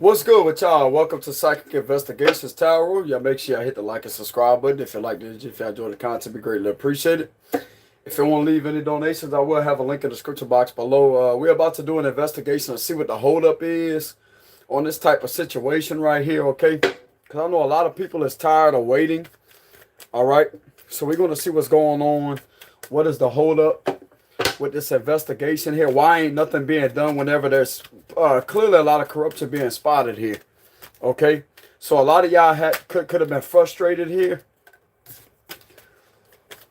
What's good with y'all? Welcome to Psychic Investigations Tower. Y'all make sure y'all hit the like and subscribe button if you like this. If y'all enjoy the content, be greatly appreciated. If you want to leave any donations, I will have a link in the description box below. We're about to do an investigation and see what the holdup is on this type of situation right here, okay? Because I know a lot of people is tired of waiting, all right? So we're going to see what's going on. What is the holdup with this investigation here? Why ain't nothing being done whenever there's clearly a lot of corruption being spotted here? Okay, so a lot of y'all could have been frustrated here.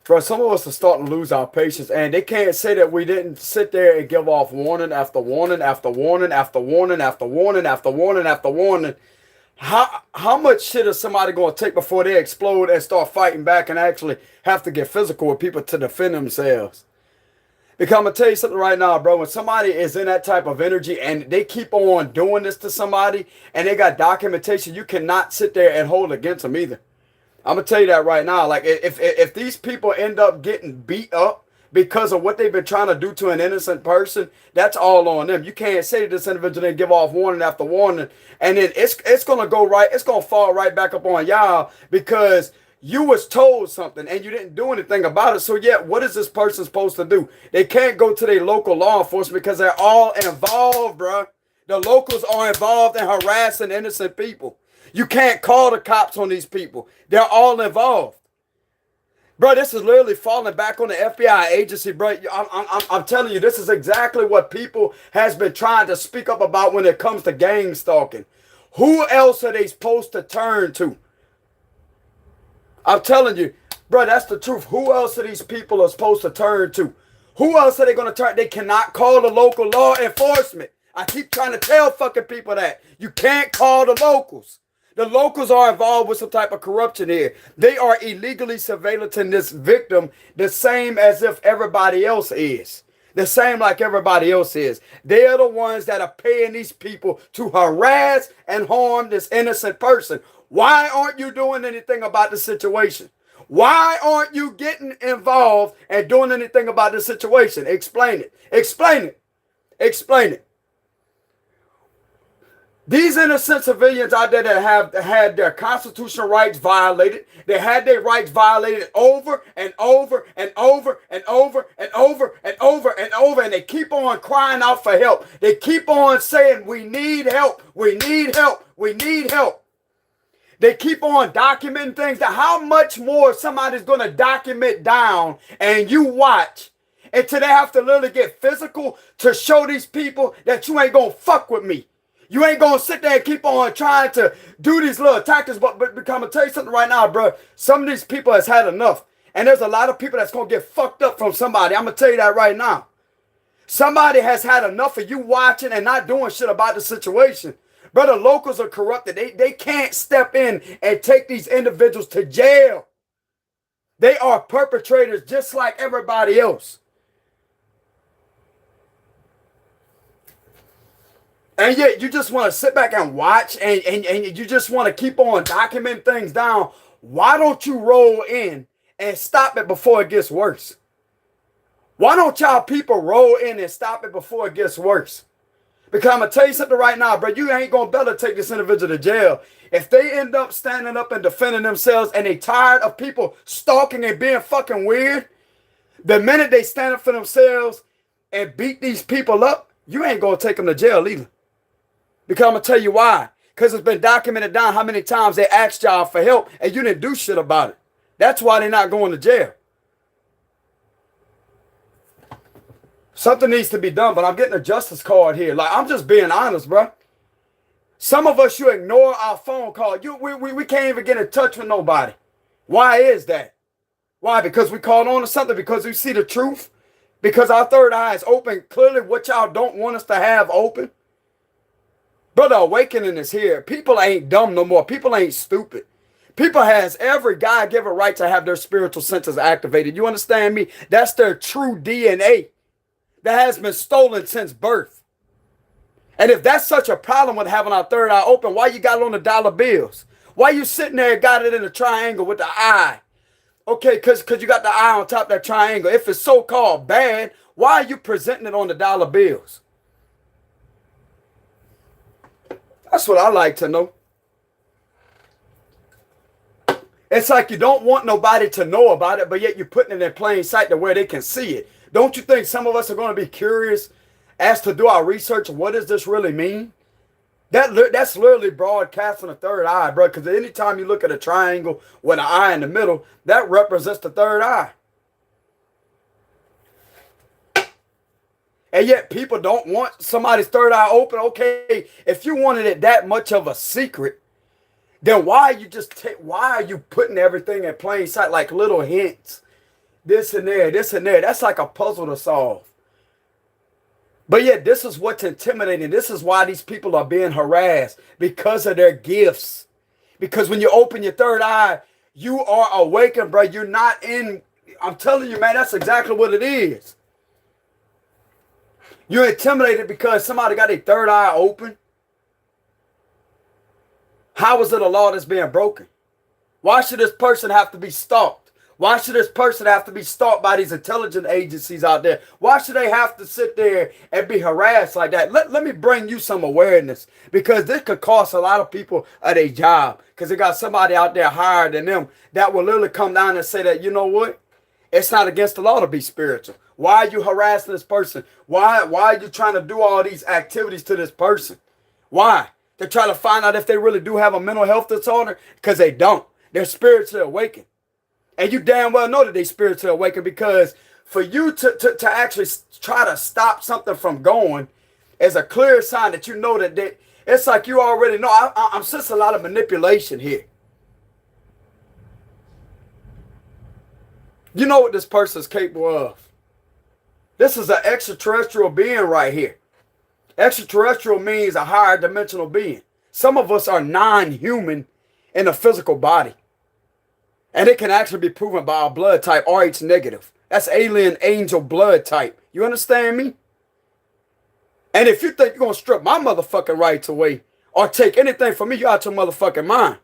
Bro, some of us are starting to lose our patience, and they can't say that we didn't sit there and give off warning after warning after warning after warning after warning after warning after warning. How much shit is somebody going to take before they explode and start fighting back and actually have to get physical with people to defend themselves? Because I'm going to tell you something right now, bro. When somebody is in that type of energy and they keep on doing this to somebody and they got documentation, you cannot sit there and hold against them either. I'm going to tell you that right now. Like, if these people end up getting beat up because of what they've been trying to do to an innocent person, that's all on them. You can't say to this individual and give off warning after warning, and then it's going to go right, it's going to fall right back up on y'all because you was told something and you didn't do anything about it. So yeah, what is this person supposed to do? They can't go to their local law enforcement because they're all involved, bro. The locals are involved in harassing innocent people. You can't call the cops on these people. They're all involved. Bro, this is literally falling back on the FBI agency, bro. I'm telling you, this is exactly what people has been trying to speak up about when it comes to gang stalking. Who else are they supposed to turn to? I'm telling you, bro, that's the truth. Who else are these people are supposed to turn to? Who else are they going to turn? They cannot call the local law enforcement. I keep trying to tell fucking people that. You can't call the locals. The locals are involved with some type of corruption here. They are illegally surveillancing this victim the same as if everybody else is. The same like everybody else is. They are the ones that are paying these people to harass and harm this innocent person. Why aren't you doing anything about the situation? Why aren't you getting involved and doing anything about the situation? Explain it. Explain it. Explain it. These innocent civilians out there that have had their constitutional rights violated, they had their rights violated over and over and over and over and over and over and over, and they keep on crying out for help. They keep on saying, we need help, we need help, we need help. They keep on documenting things. That how much more somebody's going to document down and you watch until they have to literally get physical to show these people that you ain't going to fuck with me. You ain't going to sit there and keep on trying to do these little tactics. But I'm going to tell you something right now, bro. Some of these people has had enough. And there's a lot of people that's going to get fucked up from somebody. I'm going to tell you that right now. Somebody has had enough of you watching and not doing shit about the situation. Brother, locals are corrupted. They can't step in and take these individuals to jail. They are perpetrators just like everybody else. And yet you just want to sit back and watch and you just want to keep on documenting things down. Why don't you roll in and stop it before it gets worse? Why don't y'all people roll in and stop it before it gets worse? Because I'm going to tell you something right now, bro. You ain't going to better take this individual to jail. If they end up standing up and defending themselves and they tired of people stalking and being fucking weird, the minute they stand up for themselves and beat these people up, you ain't going to take them to jail either. Because I'm going to tell you why. Because it's been documented down how many times they asked y'all for help and you didn't do shit about it. That's why they're not going to jail. Something needs to be done, but I'm getting a justice card here. Like, I'm just being honest, bro. Some of us, you ignore our phone call. We can't even get in touch with nobody. Why is that? Why? Because we called on to something? Because we see the truth? Because our third eye is open? Clearly what y'all don't want us to have open? Brother, awakening is here. People ain't dumb no more. People ain't stupid. People has every God-given right to have their spiritual senses activated. You understand me? That's their true DNA that has been stolen since birth. And if that's such a problem with having our third eye open, why you got it on the dollar bills? Why you sitting there and got it in a triangle with the eye? Okay, because you got the eye on top of that triangle. If it's so-called bad, why are you presenting it on the dollar bills? That's what I like to know. It's like you don't want nobody to know about it, but yet you're putting it in plain sight to where they can see it. Don't you think some of us are going to be curious as to do our research? What does this really mean? That's literally broadcasting a third eye, bro. Because anytime you look at a triangle with an eye in the middle, that represents the third eye. And yet people don't want somebody's third eye open. Okay, if you wanted it that much of a secret, then why are you putting everything in plain sight like little hints? This and there, this and there. That's like a puzzle to solve. But yet this is what's intimidating. This is why these people are being harassed, because of their gifts. Because when you open your third eye, you are awakened, bro. You're not in. I'm telling you, man, that's exactly what it is. You're intimidated because somebody got a third eye open. How is it a law that's being broken? Why should this person have to be stalked? Why should this person have to be stalked by these intelligence agencies out there? Why should they have to sit there and be harassed like that? Let me bring you some awareness, because this could cost a lot of people their job, because they got somebody out there higher than them that will literally come down and say that, you know what? It's not against the law to be spiritual. Why are you harassing this person? Why are you trying to do all these activities to this person? Why? They're trying to find out if they really do have a mental health disorder, because they don't. They're spiritually awakened. And you damn well know that they're spiritually awakened, because for you to actually try to stop something from going is a clear sign that you know that it's like you already know. I'm sensing a lot of manipulation here. You know what this person is capable of. This is an extraterrestrial being right here. Extraterrestrial means a higher dimensional being. Some of us are non-human in a physical body. And it can actually be proven by our blood type, RH negative. That's alien angel blood type. You understand me? And if you think you're going to strip my motherfucking rights away or take anything from me, you're out your motherfucking mind.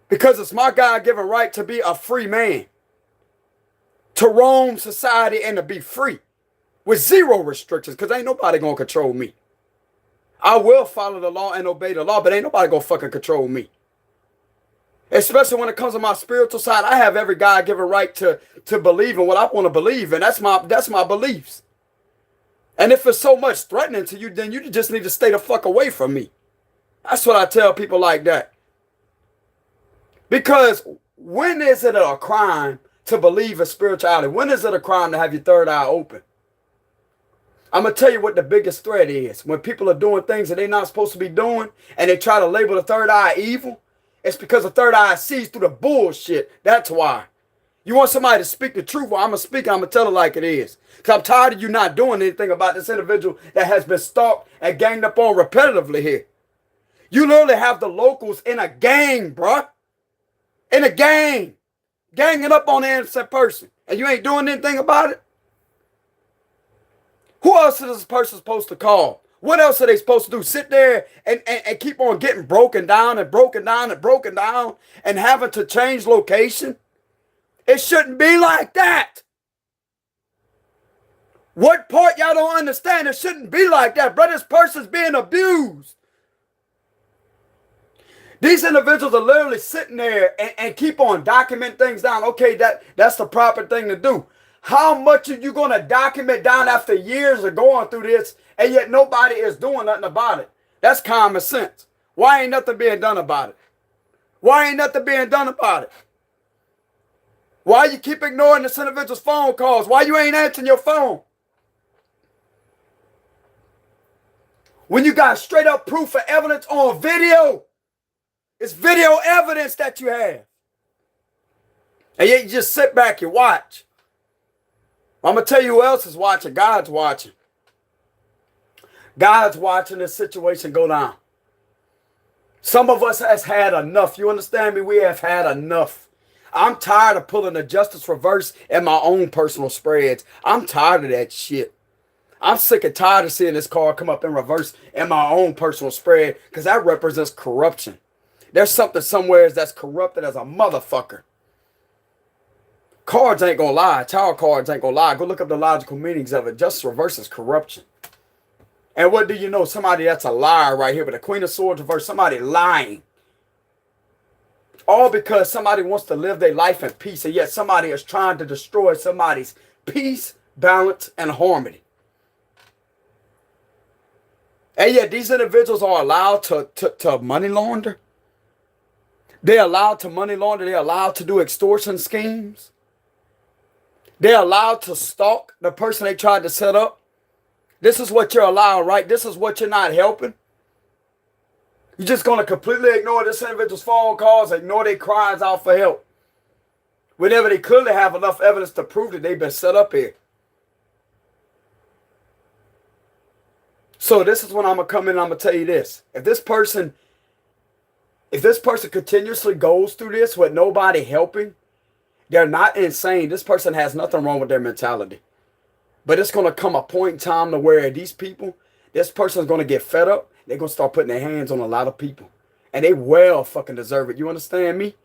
Because it's my God-given right to be a free man. To roam society and to be free. With zero restrictions, because ain't nobody going to control me. I will follow the law and obey the law, but ain't nobody going to fucking control me. Especially when it comes to my spiritual side, I have every God-given right to believe in what I want to believe, and that's my beliefs. And if it's so much threatening to you, then you just need to stay the fuck away from me. That's what I tell people like that. Because when is it a crime to believe in spirituality? When is it a crime to have your third eye open? I'm going to tell you what the biggest threat is. When people are doing things that they're not supposed to be doing, and they try to label the third eye evil, it's because the third eye sees through the bullshit. That's why. You want somebody to speak the truth? Well, I'm going to speak. I'm going to tell it like it is. Because I'm tired of you not doing anything about this individual that has been stalked and ganged up on repetitively here. You literally have the locals in a gang, bruh. In a gang. Ganging up on the innocent person. And you ain't doing anything about it? Who else is this person supposed to call? What else are they supposed to do? Sit there and keep on getting broken down and broken down and broken down and having to change location? It shouldn't be like that. What part y'all don't understand? It shouldn't be like that, bro. This person's being abused. These individuals are literally sitting there and keep on documenting things down. Okay, that's the proper thing to do. How much are you going to document down after years of going through this, and yet nobody is doing nothing about it? That's common sense. Why ain't nothing being done about it? Why ain't nothing being done about it? Why you keep ignoring this individual's phone calls? Why you ain't answering your phone? When you got straight up proof for evidence on video, it's video evidence that you have. And yet you just sit back and watch. I'm going to tell you who else is watching. God's watching. God's watching this situation go down. Some of us has had enough. You understand me? We have had enough. I'm tired of pulling the justice reverse in my own personal spreads. I'm tired of that shit. I'm sick and tired of seeing this card come up in reverse in my own personal spread, because that represents corruption. There's something somewhere that's corrupted as a motherfucker. Cards ain't gonna lie. Tarot cards ain't gonna lie. Go look up the logical meanings of it. Justice reverse is corruption. And what do you know? Somebody that's a liar right here with the Queen of Swords reverse. Somebody lying. All because somebody wants to live their life in peace, and yet somebody is trying to destroy somebody's peace, balance, and harmony. And yet these individuals are allowed to money launder. They're allowed to money launder. They're allowed to do extortion schemes. They're allowed to stalk the person they tried to set up. This is what you're allowed, right? This is what you're not helping. You're just going to completely ignore this individual's phone calls, ignore their cries out for help. Whenever they clearly have enough evidence to prove that they've been set up here. So this is when I'm going to come in and I'm going to tell you this. If this person continuously goes through this with nobody helping, they're not insane. This person has nothing wrong with their mentality. But it's going to come a point in time to where these people, this person's going to get fed up. They're going to start putting their hands on a lot of people. And they well fucking deserve it. You understand me?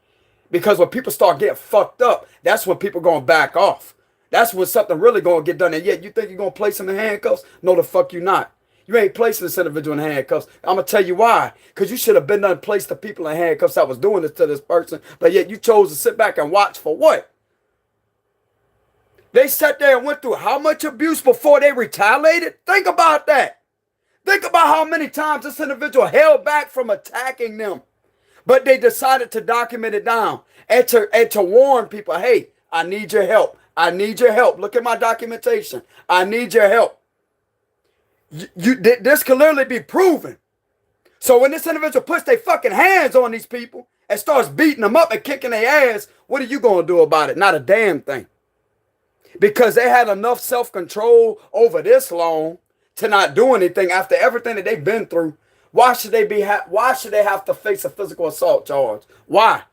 Because when people start getting fucked up, that's when people going to back off. That's when something really going to get done. And yet you think you're going to place them in handcuffs? No, the fuck you not. You ain't placing this individual in handcuffs. I'm going to tell you why. Because you should have been done and placed the people in handcuffs that was doing this to this person. But yet you chose to sit back and watch for what? They sat there and went through how much abuse before they retaliated? Think about that. Think about how many times this individual held back from attacking them. But they decided to document it down and to warn people, hey, I need your help. I need your help. Look at my documentation. I need your help. This can literally be proven. So when this individual puts their fucking hands on these people and starts beating them up and kicking their ass, what are you going to do about it? Not a damn thing. Because they had enough self-control over this long to not do anything after everything that they've been through. Why should they have to face a physical assault charge? Why?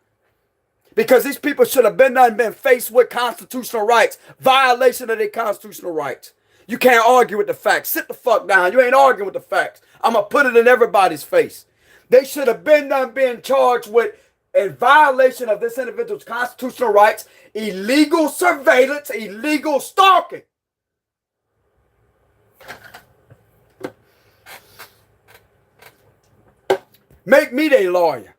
Because these people should have been faced with constitutional rights, violation of their constitutional rights. You can't argue with the facts. Sit the fuck down. You ain't arguing with the facts. I'm going to put it in everybody's face. They should have been being charged with in violation of this individual's constitutional rights, illegal surveillance, illegal stalking. Make me their lawyer.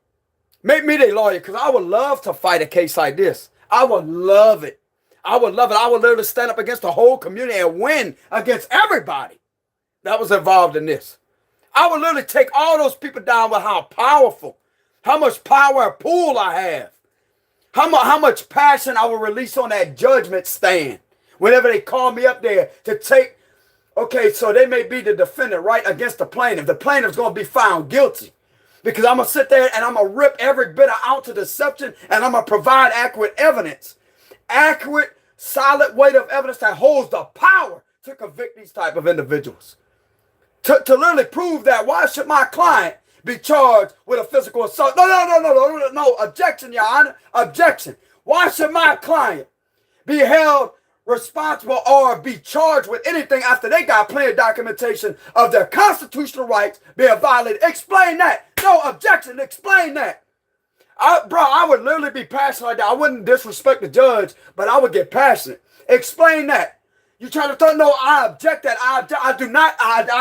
Make me their lawyer, because I would love to fight a case like this. I would love it. I would love it. I would literally stand up against the whole community and win against everybody that was involved in this. I would literally take all those people down with how powerful, how much power and pull I have. How much passion I will release on that judgment stand. Whenever they call me up there to take, okay, so they may be the defendant, right, against the plaintiff. The plaintiff's going to be found guilty. Because I'm going to sit there and I'm going to rip every bit of ounce of deception and I'm going to provide accurate evidence. Accurate, solid weight of evidence that holds the power to convict these type of individuals. To literally prove that, why should my client be charged with a physical assault? No, objection, Your Honor, objection. Why should my client be held responsible or be charged with anything after they got plenty of documentation of their constitutional rights being violated? Explain that. No, objection, explain that. I would literally be passionate like that. I wouldn't disrespect the judge, but I would get passionate. Explain that. You trying to tell? No, I object that. I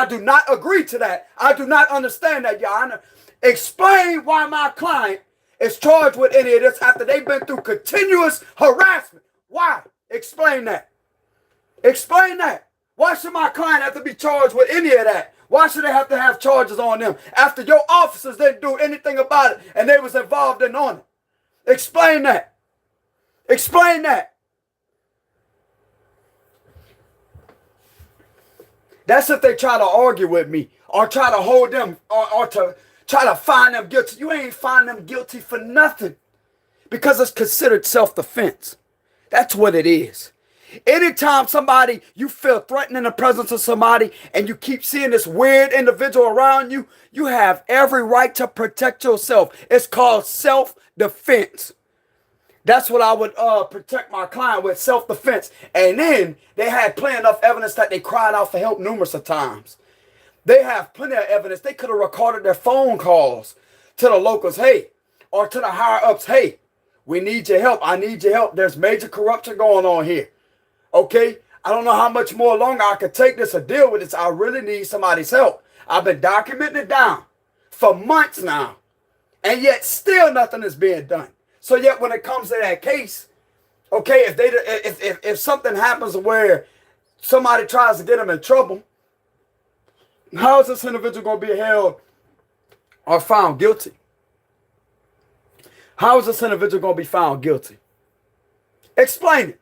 do not agree to that. I do not understand that, Your Honor. Explain why my client is charged with any of this after they've been through continuous harassment. Why? Explain that. Explain that. Why should my client have to be charged with any of that? Why should they have to have charges on them after your officers didn't do anything about it and they was involved in on it? Explain that. Explain that. That's if they try to argue with me or try to hold them or to try to find them guilty. You ain't find them guilty for nothing because it's considered self-defense. That's what it is. Anytime you feel threatened in the presence of somebody and you keep seeing this weird individual around you, you have every right to protect yourself. It's called self-defense. That's what I would protect my client with, self-defense. And then they had plenty enough evidence that they cried out for help numerous of times. They have plenty of evidence. They could have recorded their phone calls to the locals, hey, or to the higher-ups, hey, we need your help. I need your help. There's major corruption going on here. Okay, I don't know how much more longer I could take this or deal with this. I really need somebody's help. I've been documenting it down for months now, and yet still nothing is being done. So yet when it comes to that case, okay, if something happens where somebody tries to get them in trouble, how is this individual going to be held or found guilty? How is this individual going to be found guilty? Explain it.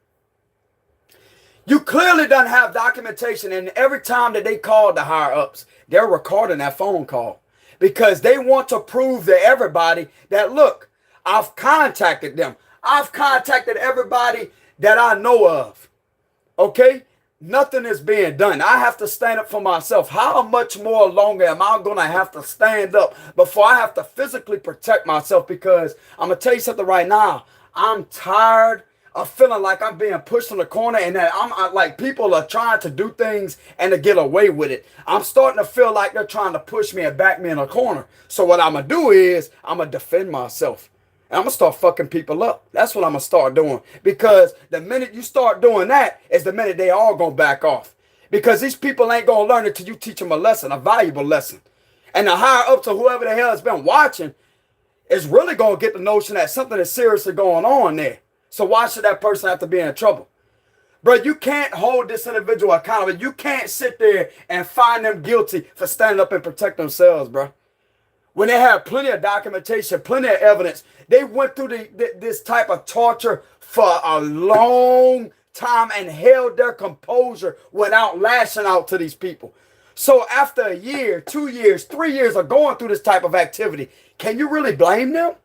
You clearly don't have documentation, and every time that they call the higher-ups, they're recording that phone call because they want to prove to everybody that, look, I've contacted them. I've contacted everybody that I know of. Okay? Nothing is being done. I have to stand up for myself. How much more longer am I going to have to stand up before I have to physically protect myself? Because I'm going to tell you something right now. I'm tired of feeling like I'm being pushed in the corner and that I'm like people are trying to do things and to get away with it. I'm starting to feel like they're trying to push me and back me in a corner. So what I'm going to do is I'm going to defend myself. And I'm going to start fucking people up. That's what I'm going to start doing. Because the minute you start doing that is the minute they all going to back off. Because these people ain't going to learn it until you teach them a lesson, a valuable lesson. And the higher up to whoever the hell has been watching is really going to get the notion that something is seriously going on there. So why should that person have to be in trouble? Bro, you can't hold this individual accountable. You can't sit there and find them guilty for standing up and protect themselves, bro. When they have plenty of documentation, plenty of evidence, they went through this type of torture for a long time and held their composure without lashing out to these people. So after a year, 2 years, 3 years of going through this type of activity, can you really blame them?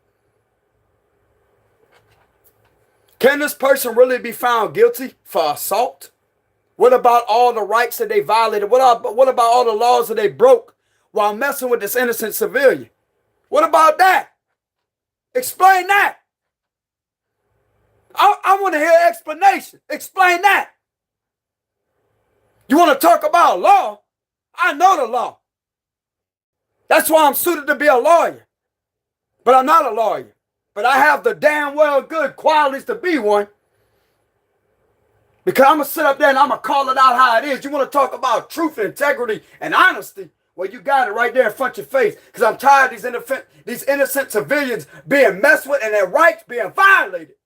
Can this person really be found guilty for assault? What about all the rights that they violated? What about all the laws that they broke while messing with this innocent civilian? What about that? Explain that. I want to hear an explanation. Explain that. You want to talk about law? I know the law. That's why I'm suited to be a lawyer. But I'm not a lawyer. But I have the damn well good qualities to be one. Because I'm going to sit up there and I'm going to call it out how it is. You want to talk about truth, integrity, and honesty? Well, you got it right there in front of your face. Because I'm tired of these innocent civilians being messed with and their rights being violated.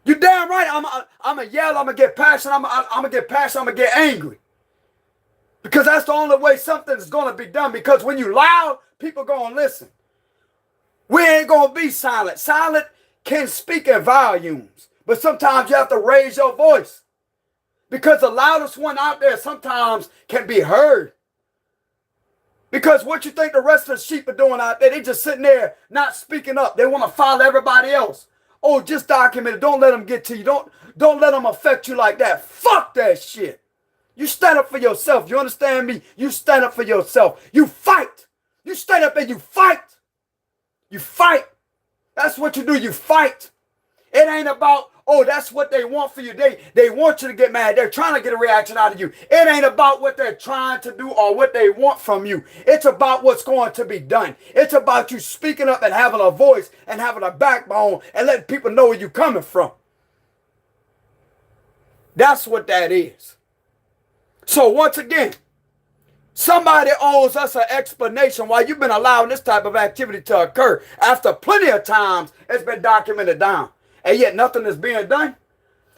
You damn right. I'm going to yell. I'm going to get passionate. I'm going to get passionate. I'm going to get angry. Because that's the only way something's going to be done. Because when you loud, people going to listen. We ain't going to be silent. Silent can speak in volumes. But sometimes you have to raise your voice. Because the loudest one out there sometimes can be heard. Because what you think the rest of the sheep are doing out there, they just sitting there not speaking up. They want to follow everybody else. Oh, just document it. Don't let them get to you. Don't let them affect you like that. Fuck that shit. You stand up for yourself. You understand me? You stand up for yourself. You fight. You stand up and you fight. You fight. That's what you do. You fight. It ain't about, oh, that's what they want for you. They want you to get mad. They're trying to get a reaction out of you. It ain't about what they're trying to do or what they want from you. It's about what's going to be done. It's about you speaking up and having a voice and having a backbone and letting people know where you're coming from. That's what that is. So once again, somebody owes us an explanation why you've been allowing this type of activity to occur after plenty of times it's been documented down. And yet nothing is being done.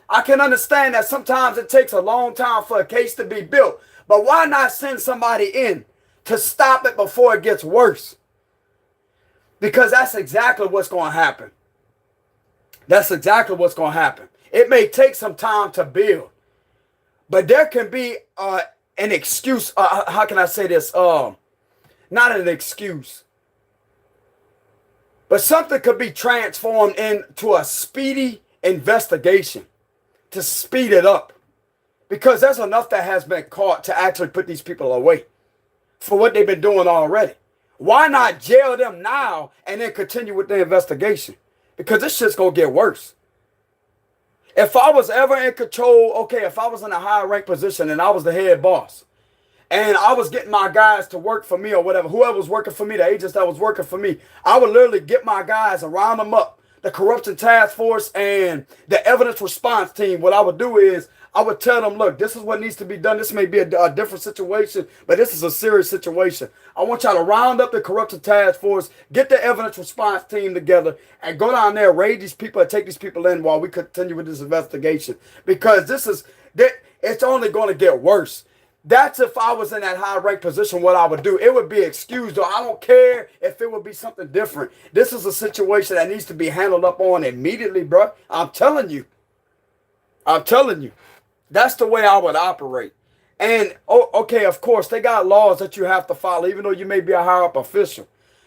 I can understand that sometimes it takes a long time for a case to be built. But why not send somebody in to stop it before it gets worse? Because that's exactly what's going to happen. That's exactly what's going to happen. It may take some time to build. But there can be an excuse. How can I say this? Not an excuse. But something could be transformed into a speedy investigation to speed it up. Because there's enough that has been caught to actually put these people away for what they've been doing already. Why not jail them now and then continue with the investigation? Because this shit's going to get worse. If I was ever in control, okay, if I was in a high rank position and I was the head boss and I was getting my guys to work for me or whatever, whoever was working for me, the agents that was working for me, I would literally get my guys and round them up the corruption task force and the evidence response team, what I would do is I would tell them, look, this is what needs to be done. This may be a different situation, but this is a serious situation. I want y'all to round up the corruption task force, get the evidence response team together, and go down there, raid these people, and take these people in while we continue with this investigation. Because it's only going to get worse. That's if I was in that high rank position, what I would do. It would be excused, though. I don't care if it would be something different. This is a situation that needs to be handled up on immediately, bro. I'm telling you. I'm telling you. That's the way I would operate. And, okay, of course, they got laws that you have to follow. Even though you may be a higher-up official,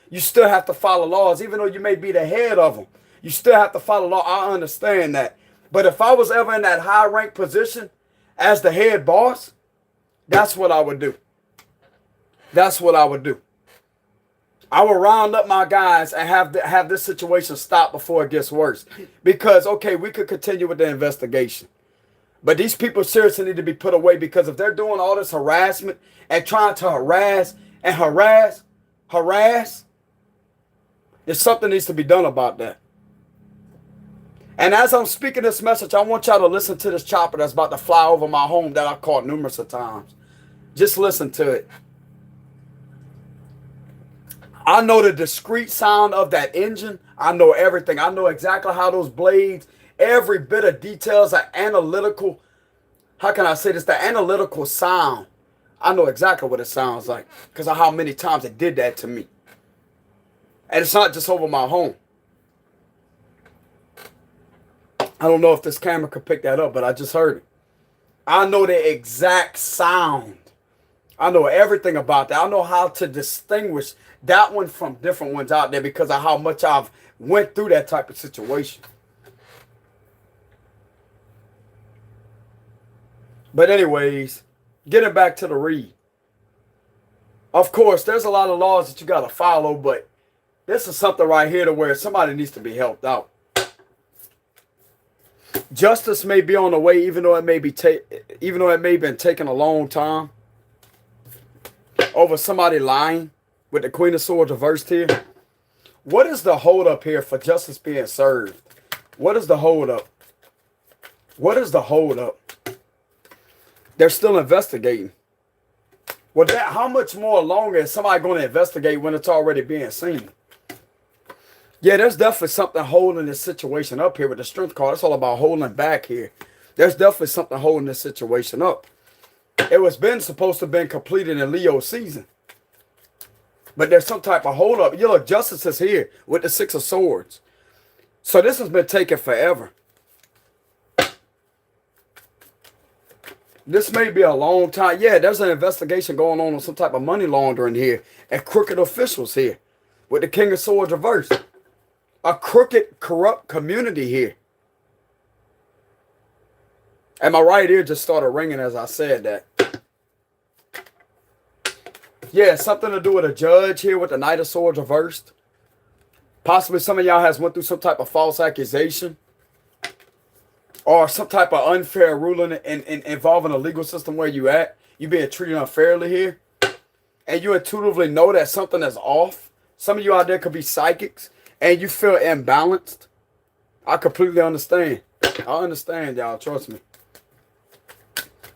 you still have to follow laws. Even though you may be the head of them, you still have to follow law. I understand that. But if I was ever in that high-rank position as the head boss, that's what I would do. That's what I would do. I will round up my guys and have this situation stop before it gets worse. Because, okay, we could continue with the investigation. But these people seriously need to be put away, because if they're doing all this harassment and trying to harass, there's something needs to be done about that. And as I'm speaking this message, I want y'all to listen to this chopper that's about to fly over my home that I caught numerous of times. Just listen to it. I know the discrete sound of that engine. I know everything. I know exactly how those blades, every bit of details are analytical. How can I say this? The analytical sound. I know exactly what it sounds like because of how many times it did that to me. And it's not just over my home. I don't know if this camera could pick that up, but I just heard it. I know the exact sound. I know everything about that. I know how to distinguish that one from different ones out there because of how much I've went through that type of situation. But anyways, getting back to the read. Of course, there's a lot of laws that you got to follow, but this is something right here to where somebody needs to be helped out. Justice may be on the way, even though it may be been taking a long time. Over somebody lying with the Queen of Swords reversed here. What is the hold up here for justice being served? What is the hold up? What is the hold up? They're still investigating. Well, how much more longer is somebody going to investigate when it's already being seen? Yeah, there's definitely something holding this situation up here with the strength card. It's all about holding back here. There's definitely something holding this situation up. It was supposed to have been completed in Leo season. But there's some type of hold up. You look, justice is here with the Six of Swords. So this has been taking forever. This may be a long time. Yeah, there's an investigation going on some type of money laundering here. And crooked officials here. With the King of Swords reversed. A crooked, corrupt community here. And my right ear just started ringing as I said that. Yeah, something to do with a judge here with the Knight of Swords reversed. Possibly some of y'all has went through some type of false accusation. Or some type of unfair ruling involving a legal system where you at. You being treated unfairly here. And you intuitively know that something is off. Some of you out there could be psychics. And you feel imbalanced. I completely understand. I understand, y'all. Trust me.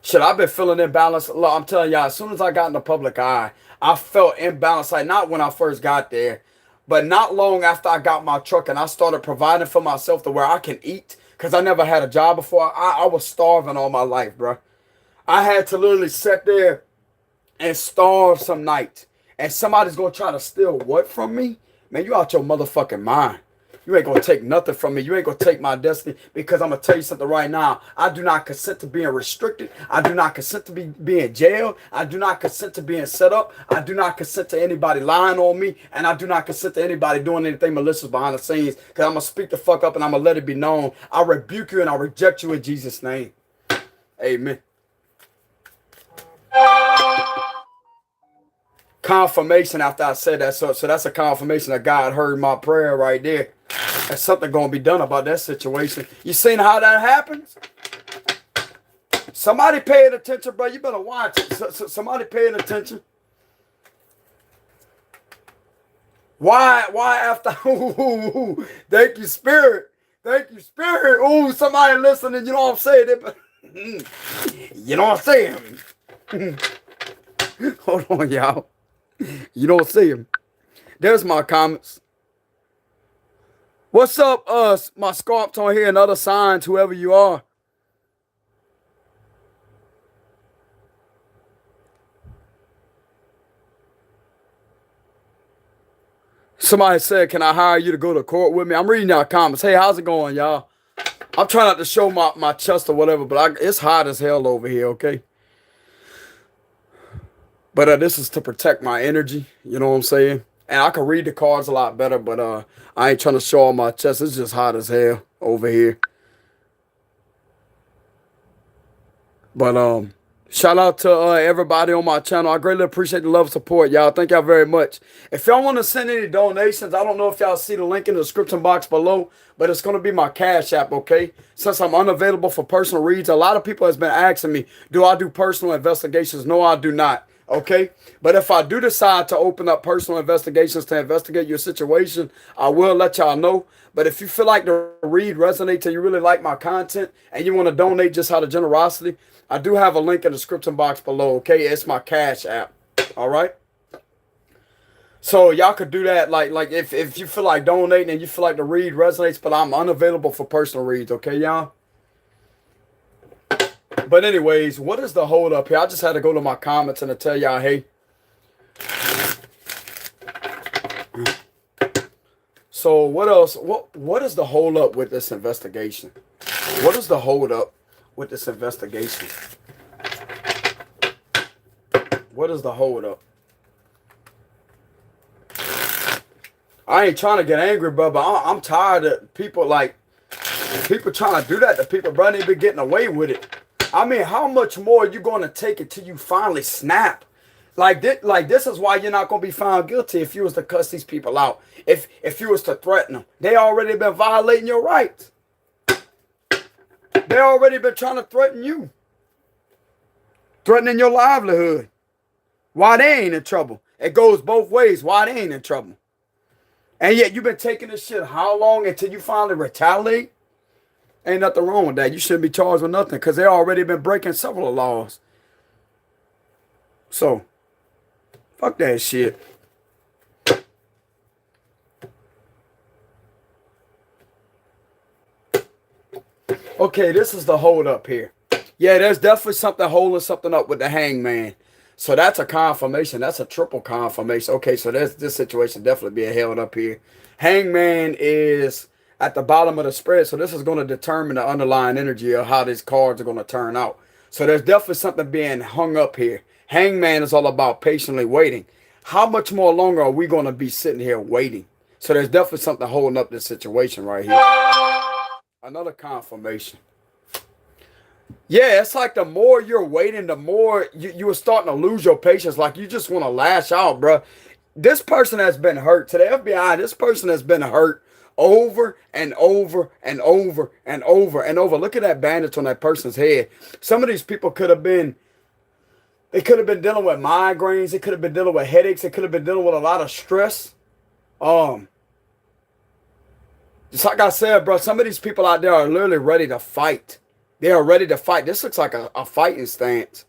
Shit, I've been feeling imbalanced. Look, I'm telling y'all, as soon as I got in the public eye, I felt imbalanced. Like, not when I first got there, but not long after I got my truck and I started providing for myself to where I can eat. Because I never had a job before. I was starving all my life, bro. I had to literally sit there and starve some nights. And somebody's going to try to steal what from me? Man, you out your motherfucking mind. You ain't going to take nothing from me. You ain't going to take my destiny, because I'm going to tell you something right now. I do not consent to being restricted. I do not consent to being jailed. I do not consent to being set up. I do not consent to anybody lying on me. And I do not consent to anybody doing anything malicious behind the scenes, because I'm going to speak the fuck up and I'm going to let it be known. I rebuke you and I reject you in Jesus' name. Amen. Confirmation after I said that. So that's a confirmation that God heard my prayer right there. There's something going to be done about that situation. You seen how that happens? Somebody paying attention, bro. You better watch it. Somebody paying attention. Why after? Ooh, thank you, Spirit. Thank you, Spirit. Ooh, somebody listening, you know what I'm saying? You know what I'm saying? Hold on, y'all. You don't see him. There's my comments. What's up, my scarps on here and other signs, whoever you are. Somebody said, can I hire you to go to court with me? I'm reading y'all comments. Hey, how's it going, y'all? I'm trying not to show my chest or whatever, but it's hot as hell over here, okay? But this is to protect my energy, you know what I'm saying? And I can read the cards a lot better, but I ain't trying to show on my chest. It's just hot as hell over here. But shout out to everybody on my channel. I greatly appreciate the love and support, y'all. Thank y'all very much. If y'all want to send any donations, I don't know if y'all see the link in the description box below, but it's going to be my Cash App, okay? Since I'm unavailable for personal reads, a lot of people has been asking me, do I do personal investigations? No, I do not, okay? But if I do decide to open up personal investigations to investigate your situation, I will let y'all know. But if you feel like the read resonates and you really like my content and you want to donate just out of generosity, I do have a link in the description box below, okay? It's my Cash App, all right? So y'all could do that, like if you feel like donating and you feel like the read resonates, but I'm unavailable for personal reads, okay, y'all? But anyways, what is the hold up here? I just had to go to my comments and to tell y'all, hey. So what else? What is the hold up with this investigation? What is the hold up with this investigation? What is the hold up? I ain't trying to get angry, bro, but I'm tired of people trying to do that to people, bro. They be getting away with it. I mean, how much more are you going to take it till you finally snap? Like this is why you're not going to be found guilty if you was to cuss these people out. If you was to threaten them. They already been violating your rights. They already been trying to threaten you. Threatening your livelihood. Why they ain't in trouble? It goes both ways. Why they ain't in trouble? And yet you've been taking this shit how long until you finally retaliate? Ain't nothing wrong with that. You shouldn't be charged with nothing because they already been breaking several laws. So, fuck that shit. Okay, this is the hold up here. Yeah, there's definitely something holding something up with the hangman. So that's a confirmation. That's a triple confirmation. Okay, so this situation definitely being held up here. Hangman is at the bottom of the spread. So this is going to determine the underlying energy of how these cards are going to turn out. So there's definitely something being hung up here. Hangman is all about patiently waiting. How much more longer are we going to be sitting here waiting? So there's definitely something holding up this situation right here. Another confirmation. Yeah, it's like the more you're waiting, the more you are starting to lose your patience. Like you just want to lash out, bro. This person has been hurt. To the FBI, this person has been hurt over and over and over and over and over. Look at that bandage on that person's head. Some of these people could have been, they could have been dealing with migraines. They could have been dealing with headaches. They could have been dealing with a lot of stress. Just like I said, bro, some of these people out there are literally ready to fight. They are ready to fight. This looks like a fighting stance.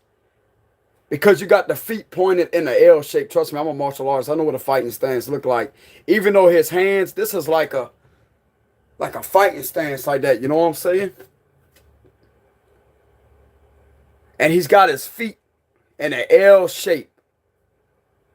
Because you got the feet pointed in the L shape. Trust me, I'm a martial artist. I know what a fighting stance look like. Even though his hands, this is like a fighting stance like that. You know what I'm saying? And he's got his feet in an L shape.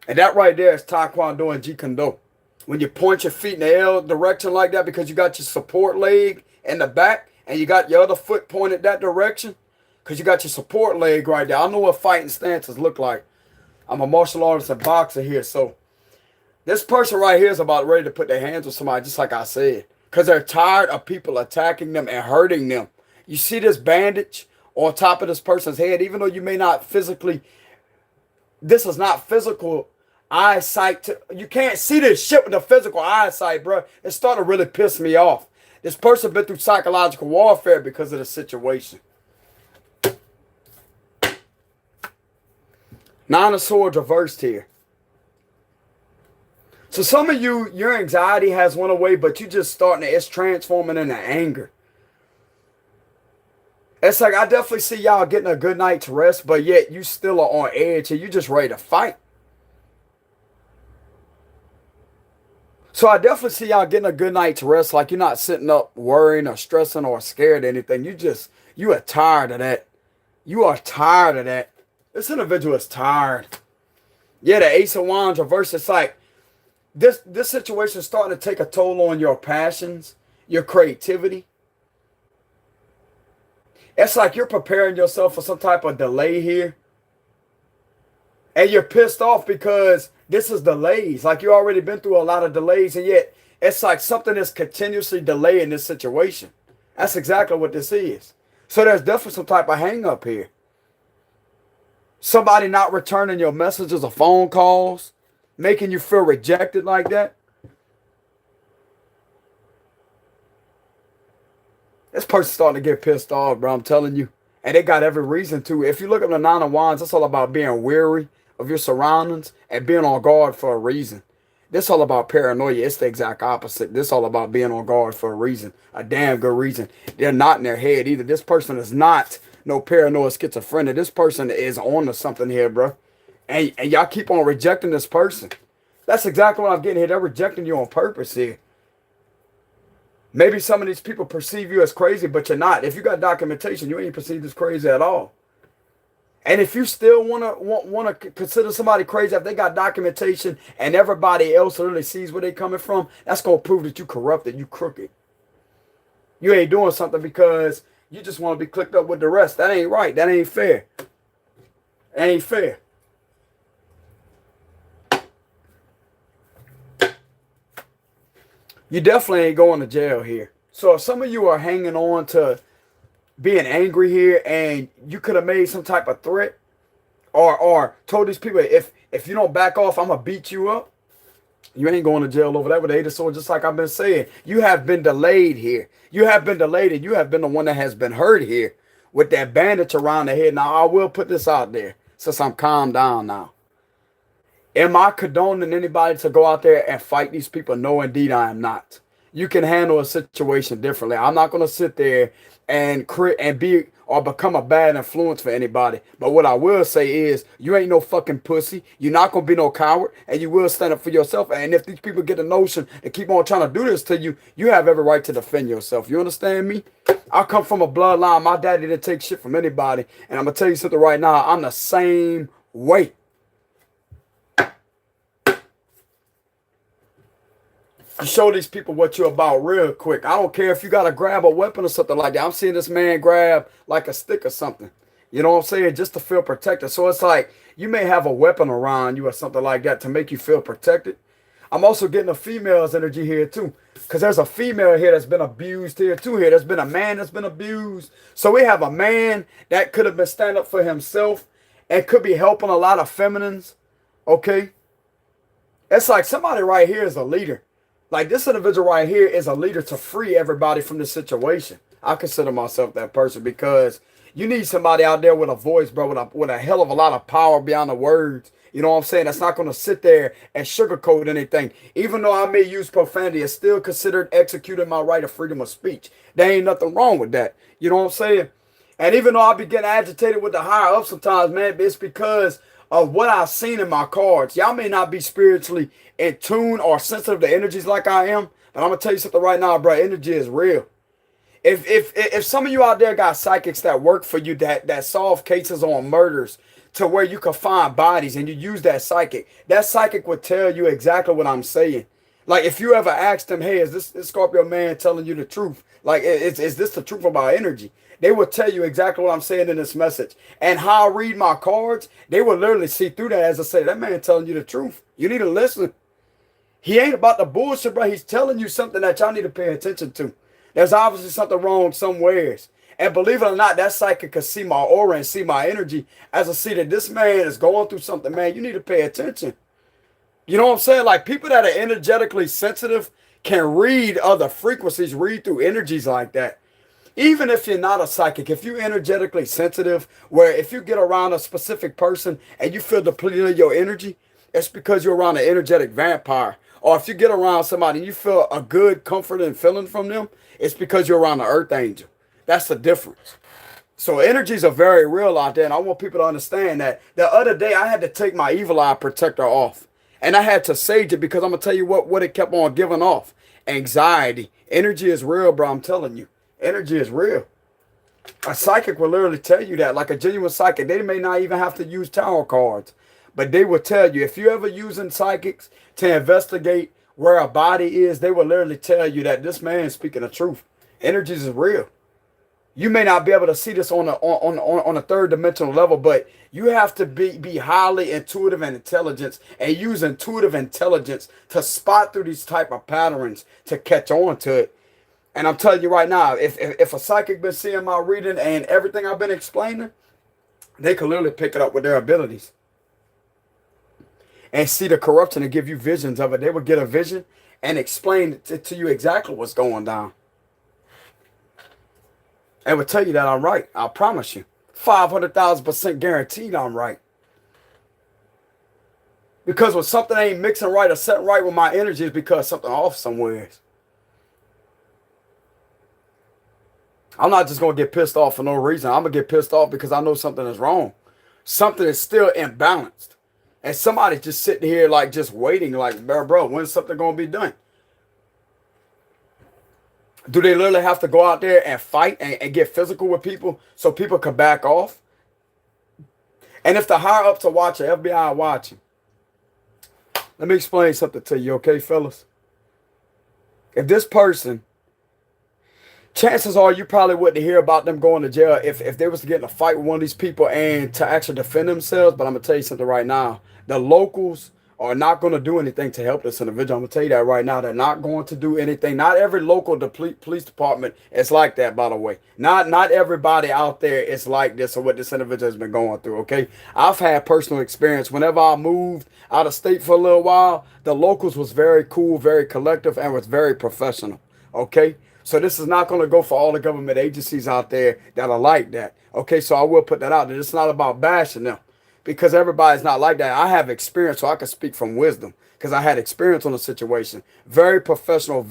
And that right there is Taekwondo and Jeet Kune Do. When you point your feet in the L direction like that because you got your support leg in the back and you got your other foot pointed that direction because you got your support leg right there. I know what fighting stances look like. I'm a martial artist and boxer here. So this person right here is about ready to put their hands on somebody just like I said because they're tired of people attacking them and hurting them. You see this bandage on top of this person's head, even though you may not physically, this is not physical eyesight. You can't see this shit with the physical eyesight, bro. It's starting to really piss me off. This person been through psychological warfare because of the situation. Nine of Swords reversed here. So some of you, your anxiety has went away, but you just starting to, it's transforming into anger. It's like, I definitely see y'all getting a good night's rest, but yet you still are on edge and you just ready to fight. So I definitely see y'all getting a good night's rest. Like, you're not sitting up worrying or stressing or scared or anything. You are tired of that. You are tired of that. This individual is tired. Yeah, the Ace of Wands reverse. It's like this situation is starting to take a toll on your passions, your creativity. It's like you're preparing yourself for some type of delay here. And you're pissed off because this is delays. Like, you already been through a lot of delays, and yet it's like something is continuously delaying this situation. That's exactly what this is. So there's definitely some type of hang up here. Somebody not returning your messages or phone calls, making you feel rejected like that. This person's starting to get pissed off, bro. I'm telling you. And they got every reason to. If you look at the Nine of Wands, it's all about being weary of your surroundings and being on guard for a reason. This all about paranoia. It's the exact opposite. This all about being on guard for a reason. A damn good reason. They're not in their head either. This person is not no paranoid schizophrenic. This person is on to something here, bro. And y'all keep on rejecting this person. That's exactly what I'm getting here. They're rejecting you on purpose here. Maybe some of these people perceive you as crazy, but you're not. If you got documentation, you ain't perceived as crazy at all. And if you still want to consider somebody crazy, if they got documentation and everybody else really sees where they coming from, that's going to prove that you corrupted, you crooked. You ain't doing something because you just want to be clicked up with the rest. That ain't right. That ain't fair. That ain't fair. You definitely ain't going to jail here. So if some of you are hanging on to being angry here and you could have made some type of threat or told these people, if you don't back off, I'm going to beat you up. You ain't going to jail over that with the Eight of Swords, just like I've been saying. You have been delayed here. You have been delayed, and you have been the one that has been hurt here with that bandage around the head. Now, I will put this out there since I'm calmed down now. Am I condoning anybody to go out there and fight these people? No, indeed, I am not. You can handle a situation differently. I'm not going to sit there and be or become a bad influence for anybody. But what I will say is, you ain't no fucking pussy. You're not going to be no coward, and you will stand up for yourself. And if these people get the notion and keep on trying to do this to you, you have every right to defend yourself. You understand me? I come from a bloodline. My daddy didn't take shit from anybody. And I'm going to tell you something right now. I'm the same way. You show these people what you're about real quick. I don't care if you got to grab a weapon or something like that. I'm seeing this man grab like a stick or something. You know what I'm saying? Just to feel protected. So it's like you may have a weapon around you or something like that to make you feel protected. I'm also getting a female's energy here too. Because there's a female here that's been abused here too. Here, there's been a man that's been abused. So we have a man that could have been standing up for himself and could be helping a lot of feminines. Okay? It's like somebody right here is a leader. Like, this individual right here is a leader to free everybody from this situation. I consider myself that person because you need somebody out there with a voice, bro, with a hell of a lot of power beyond the words. You know what I'm saying? That's not going to sit there and sugarcoat anything. Even though I may use profanity, it's still considered executing my right of freedom of speech. There ain't nothing wrong with that. You know what I'm saying? And even though I be getting agitated with the higher up sometimes, man, it's because of what I've seen in my cards. Y'all may not be spiritually in tune or sensitive to energies like I am, but I'm gonna tell you something right now, bro. Energy is real. If some of you out there got psychics that work for you that solve cases on murders to where you can find bodies and you use that psychic would tell you exactly what I'm saying. Like, if you ever asked them, hey, is this Scorpio man telling you the truth? Like, is this the truth about energy? They will tell you exactly what I'm saying in this message. And how I read my cards, they will literally see through that as I say, that man telling you the truth. You need to listen. He ain't about the bullshit, bro. He's telling you something that y'all need to pay attention to. There's obviously something wrong somewheres. And believe it or not, that psychic can see my aura and see my energy as I see that this man is going through something, man. You need to pay attention. You know what I'm saying? Like, people that are energetically sensitive can read other frequencies, read through energies like that. Even if you're not a psychic, if you're energetically sensitive, where if you get around a specific person and you feel depleted of your energy, it's because you're around an energetic vampire. Or if you get around somebody and you feel a good, comforting feeling from them, it's because you're around an earth angel. That's the difference. So energies are very real out there, and I want people to understand that. The other day, I had to take my evil eye protector off, and I had to sage it because I'm going to tell you what it kept on giving off. Anxiety. Energy is real, bro. I'm telling you. Energy is real. A psychic will literally tell you that. Like a genuine psychic, they may not even have to use tarot cards, but they will tell you. If you're ever using psychics to investigate where a body is, they will literally tell you that this man is speaking the truth. Energies is real. You may not be able to see this on a third dimensional level, but you have to be highly intuitive and intelligent, and use intuitive intelligence to spot through these type of patterns to catch on to it. And I'm telling you right now, if a psychic been seeing my reading and everything I've been explaining, they can literally pick it up with their abilities and see the corruption and give you visions of it. They would get a vision and explain to you exactly what's going down. And will tell you that I'm right. I promise you. 500,000% guaranteed I'm right. Because when something ain't mixing right or setting right with my energy, is because something off somewhere. I'm not just going to get pissed off for no reason. I'm going to get pissed off because I know something is wrong. Something is still imbalanced. And somebody's just sitting here like just waiting like, bro, when's something going to be done? Do they literally have to go out there and fight and get physical with people so people can back off? And if the higher ups are watching, FBI watching, let me explain something to you, okay, fellas? If this person, chances are you probably wouldn't hear about them going to jail if they was to get in a fight with one of these people and to actually defend themselves. But I'm going to tell you something right now. The locals are not going to do anything to help this individual. I'm going to tell you that right now. They're not going to do anything. Not every local police department is like that, by the way. Not everybody out there is like this or what this individual has been going through, okay? I've had personal experience. Whenever I moved out of state for a little while, the locals was very cool, very collective, and was very professional, okay? So this is not going to go for all the government agencies out there that are like that, okay? So I will put that out there. It's not about bashing them, because everybody's not like that. I have experience, so I can speak from wisdom because I had experience on the situation. Very professional,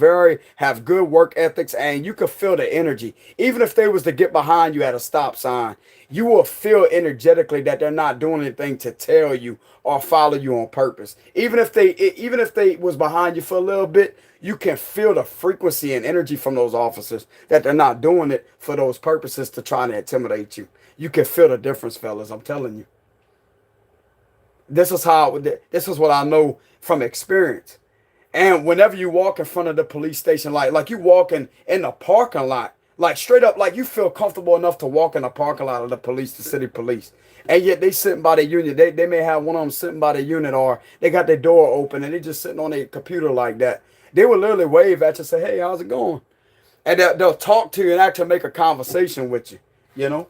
have good work ethics, and you can feel the energy. Even if they was to get behind you at a stop sign, you will feel energetically that they're not doing anything to tell you or follow you on purpose. Even if they was behind you for a little bit, you can feel the frequency and energy from those officers that they're not doing it for those purposes to try to intimidate you. You can feel the difference, fellas. I'm telling you. This is what I know from experience. And whenever you walk in front of the police station, like you walking in the parking lot, like straight up, like you feel comfortable enough to walk in the parking lot of the city police. And yet they sitting by their unit. They may have one of them sitting by their unit, or they got their door open and they just sitting on their computer like that. They will literally wave at you and say, hey, how's it going? And they'll talk to you and actually make a conversation with you, you know?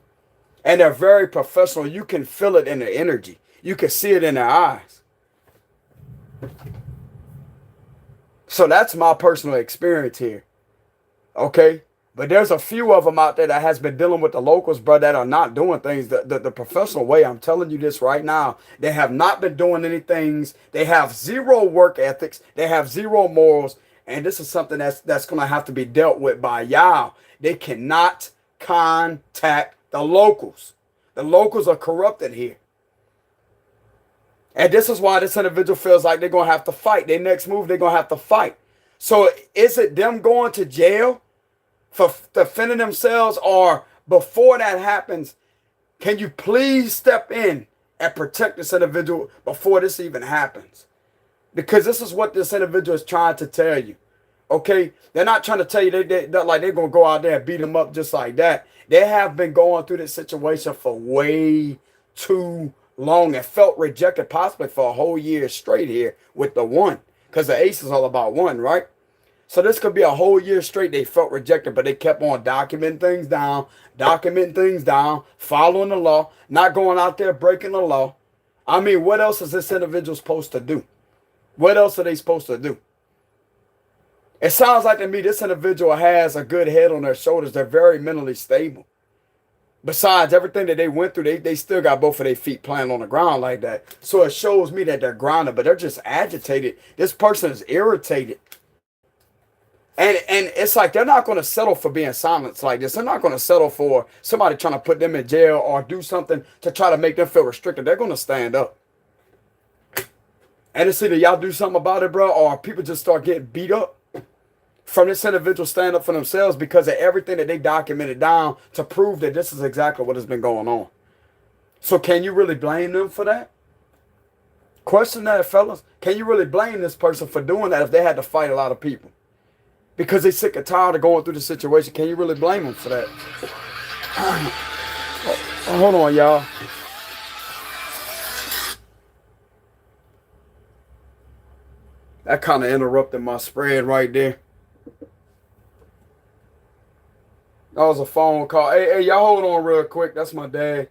And they're very professional. You can feel it in their energy. You can see it in their eyes. So that's my personal experience here. Okay? But there's a few of them out there that has been dealing with the locals, bro, that are not doing things the professional way. I'm telling you this right now. They have not been doing any things. They have zero work ethics. They have zero morals. And this is something that's going to have to be dealt with by y'all. They cannot contact the locals. The locals are corrupted here. And this is why this individual feels like they're going to have to fight. Their next move, they're going to have to fight. So is it them going to jail for defending themselves? Or before that happens, can you please step in and protect this individual before this even happens? Because this is what this individual is trying to tell you. Okay? They're not trying to tell you that like they're going to go out there and beat them up just like that. They have been going through this situation for way too long and felt rejected possibly for a whole year straight here with the one, because the ace is all about one, right? So this could be a whole year straight they felt rejected, but they kept on documenting things down, following the law, not going out there breaking the law. I mean, what else is this individual supposed to do? What else are they supposed to do? It sounds like to me this individual has a good head on their shoulders. They're very mentally stable. Besides everything that they went through, they still got both of their feet planted on the ground like that. So it shows me that they're grounded, but they're just agitated. This person is irritated. And it's like they're not going to settle for being silenced like this. They're not going to settle for somebody trying to put them in jail or do something to try to make them feel restricted. They're going to stand up. And it's either y'all do something about it, bro, or people just start getting beat up from this individual stand up for themselves because of everything that they documented down to prove that this is exactly what has been going on. So can you really blame them for that? Question that, fellas. Can you really blame this person for doing that if they had to fight a lot of people? Because they sick and tired of going through the situation. Can you really blame them for that? Hold on, y'all. That kind of interrupted my spread right there. That was a phone call. Hey, y'all hold on real quick. That's my dad.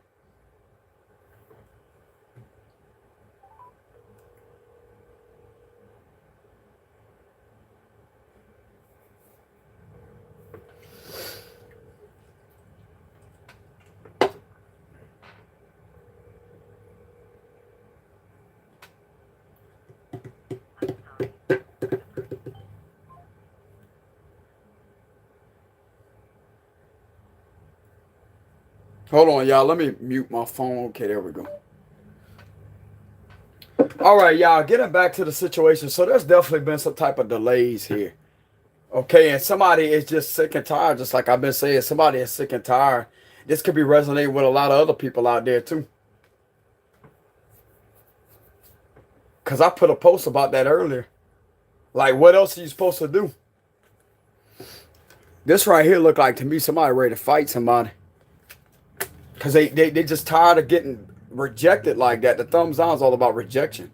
Hold on, y'all. Let me mute my phone. Okay, there we go. All right, y'all. Getting back to the situation. So there's definitely been some type of delays here. Okay, and somebody is just sick and tired, just like I've been saying. Somebody is sick and tired. This could be resonating with a lot of other people out there, too. Because I put a post about that earlier. Like, what else are you supposed to do? This right here look like, to me, somebody ready to fight somebody. Because they just tired of getting rejected like that. The thumbs down is all about rejection.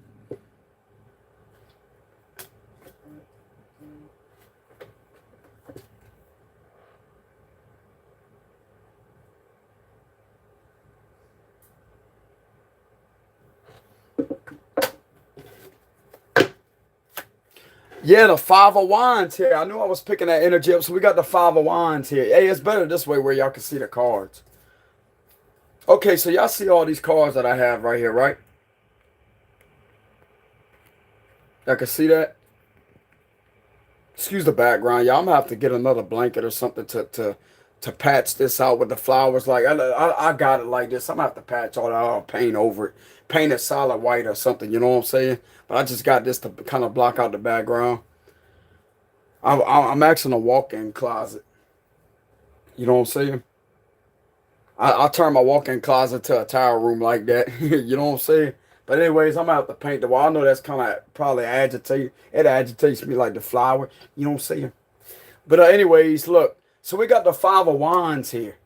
Yeah, the Five of Wands here. I knew I was picking that energy up, so we got the Five of Wands here. Hey, it's better this way where y'all can see the cards. Okay, so y'all see all these cards that I have right here, right? Y'all can see that? Excuse the background, y'all. I'm gonna have to get another blanket or something to patch this out with the flowers. Like I got it like this. I'm gonna have to patch all that out, paint over it, paint it solid white or something. You know what I'm saying? But I just got this to kind of block out the background. I'm actually in a walk-in closet. You know what I'm saying? I turn my walk-in closet to a towel room like that. You know what I'm saying? But anyways, I'm gonna have to paint the wall. I know that's kind of probably it agitates me like the flower. You know what I'm saying? But anyways, look. So we got the Five of Wands here.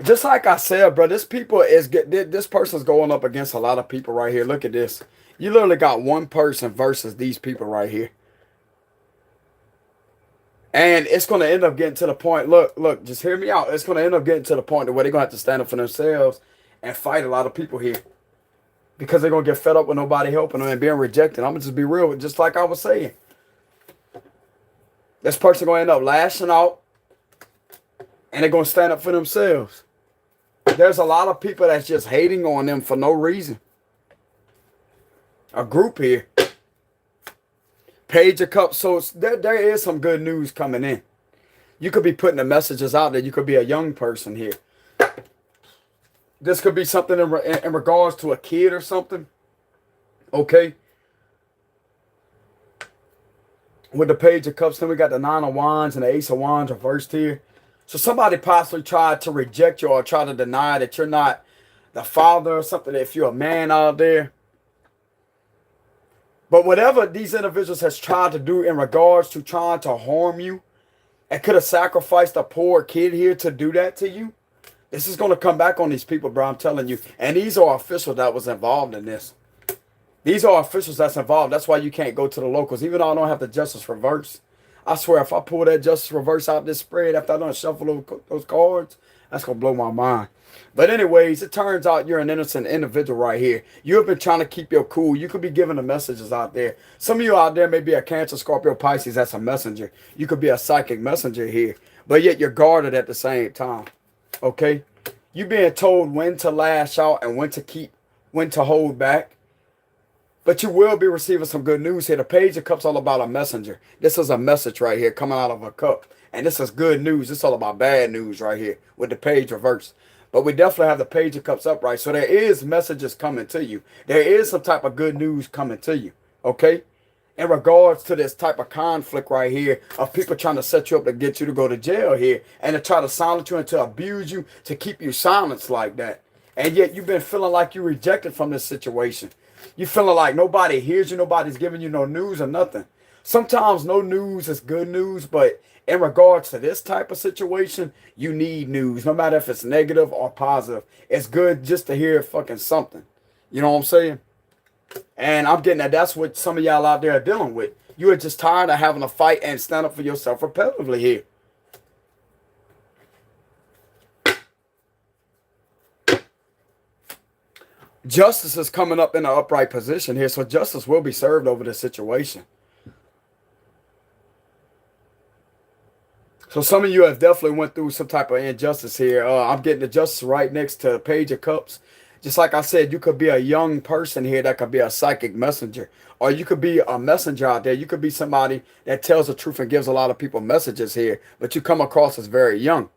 Just like I said, bro, this person's going up against a lot of people right here. Look at this. You literally got one person versus these people right here. And it's going to end up getting to the point, look, just hear me out. It's going to end up getting to the point where they're going to have to stand up for themselves and fight a lot of people here. Because they're going to get fed up with nobody helping them and being rejected. I'm going to just be real, just like I was saying. This person going to end up lashing out. And they're going to stand up for themselves. There's a lot of people that's just hating on them for no reason. A group here. Page of Cups. So there is some good news coming in. You could be putting the messages out there. You could be a young person here. This could be something in regards to a kid or something. Okay. With the Page of Cups, then we got the Nine of Wands and the Ace of Wands reversed here. So somebody possibly tried to reject you or try to deny that you're not the father or something, if you're a man out there. But whatever these individuals has tried to do in regards to trying to harm you and could have sacrificed a poor kid here to do that to you, this is going to come back on these people, bro. I'm telling you. And these are officials that was involved in this. These are officials that's involved. That's why you can't go to the locals. Even though I don't have the justice reverse. I swear, if I pull that justice reverse out this spread after I done shuffle those cards, that's going to blow my mind. But anyways, it turns out you're an innocent individual right here. You have been trying to keep your cool. You could be giving the messages out there. Some of you out there may be a Cancer, Scorpio, Pisces. That's a messenger. You could be a psychic messenger here. but yet you're guarded at the same time. Okay? You being told when to lash out and when to hold back. But you will be receiving some good news here. The Page of Cups all about a messenger. This is a message right here coming out of a cup. And this is good news. It's all about bad news right here with the page reversed. But we definitely have the Page of Cups upright. So there is messages coming to you. There is some type of good news coming to you. Okay? In regards to this type of conflict right here of people trying to set you up to get you to go to jail here and to try to silence you and to abuse you, to keep you silenced like that. And yet you've been feeling like you're rejected from this situation. You feeling like nobody hears you, nobody's giving you no news or nothing. Sometimes no news is good news, but in regards to this type of situation, you need news. No matter if it's negative or positive. It's good just to hear fucking something. You know what I'm saying? And I'm getting that that's what some of y'all out there are dealing with. You are just tired of having to fight and stand up for yourself repetitively here. Justice is coming up in an upright position here, so justice will be served over this situation. So some of you have definitely went through some type of injustice here. I'm getting the justice right next to the Page of Cups. Just like I said, you could be a young person here that could be a psychic messenger. Or you could be a messenger out there. You could be somebody that tells the truth and gives a lot of people messages here. But you come across as very young.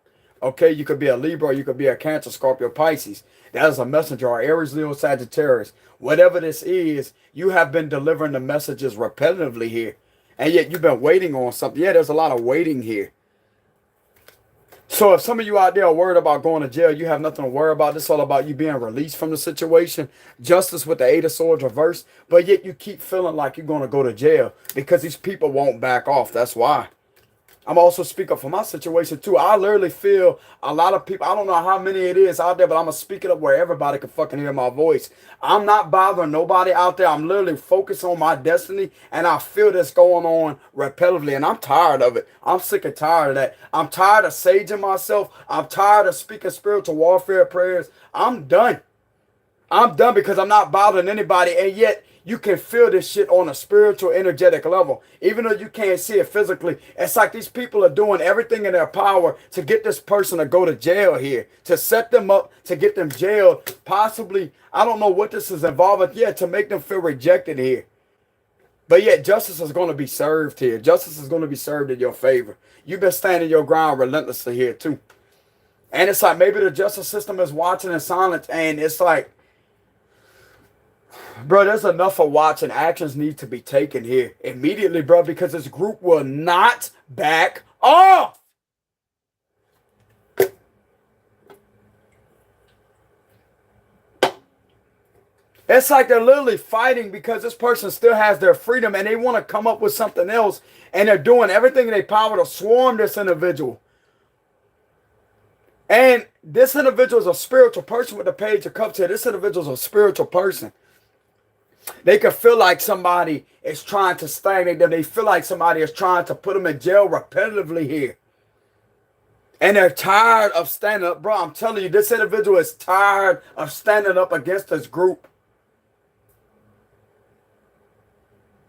Okay, you could be a Libra, or you could be a Cancer, Scorpio, Pisces. That is a messenger, or Aries, Leo, Sagittarius. Whatever this is, you have been delivering the messages repetitively here. And yet you've been waiting on something. Yeah, there's a lot of waiting here. So if some of you out there are worried about going to jail, you have nothing to worry about. This is all about you being released from the situation. Justice with the Eight of Swords reversed. But yet you keep feeling like you're going to go to jail because these people won't back off. That's why. I'm also speaking for my situation too. I literally feel a lot of people, I don't know how many it is out there, but I'm going to speak it up where everybody can fucking hear my voice. I'm not bothering nobody out there. I'm literally focused on my destiny, and I feel this going on repetitively, and I'm tired of it. I'm sick and tired of that. I'm tired of saging myself. I'm tired of speaking spiritual warfare prayers. I'm done. I'm done because I'm not bothering anybody, and yet you can feel this shit on a spiritual, energetic level. Even though you can't see it physically, it's like these people are doing everything in their power to get this person to go to jail here, to set them up, to get them jailed. Possibly, I don't know what this is involving, yeah, to make them feel rejected here. But yet, justice is going to be served here. Justice is going to be served in your favor. You've been standing your ground relentlessly here, too. And it's like maybe the justice system is watching in silence, and it's like, bro, there's enough of watching. Actions need to be taken here immediately, bro, because this group will not back off. It's like they're literally fighting because this person still has their freedom and they want to come up with something else, and they're doing everything in their power to swarm this individual. And this individual is a spiritual person with the Page of Cups here. This individual is a spiritual person. They can feel like somebody is trying to stagnate them. They feel like somebody is trying to put them in jail repetitively here. And they're tired of standing up. Bro, I'm telling you, this individual is tired of standing up against this group.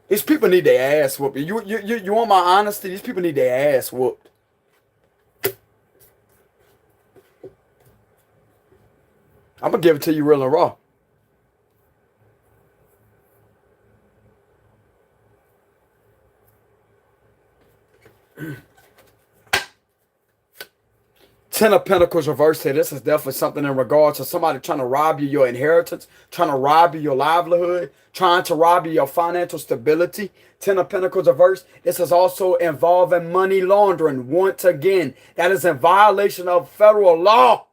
These people need their ass whooped. You want my honesty? These people need their ass whooped. I'm going to give it to you real and raw. Ten of Pentacles reversed here. This is definitely something in regards to somebody trying to rob you your inheritance, trying to rob you your livelihood, trying to rob you your financial stability. Ten of Pentacles reversed. This is also involving money laundering. Once again, that is in violation of federal law.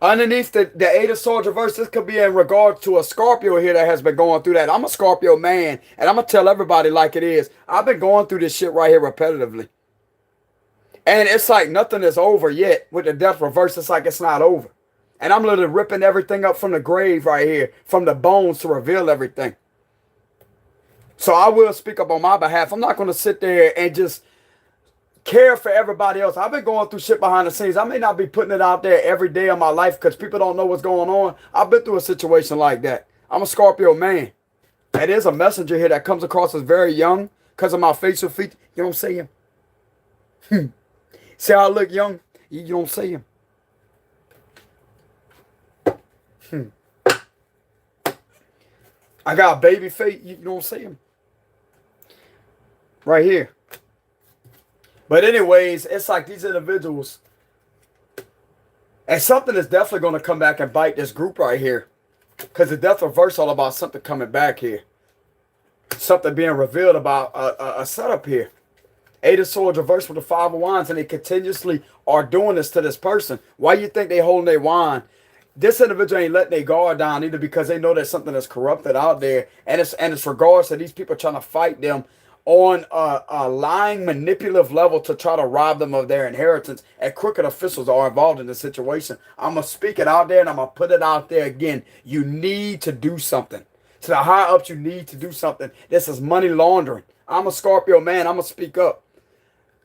Underneath the Eight of Swords reverse, this could be in regard to a Scorpio here that has been going through that. I'm a Scorpio man, and I'm going to tell everybody like it is. I've been going through this shit right here repetitively. And it's like nothing is over yet. With the Death reverse, it's like it's not over. And I'm literally ripping everything up from the grave right here, from the bones to reveal everything. So I will speak up on my behalf. I'm not going to sit there and just care for everybody else. I've been going through shit behind the scenes. I may not be putting it out there every day of my life because people don't know what's going on. I've been through a situation like that. I'm a Scorpio man. And there's a messenger here that comes across as very young because of my facial features. You don't see him. See how I look young? You don't see him. I got a baby face. You don't see him. Right here. But anyways, it's like these individuals. And something is definitely going to come back and bite this group right here. Because the death reverse all about something coming back here. Something being revealed about a setup here. Eight of Swords reversed with the Five of Wands, and they continuously are doing this to this person. Why you think they holding their wand? This individual ain't letting their guard down either because they know there's something that's corrupted out there, and it's regards to these people trying to fight them on a lying, manipulative level to try to rob them of their inheritance. And crooked officials are involved in the situation. I'm gonna speak it out there, and I'm gonna put it out there again. You need to do something. To the higher ups, you need to do something. This is money laundering. I'm a Scorpio man. I'm gonna speak up.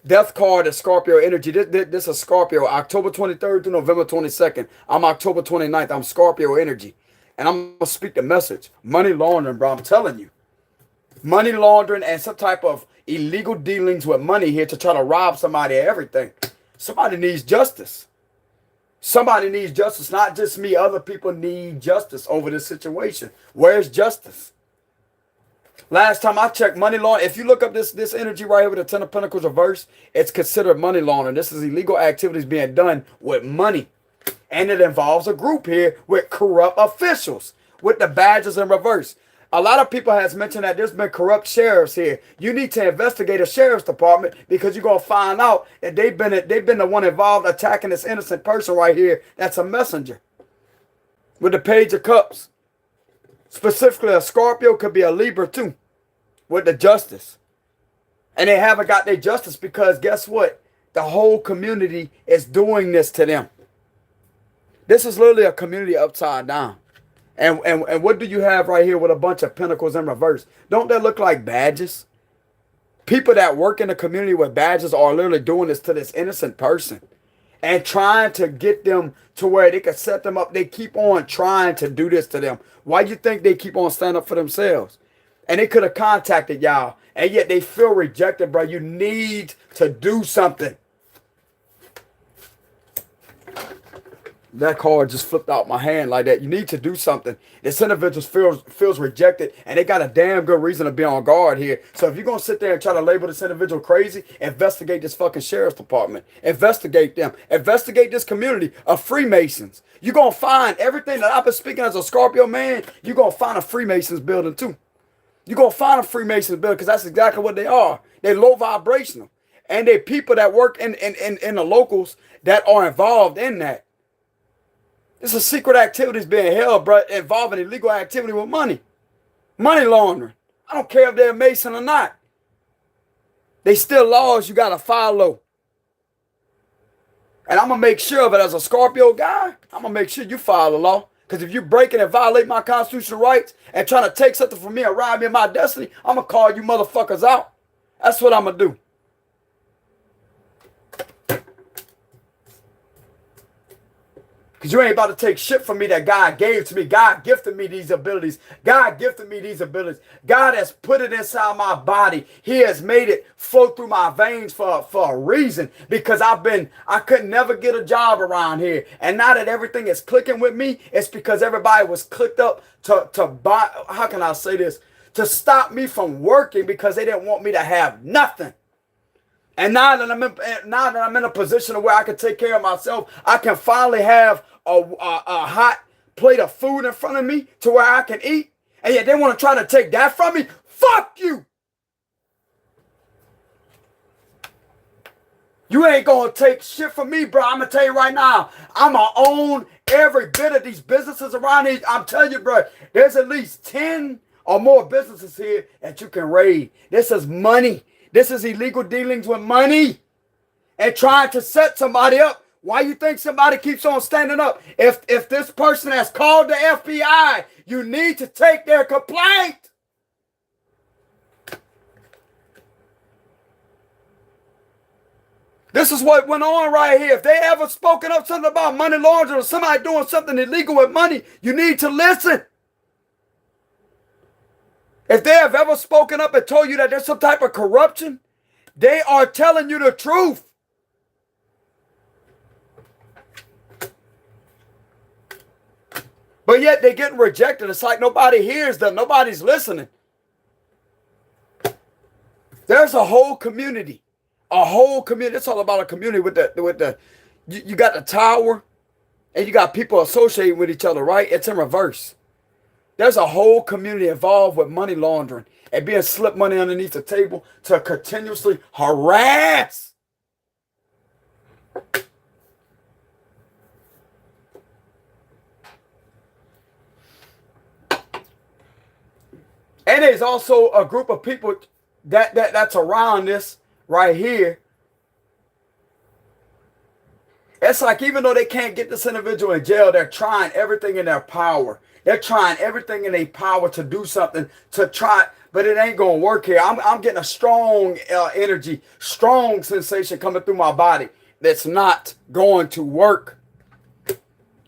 Death card is Scorpio energy. This is Scorpio. October 23rd to November 22nd. I'm October 29th. I'm Scorpio energy. And I'm going to speak the message. Money laundering, bro. I'm telling you. Money laundering and some type of illegal dealings with money here to try to rob somebody of everything. Somebody needs justice. Somebody needs justice. Not just me. Other people need justice over this situation. Where's justice? Last time I checked, money laundering. If you look up this energy right here with the Ten of Pentacles reverse, it's considered money laundering. This is illegal activities being done with money. And it involves a group here with corrupt officials with the badges in reverse. A lot of people has mentioned that there's been corrupt sheriffs here. You need to investigate a sheriff's department because you're going to find out that they've been the one involved attacking this innocent person right here. That's a messenger. With the Page of Cups. Specifically, a Scorpio, could be a Libra too, with the justice. And they haven't got their justice because guess what? The whole community is doing this to them. This is literally a community upside down. And what do you have right here with a bunch of pentacles in reverse? Don't that look like badges? People that work in the community with badges are literally doing this to this innocent person. And trying to get them to where they can set them up. They keep on trying to do this to them. Why do you think they keep on standing up for themselves? And they could have contacted y'all. And yet they feel rejected, bro. You need to do something. That card just flipped out my hand like that. You need to do something. This individual feels rejected, and they got a damn good reason to be on guard here. So if you're going to sit there and try to label this individual crazy, investigate this fucking sheriff's department. Investigate them. Investigate this community of Freemasons. You're going to find everything that I've been speaking as a Scorpio man, you're going to find a Freemasons building too. You're going to find a Freemasons building because that's exactly what they are. They're low vibrational. And they're people that work in the locals that are involved in that. This is secret activities being held, bro, involving illegal activity with money. Money laundering. I don't care if they're a Mason or not. They still laws you got to follow. And I'm going to make sure of it as a Scorpio guy. I'm going to make sure you follow the law. Because if you breaking and violate my constitutional rights and trying to take something from me and rob me of my destiny, I'm going to call you motherfuckers out. That's what I'm going to do. Because you ain't about to take shit from me that God gave to me. God gifted me these abilities. God gifted me these abilities. God has put it inside my body. He has made it flow through my veins for a reason. Because I could never get a job around here. And now that everything is clicking with me, it's because everybody was clicked up to buy, how can I say this? To stop me from working because they didn't want me to have nothing. And now that I'm in a position where I can take care of myself, I can finally have a hot plate of food in front of me to where I can eat. And yet they want to try to take that from me. Fuck you. You ain't going to take shit from me, bro. I'm going to tell you right now. I'm going to own every bit of these businesses around here. I'm telling you, bro, there's at least 10 or more businesses here that you can raid. This is money. This is illegal dealings with money and trying to set somebody up. Why you think somebody keeps on standing up? If this person has called the FBI, you need to take their complaint. This is what went on right here. If they ever spoken up something about money laundering or somebody doing something illegal with money, you need to listen. If they have ever spoken up and told you that there's some type of corruption, they are telling you the truth. But yet they're getting rejected. It's like nobody hears them. Nobody's listening. There's a whole community. A whole community. It's all about a community with the you got the tower and you got people associated with each other, right? It's in reverse. There's a whole community involved with money laundering and being slipped money underneath the table to continuously harass. And there's also a group of people that's around this right here. It's like even though they can't get this individual in jail, they're trying everything in their power. They're trying everything in their power to do something, to try, but it ain't going to work here. I'm getting a strong energy, strong sensation coming through my body that's not going to work.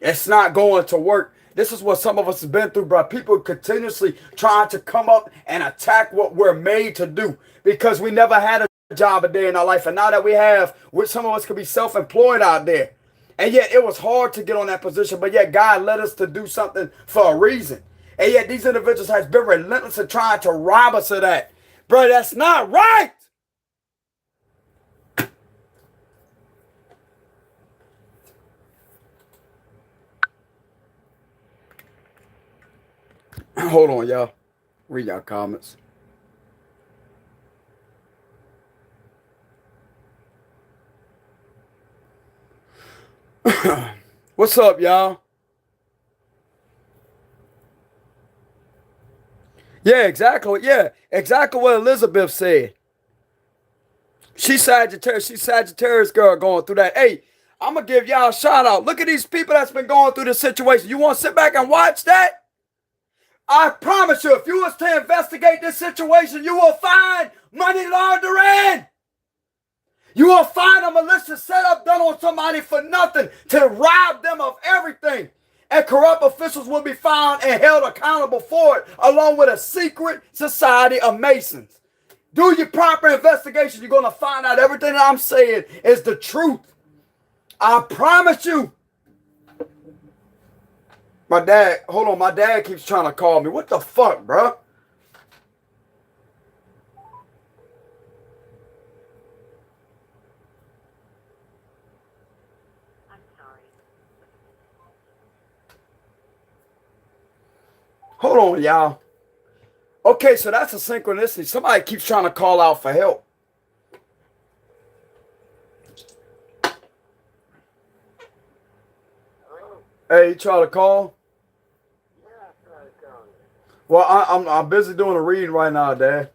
It's not going to work. This is what some of us have been through, bro. People continuously trying to come up and attack what we're made to do because we never had a job a day in our life. And now that we have, some of us could be self-employed out there. And yet it was hard to get on that position, but yet God led us to do something for a reason. And yet these individuals has been relentless in trying to rob us of that. Bro, that's not right. Hold on, y'all. Read y'all comments. What's up, y'all? Yeah, exactly. Yeah, exactly what Elizabeth said. She's Sagittarius girl going through that. Hey, I'm going to give y'all a shout out. Look at these people that's been going through this situation. You want to sit back and watch that? I promise you, if you was to investigate this situation, you will find money laundering. You will find a malicious setup done on somebody for nothing to rob them of everything. And corrupt officials will be found and held accountable for it, along with a secret society of Masons. Do your proper investigation. You're going to find out everything that I'm saying is the truth. I promise you. My dad keeps trying to call me. What the fuck, bro? I'm sorry. Hold on, y'all. Okay, so that's a synchronicity. Somebody keeps trying to call out for help. Hello? Hey, you try to call? Yeah, I tried to call you. Well, I'm busy doing a reading right now, Dad.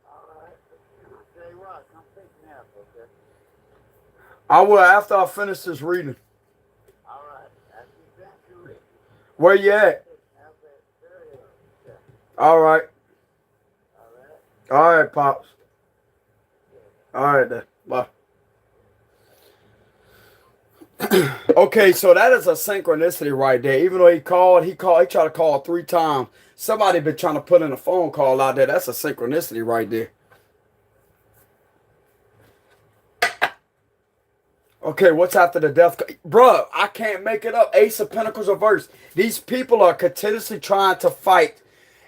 All right. I'll tell you what, come pick me up, okay? I will after I finish this reading. All right. After you finish your reading. Where you at? Have that stereo check. All right. All right? All right, Pops. All right, then. Bye. Okay, so that is a synchronicity right there. Even though he tried to call 3 times. Somebody been trying to put in a phone call out there. That's a synchronicity right there. Okay, what's after the death? Bruh, I can't make it up. Ace of Pentacles reverse. These people are continuously trying to fight.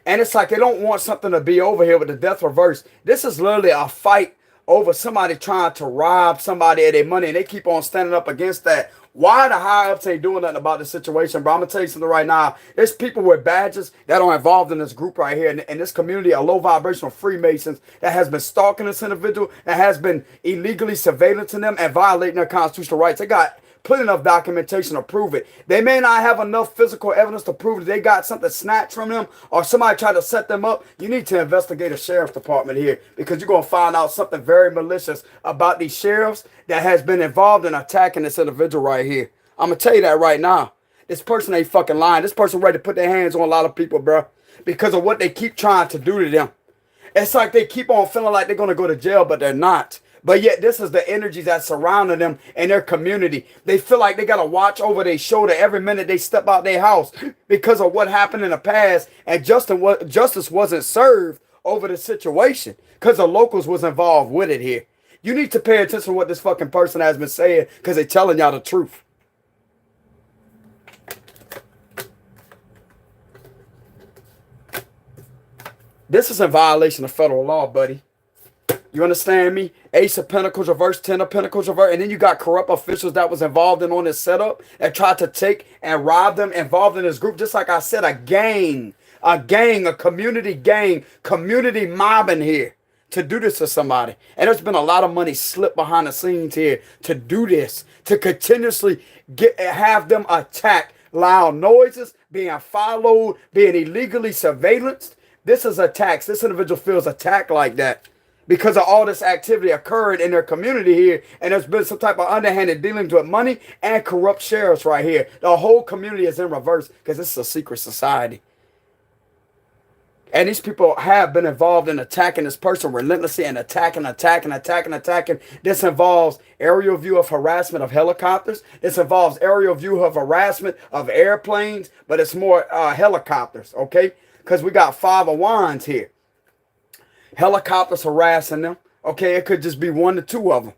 And it's like they don't want something to be over here with the death reverse. This is literally a fight over somebody trying to rob somebody of their money. And they keep on standing up against that. Why the higher ups ain't doing nothing about the situation, bro? I'm going to tell you something right now. There's people with badges that are involved in this group right here. In this community of low vibrational Freemasons that has been stalking this individual, that has been illegally surveillancing them and violating their constitutional rights. They got plenty enough documentation to prove it. They may not have enough physical evidence to prove that they got something snatched from them or somebody tried to set them up. You need to investigate a sheriff's department here because you're going to find out something very malicious about these sheriffs that has been involved in attacking this individual right here. I'm going to tell you that right now. This person ain't fucking lying. This person ready to put their hands on a lot of people, bro, because of what they keep trying to do to them. It's like they keep on feeling like they're going to go to jail, but they're not. But yet this is the energies that surrounding them in their community. They feel like they got to watch over their shoulder every minute they step out their house because of what happened in the past. And justice wasn't served over the situation because the locals was involved with it here. You need to pay attention to what this fucking person has been saying because they're telling y'all the truth. This is in violation of federal law, buddy. You understand me? Ace of Pentacles reverse, 10 of Pentacles reverse, and then you got corrupt officials that was involved in on this setup and tried to take and rob them, involved in this group. Just like I said, a community gang, community mobbing here to do this to somebody. And there's been a lot of money slipped behind the scenes here to do this, to continuously have them attack, loud noises, being followed, being illegally surveillanced. This is attacks. This individual feels attacked like that because of all this activity occurred in their community here. And there's been some type of underhanded dealings with money and corrupt sheriffs right here. The whole community is in reverse because this is a secret society. And these people have been involved in attacking this person relentlessly and attacking. This involves aerial view of harassment of helicopters. This involves aerial view of harassment of airplanes, but it's more helicopters, okay? Because we got 5 of Wands here. Helicopters harassing them. Okay, it could just be 1 to 2 of them.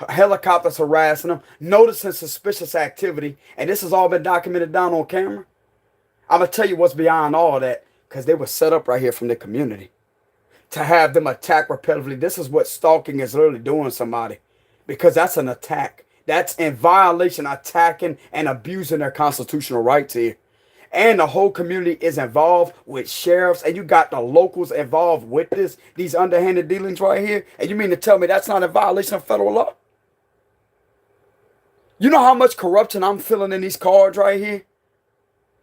Helicopters harassing them, noticing suspicious activity. And this has all been documented down on camera. I'm going to tell you what's beyond all that. Because they were set up right here from the community. To have them attack repetitively. This is what stalking is literally doing somebody. Because that's an attack. That's in violation, attacking and abusing their constitutional rights here. And the whole community is involved with sheriffs. And you got the locals involved with this. These underhanded dealings right here. And you mean to tell me that's not a violation of federal law? You know how much corruption I'm feeling in these cards right here?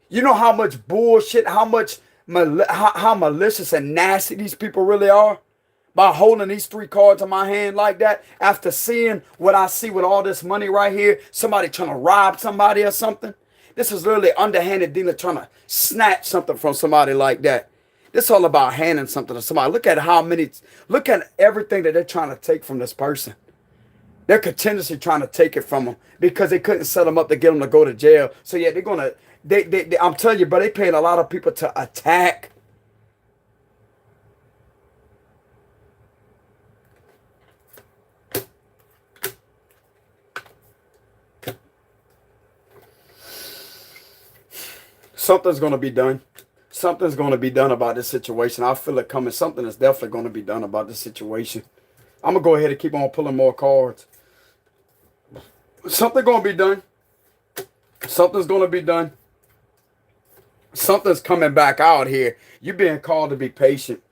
You know how much bullshit, how malicious and nasty these people really are? By holding these 3 cards in my hand like that. After seeing what I see with all this money right here. Somebody trying to rob somebody or something. This is literally underhanded dealer trying to snatch something from somebody like that. This is all about handing something to somebody. Look at everything that they're trying to take from this person. They're continuously trying to take it from them because they couldn't set them up to get them to go to jail. So yeah, they're going to, I'm telling you, but they paying a lot of people to attack. Something's going to be done. Something's going to be done about this situation. I feel it coming. Something is definitely going to be done about this situation. I'm going to go ahead and keep on pulling more cards. Something's going to be done. Something's going to be done. Something's coming back out here. You're being called to be patient.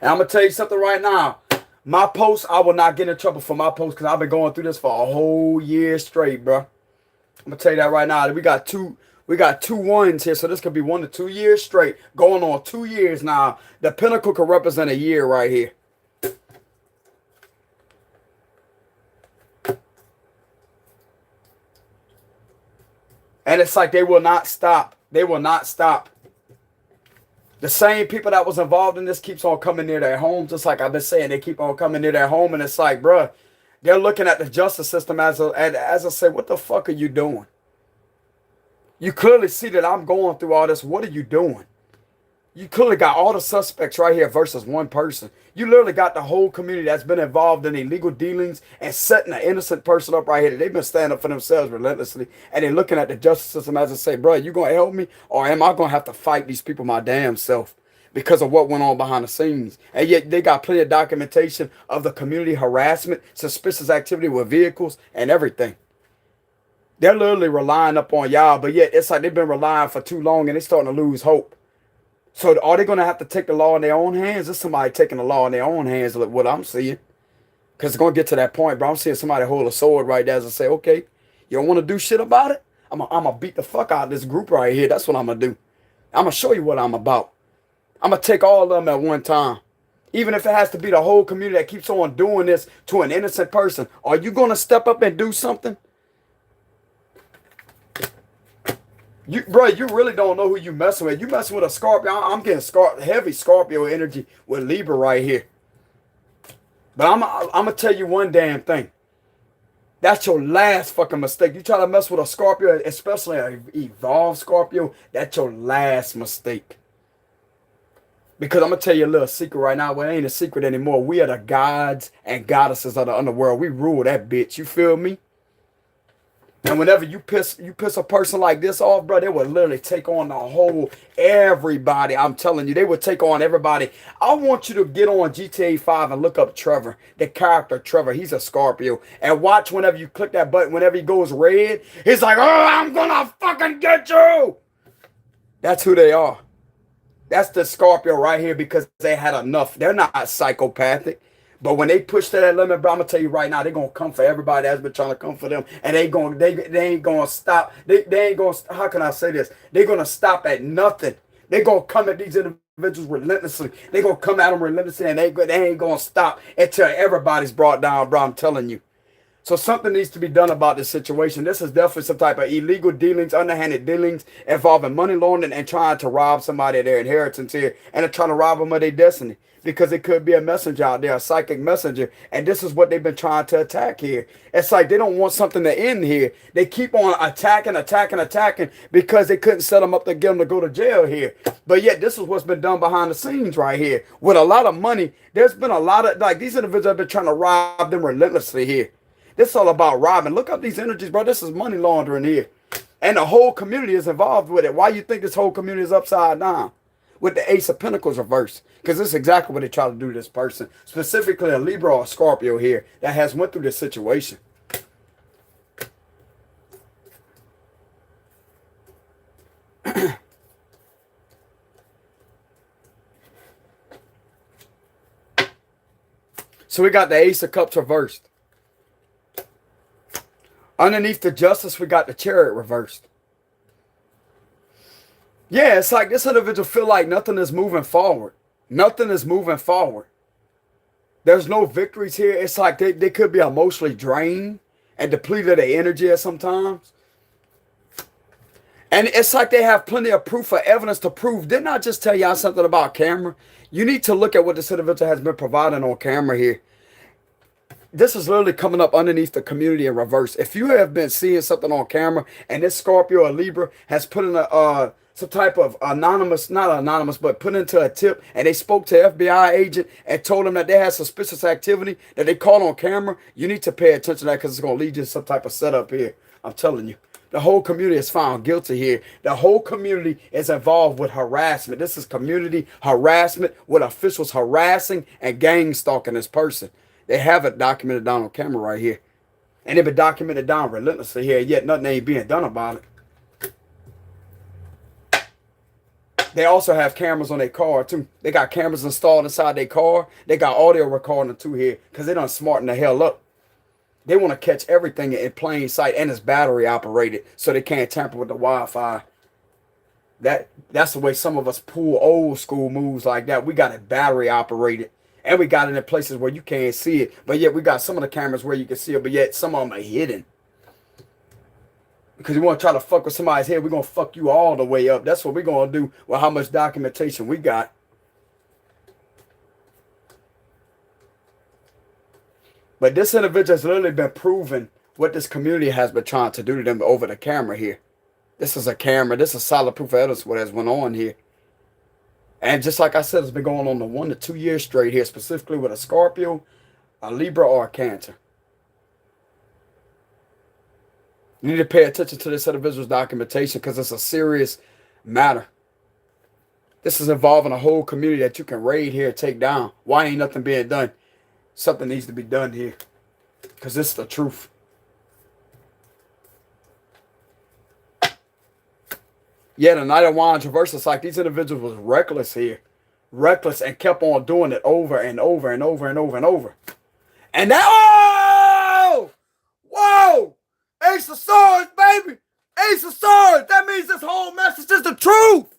And I'm going to tell you something right now. My post, I will not get in trouble for my post because I've been going through this for a whole year straight, bro. I'm going to tell you that right now. We got two 1s here, so this could be 1 to 2 years straight. Going on 2 years now. The Pentacle could represent a year right here. And it's like they will not stop. They will not stop. The same people that was involved in this keeps on coming near their home. Just like I've been saying, they keep on coming near their home. And it's like, bruh, they're looking at the justice system as I say, what the fuck are you doing? You clearly see that I'm going through all this. What are you doing? You clearly got all the suspects right here versus one person. You literally got the whole community that's been involved in illegal dealings and setting an innocent person up right here. They've been standing up for themselves relentlessly. And they're looking at the justice system as I say, bro, you going to help me? Or am I going to have to fight these people my damn self because of what went on behind the scenes? And yet they got plenty of documentation of the community harassment, suspicious activity with vehicles and everything. They're literally relying up on y'all, but yet it's like they've been relying for too long and they're starting to lose hope. So are they going to have to take the law in their own hands? Is somebody taking the law in their own hands, like what I'm seeing? Because it's going to get to that point, bro. I'm seeing somebody hold a sword right there as I say, okay, you don't want to do shit about it? I'm going to beat the fuck out of this group right here. That's what I'm going to do. I'm going to show you what I'm about. I'm going to take all of them at one time. Even if it has to be the whole community that keeps on doing this to an innocent person. Are you going to step up and do something? Bro, you really don't know who you messing with. You messing with a Scorpio. I'm getting heavy Scorpio energy with Libra right here. But I'm going to tell you one damn thing. That's your last fucking mistake. You try to mess with a Scorpio, especially an evolved Scorpio, that's your last mistake. Because I'm going to tell you a little secret right now. Well, it ain't a secret anymore. We are the gods and goddesses of the underworld. We rule that bitch. You feel me? And whenever you piss a person like this off, bro, they would literally take on the whole everybody. I'm telling you, they would take on everybody. I want you to get on GTA 5 and look up Trevor, the character Trevor. He's a Scorpio. And watch whenever you click that button, whenever he goes red, he's like, oh, I'm gonna fucking get you. That's who they are. That's the Scorpio right here because they had enough. They're not psychopathic. But when they push to that limit, bro, I'm gonna tell you right now, they're gonna come for everybody that's been trying to come for them, and they ain't gonna stop. They ain't gonna. How can I say this? They're gonna stop at nothing. They're gonna come at these individuals relentlessly. They're gonna come at them relentlessly, and they ain't gonna stop until everybody's brought down, bro. I'm telling you. So something needs to be done about this situation. This is definitely some type of illegal dealings, underhanded dealings involving money laundering and trying to rob somebody of their inheritance here, and they're trying to rob them of their destiny. Because it could be a messenger out there, a psychic messenger. And this is what they've been trying to attack here. It's like they don't want something to end here. They keep on attacking because they couldn't set them up to get them to go to jail here. But yet this is what's been done behind the scenes right here. With a lot of money, there's been a lot of, like, these individuals have been trying to rob them relentlessly here. This is all about robbing. Look up these energies, bro. This is money laundering here. And the whole community is involved with it. Why you think this whole community is upside down? With the Ace of Pentacles reversed. Because this is exactly what they try to do to this person. Specifically a Libra or a Scorpio here that has went through this situation. So we got the Ace of Cups reversed. Underneath the Justice, we got the Chariot reversed. Yeah, it's like this individual feel like nothing is moving forward. Nothing is moving forward. There's no victories here. It's like they could be emotionally drained and depleted of their energy at sometimes. And it's like they have plenty of proof or evidence to prove. Didn't I just tell y'all something about camera? You need to look at what this individual has been providing on camera here. This is literally coming up underneath the community in reverse. If you have been seeing something on camera and this Scorpio or Libra has put in a some type of anonymous, not anonymous, but put into a tip, and they spoke to an FBI agent and told them that they had suspicious activity that they caught on camera, you need to pay attention to that because it's going to lead you to some type of setup here. I'm telling you. The whole community is found guilty here. The whole community is involved with harassment. This is community harassment with officials harassing and gang stalking this person. They have it documented down on camera right here. And they've been documented down relentlessly here, yet nothing ain't being done about it. They also have cameras on their car, too. They got cameras installed inside their car. They got audio recording, too, here, because they done smarten the hell up. They want to catch everything in plain sight, and it's battery operated, so they can't tamper with the Wi-Fi. That's the way some of us pull old school moves like that. We got it battery operated, and we got it in places where you can't see it, but yet we got some of the cameras where you can see it, but yet some of them are hidden. Because you want to try to fuck with somebody's head, we're going to fuck you all the way up. That's what we're going to do with how much documentation we got. But this individual has literally been proving what this community has been trying to do to them over the camera here. This is a camera. This is solid proof of evidence what has went on here. And just like I said, it's been going on the 1 to 2 years straight here, specifically with a Scorpio, a Libra, or a Cancer. You need to pay attention to this individual's documentation because it's a serious matter. This is involving a whole community that you can raid here, take down. Why ain't nothing being done? Something needs to be done here because this is the truth. Yeah, the Knight of Wands reverse. It's like these individuals was reckless here. Reckless and kept on doing it over and over and over and over and over. And now, oh! Whoa! Ace of Swords, baby! Ace of Swords! That means this whole message is the truth!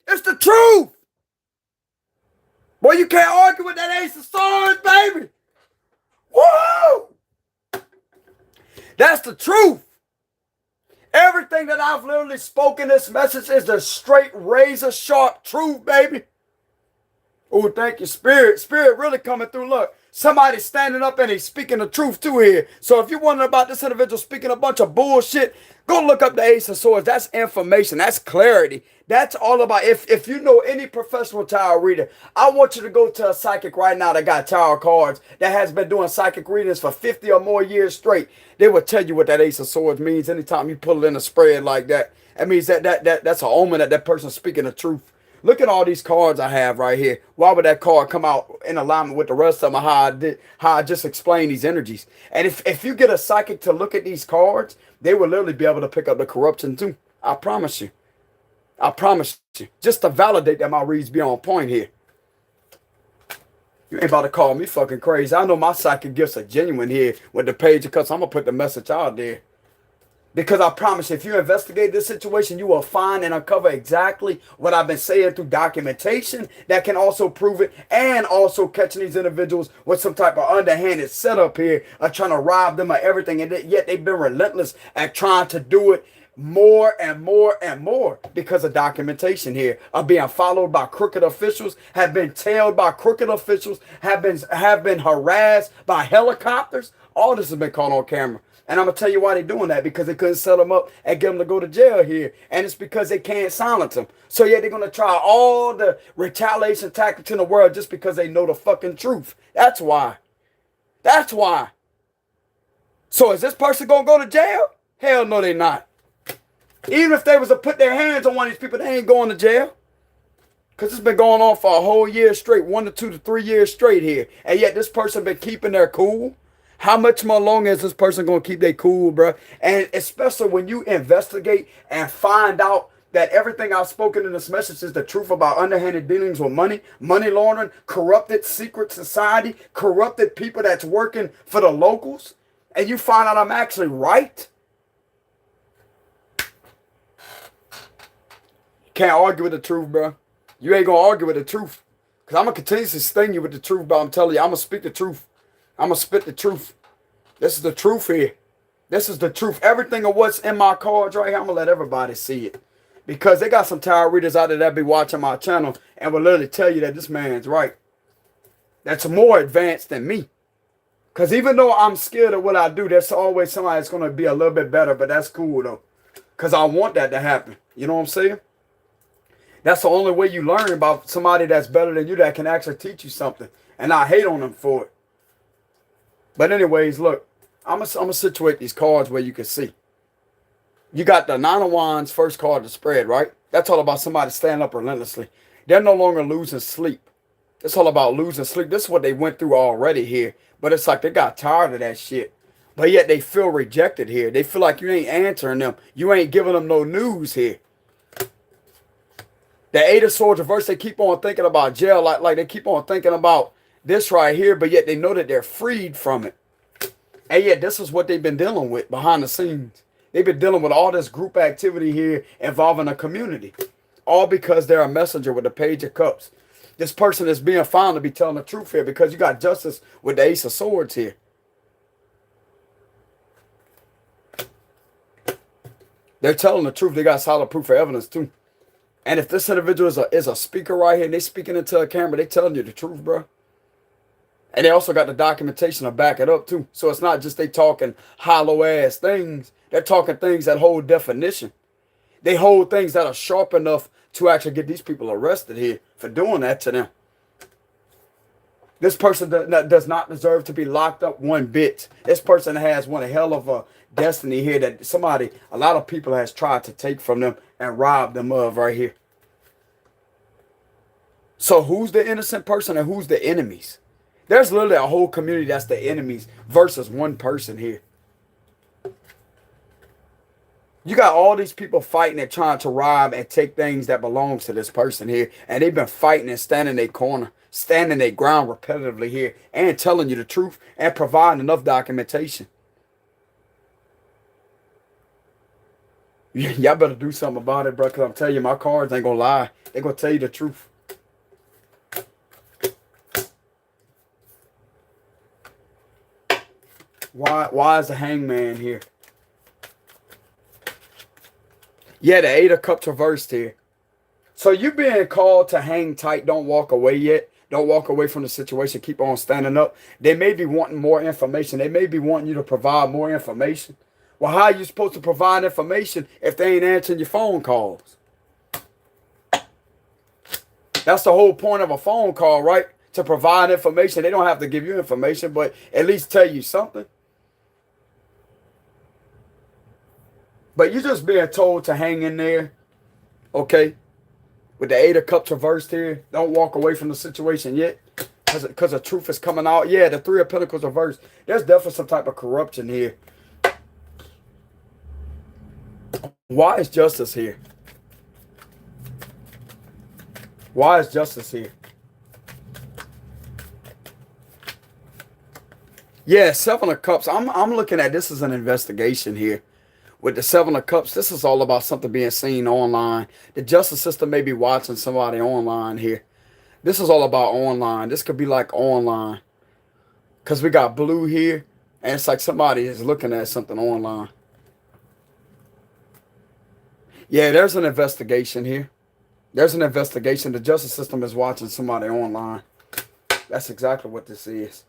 It's the truth! Boy, you can't argue with that Ace of Swords, baby! Woo! That's the truth! Everything that I've literally spoken this message is the straight razor sharp truth, baby. Oh, thank you, Spirit. Spirit really coming through. Look, somebody's standing up and he's speaking the truth too here. So if you're wondering about this individual speaking a bunch of bullshit, go look up the Ace of Swords. That's information. That's clarity. That's all about, if you know any professional tarot reader, I want you to go to a psychic right now that got tarot cards, that has been doing psychic readings for 50 or more years straight. They will tell you what that Ace of Swords means anytime you put it in a spread like that. That means that's an omen that that person's speaking the truth. Look at all these cards I have right here. Why would that card come out in alignment with the rest of them? How I just explained these energies. And if you get a psychic to look at these cards, they will literally be able to pick up the corruption too. I promise you. I promise you. Just to validate that my reads be on point here. You ain't about to call me fucking crazy. I know my psychic gifts are genuine here with the Page of Cups. I'm going to put the message out there. Because I promise you, if you investigate this situation, you will find and uncover exactly what I've been saying through documentation that can also prove it, and also catching these individuals with some type of underhanded setup here of trying to rob them of everything, and yet they've been relentless at trying to do it more and more and more because of documentation here, of being followed by crooked officials, have been tailed by crooked officials, have been harassed by helicopters. All this has been caught on camera. And I'm going to tell you why they're doing that. Because they couldn't set them up and get them to go to jail here. And it's because they can't silence them. So yeah, they're going to try all the retaliation tactics in the world just because they know the fucking truth. That's why. That's why. So is this person going to go to jail? Hell no, they're not. Even if they was to put their hands on one of these people, they ain't going to jail. Because it's been going on for a whole year straight. 1 to 2 to 3 years straight here. And yet this person been keeping their cool. How much more longer is this person going to keep their cool, bro? And especially when you investigate and find out that everything I've spoken in this message is the truth about underhanded dealings with money, money laundering, corrupted secret society, corrupted people that's working for the locals, and you find out I'm actually right. Can't argue with the truth, bro. You ain't going to argue with the truth. Because I'm going to continuously sting you with the truth, but I'm telling you, I'm going to speak the truth. I'm going to spit the truth. This is the truth here. This is the truth. Everything of what's in my cards right here, I'm going to let everybody see it. Because they got some tarot readers out there that be watching my channel and will literally tell you that this man's right. That's more advanced than me. Because even though I'm scared of what I do, there's always somebody that's going to be a little bit better. But that's cool, though. Because I want that to happen. You know what I'm saying? That's the only way you learn about somebody that's better than you that can actually teach you something. And I hate on them for it. But anyways, look, I'm gonna situate these cards where you can see. You got the Nine of Wands, first card to spread, right? That's all about somebody standing up relentlessly. They're no longer losing sleep. It's all about losing sleep. This is what they went through already here. But it's like they got tired of that shit. But yet they feel rejected here. They feel like you ain't answering them. You ain't giving them no news here. The Eight of Swords reverse, they keep on thinking about jail. Like they keep on thinking about this right here, but yet they know that they're freed from it. And yet this is what they've been dealing with behind the scenes. They've been dealing with all this group activity here involving a community. All because they're a messenger with the Page of Cups. This person is being found to be telling the truth here because you got justice with the Ace of Swords here. They're telling the truth. They got solid proof for evidence too. And if this individual is a speaker right here and they speaking into a camera, they telling you the truth, bro. And they also got the documentation to back it up too. So it's not just they talking hollow ass things. They're talking things that hold definition. They hold things that are sharp enough to actually get these people arrested here for doing that to them. This person does not deserve to be locked up one bit. This person has one hell of a destiny here that a lot of people has tried to take from them and rob them of right here. So who's the innocent person and who's the enemies? There's literally a whole community that's the enemies versus one person here. You got all these people fighting and trying to rob and take things that belongs to this person here. And they've been fighting and standing their corner, standing their ground repetitively here and telling you the truth and providing enough documentation. Y'all better do something about it, bro, because I'm telling you, my cards ain't going to lie. They're going to tell you the truth. Why is the Hangman here? Yeah, the Eight of Cups reversed here. So you being called to hang tight, don't walk away yet. Don't walk away from the situation. Keep on standing up. They may be wanting more information. They may be wanting you to provide more information. Well, how are you supposed to provide information if they ain't answering your phone calls? That's the whole point of a phone call, right? To provide information. They don't have to give you information, but at least tell you something. But you're just being told to hang in there, okay? With the 8 of Cups reversed here, don't walk away from the situation yet, because the truth is coming out. Yeah, the 3 of Pentacles reversed. There's definitely some type of corruption here. Why is justice here? Why is justice here? Yeah, 7 of Cups. I'm looking at this as an investigation here. With the 7 of Cups, this is all about something being seen online. The justice system may be watching somebody online here. This is all about online. This could be like online. Because we got blue here, and it's like somebody is looking at something online. Yeah, there's an investigation here. There's an investigation. The justice system is watching somebody online. That's exactly what this is.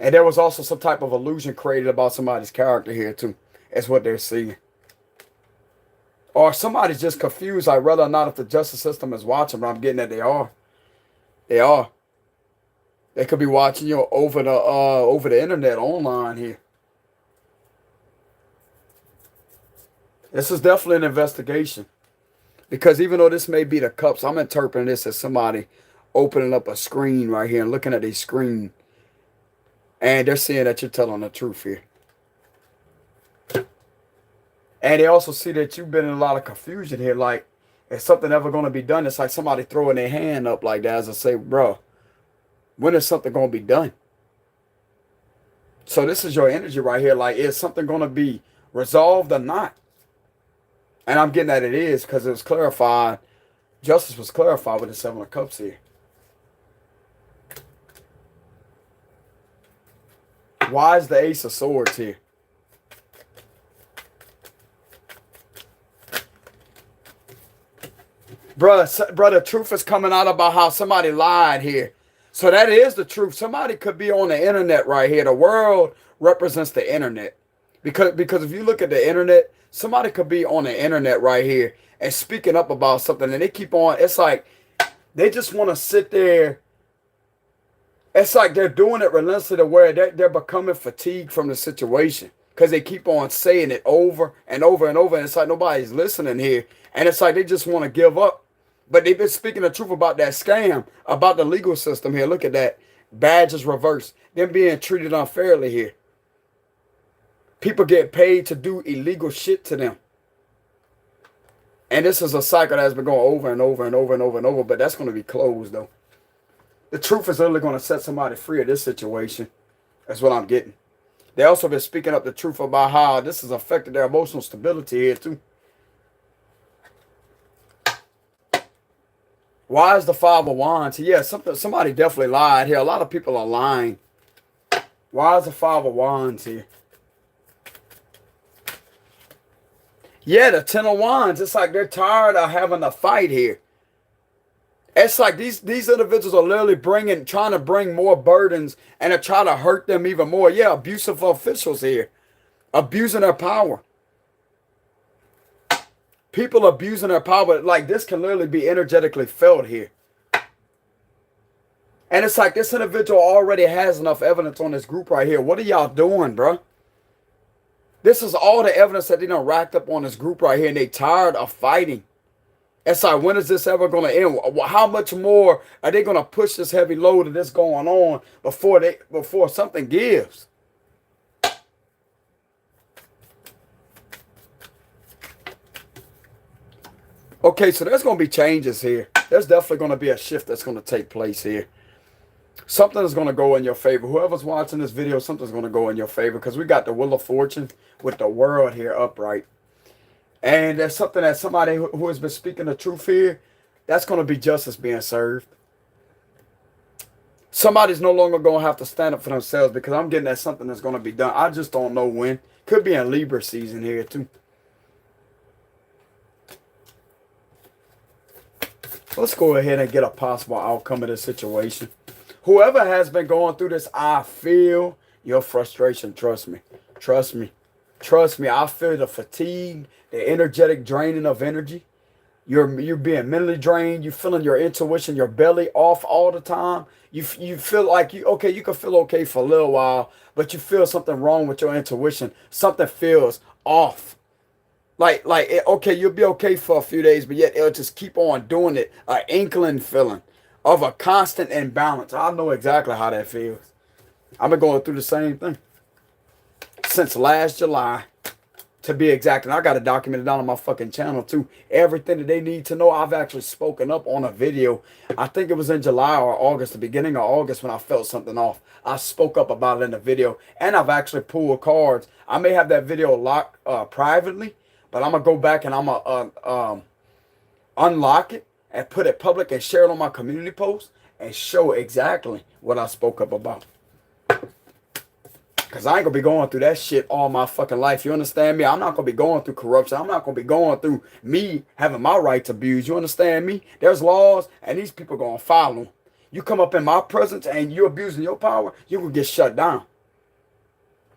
And there was also some type of illusion created about somebody's character here too. That's what they're seeing. Or somebody's just confused, like whether or not if the justice system is watching, but I'm getting that they are. They are. They could be watching you over the internet online here. This is definitely an investigation. Because even though this may be the cups, I'm interpreting this as somebody opening up a screen right here and looking at a screen. And they're seeing that you're telling the truth here. And they also see that you've been in a lot of confusion here. Like, is something ever going to be done? It's like somebody throwing their hand up like that as I say, bro, when is something going to be done? So this is your energy right here. Like, is something going to be resolved or not? And I'm getting that it is because it was clarified. Justice was clarified with the 7 of Cups here. Why is the Ace of Swords here? Bruh, the truth is coming out about how somebody lied here. So that is the truth. Somebody could be on the internet right here. The world represents the internet. Because if you look at the internet, somebody could be on the internet right here and speaking up about something. And they keep on, it's like they just want to sit there. It's like they're doing it relentlessly to where they're becoming fatigued from the situation. Because they keep on saying it over and over and over. And it's like nobody's listening here. And it's like they just want to give up. But they've been speaking the truth about that scam, about the legal system here. Look at that. Badges reversed. Them being treated unfairly here. People get paid to do illegal shit to them. And this is a cycle that's been going over and over and over and over and over. But that's going to be closed, though. The truth is literally going to set somebody free of this situation. That's what I'm getting. They also been speaking up the truth about how this has affected their emotional stability here, too. Why is the 5 of Wands? Yeah, somebody definitely lied here. A lot of people are lying. Why is the 5 of Wands here? Yeah, the 10 of Wands. It's like they're tired of having a fight here. It's like these individuals are literally trying to bring more burdens and to try to hurt them even more. Yeah, abusive officials here. Abusing their power. People abusing their power. Like this can literally be energetically felt here. And it's like this individual already has enough evidence on this group right here. What are y'all doing, bro? This is all the evidence that they done racked up on this group right here. And they tired of fighting. It's like, when is this ever going to end? How much more are they going to push this heavy load of this going on before something gives? Okay, so there's going to be changes here. There's definitely going to be a shift that's going to take place here. Something is going to go in your favor. Whoever's watching this video, something's going to go in your favor because we got the Wheel of Fortune with the World here upright. And there's something that somebody who has been speaking the truth here, that's going to be justice being served. Somebody's no longer going to have to stand up for themselves because I'm getting that something that's going to be done. I just don't know when. Could be in Libra season here too. Let's go ahead and get a possible outcome of this situation. Whoever has been going through this, I feel your frustration. Trust me. Trust me. Trust me. I feel the fatigue, the energetic draining of energy. You're being mentally drained. You feeling your intuition, your belly off all the time. You feel like you can feel okay for a little while, but you feel something wrong with your intuition. Something feels off. Okay, you'll be okay for a few days, but yet it'll just keep on doing it. An inkling feeling of a constant imbalance. I know exactly how that feels. I've been going through the same thing since last July, to be exact. And I got to document it down on my fucking channel too. Everything that they need to know, I've actually spoken up on a video. I think it was in July or August, the beginning of August, when I felt something off. I spoke up about it in the video, and I've actually pulled cards. I may have that video locked privately, but I'm going to go back and I'm going to unlock it and put it public and share it on my community post and show exactly what I spoke up about. Because I ain't going to be going through that shit all my fucking life. You understand me? I'm not going to be going through corruption. I'm not going to be going through me having my rights abused. You understand me? There's laws, and these people going to follow them. You come up in my presence and you're abusing your power, you will get shut down.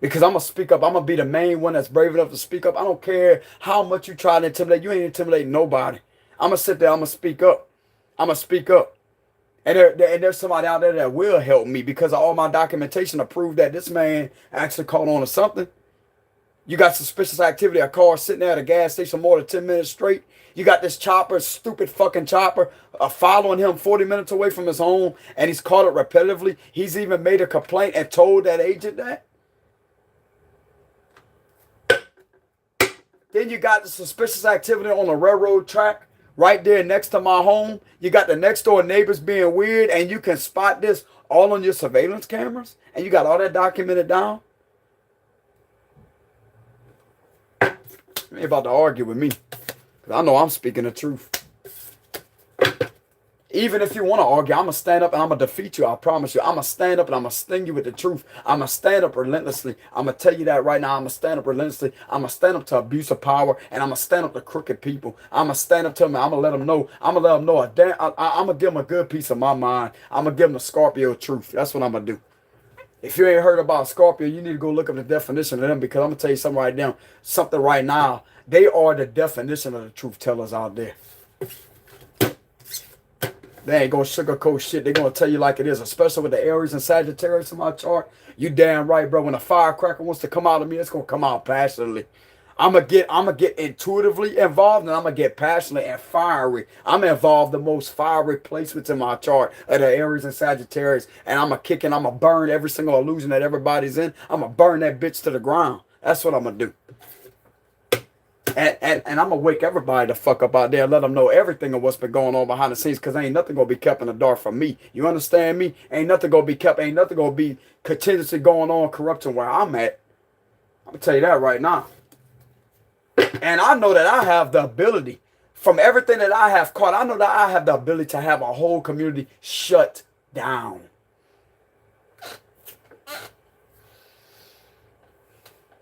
Because I'm going to speak up. I'm going to be the main one that's brave enough to speak up. I don't care how much you try to intimidate. You ain't intimidating nobody. I'm going to sit there. I'm going to speak up. I'm going to speak up. And there's somebody out there that will help me because of all my documentation to prove that this man actually caught on to something. You got suspicious activity. A car sitting there at a gas station more than 10 minutes straight. You got this chopper, stupid fucking chopper, following him 40 minutes away from his home, and he's caught it repetitively. He's even made a complaint and told that agent that. Then you got the suspicious activity on the railroad track right there next to my home. You got the next door neighbors being weird, and you can spot this all on your surveillance cameras, and you got all that documented down. You ain't about to argue with me, because I know I'm speaking the truth. Even if you want to argue, I'm going to stand up and I'm going to defeat you. I promise you. I'm going to stand up and I'm going to sting you with the truth. I'm going to stand up relentlessly. I'm going to tell you that right now. I'm going to stand up relentlessly. I'm going to stand up to abuse of power. And I'm going to stand up to crooked people. I'm going to stand up to them. I'm going to let them know. I'm going to let them know. I'm going to give them a good piece of my mind. I'm going to give them the Scorpio truth. That's what I'm going to do. If you ain't heard about Scorpio, you need to go look up the definition of them, because I'm going to tell you something right now. They are the definition of the truth tellers out there. They ain't gonna sugarcoat shit. They're gonna tell you like it is, especially with the Aries and Sagittarius in my chart. You damn right, bro. When a firecracker wants to come out of me, it's gonna come out passionately. I'm gonna get intuitively involved, and I'm gonna get passionate and fiery. I'm involved in the most fiery placements in my chart of the Aries and Sagittarius, and I'm gonna kick and I'm gonna burn every single illusion that everybody's in. I'm gonna burn that bitch to the ground. That's what I'm gonna do. And I'm going to wake everybody the fuck up out there and let them know everything of what's been going on behind the scenes, because ain't nothing going to be kept in the dark from me. You understand me? Ain't nothing going to be kept. Ain't nothing going to be continuously going on corruption where I'm at. I'm going to tell you that right now. And I know that I have the ability, from everything that I have caught, I know that I have the ability to have a whole community shut down.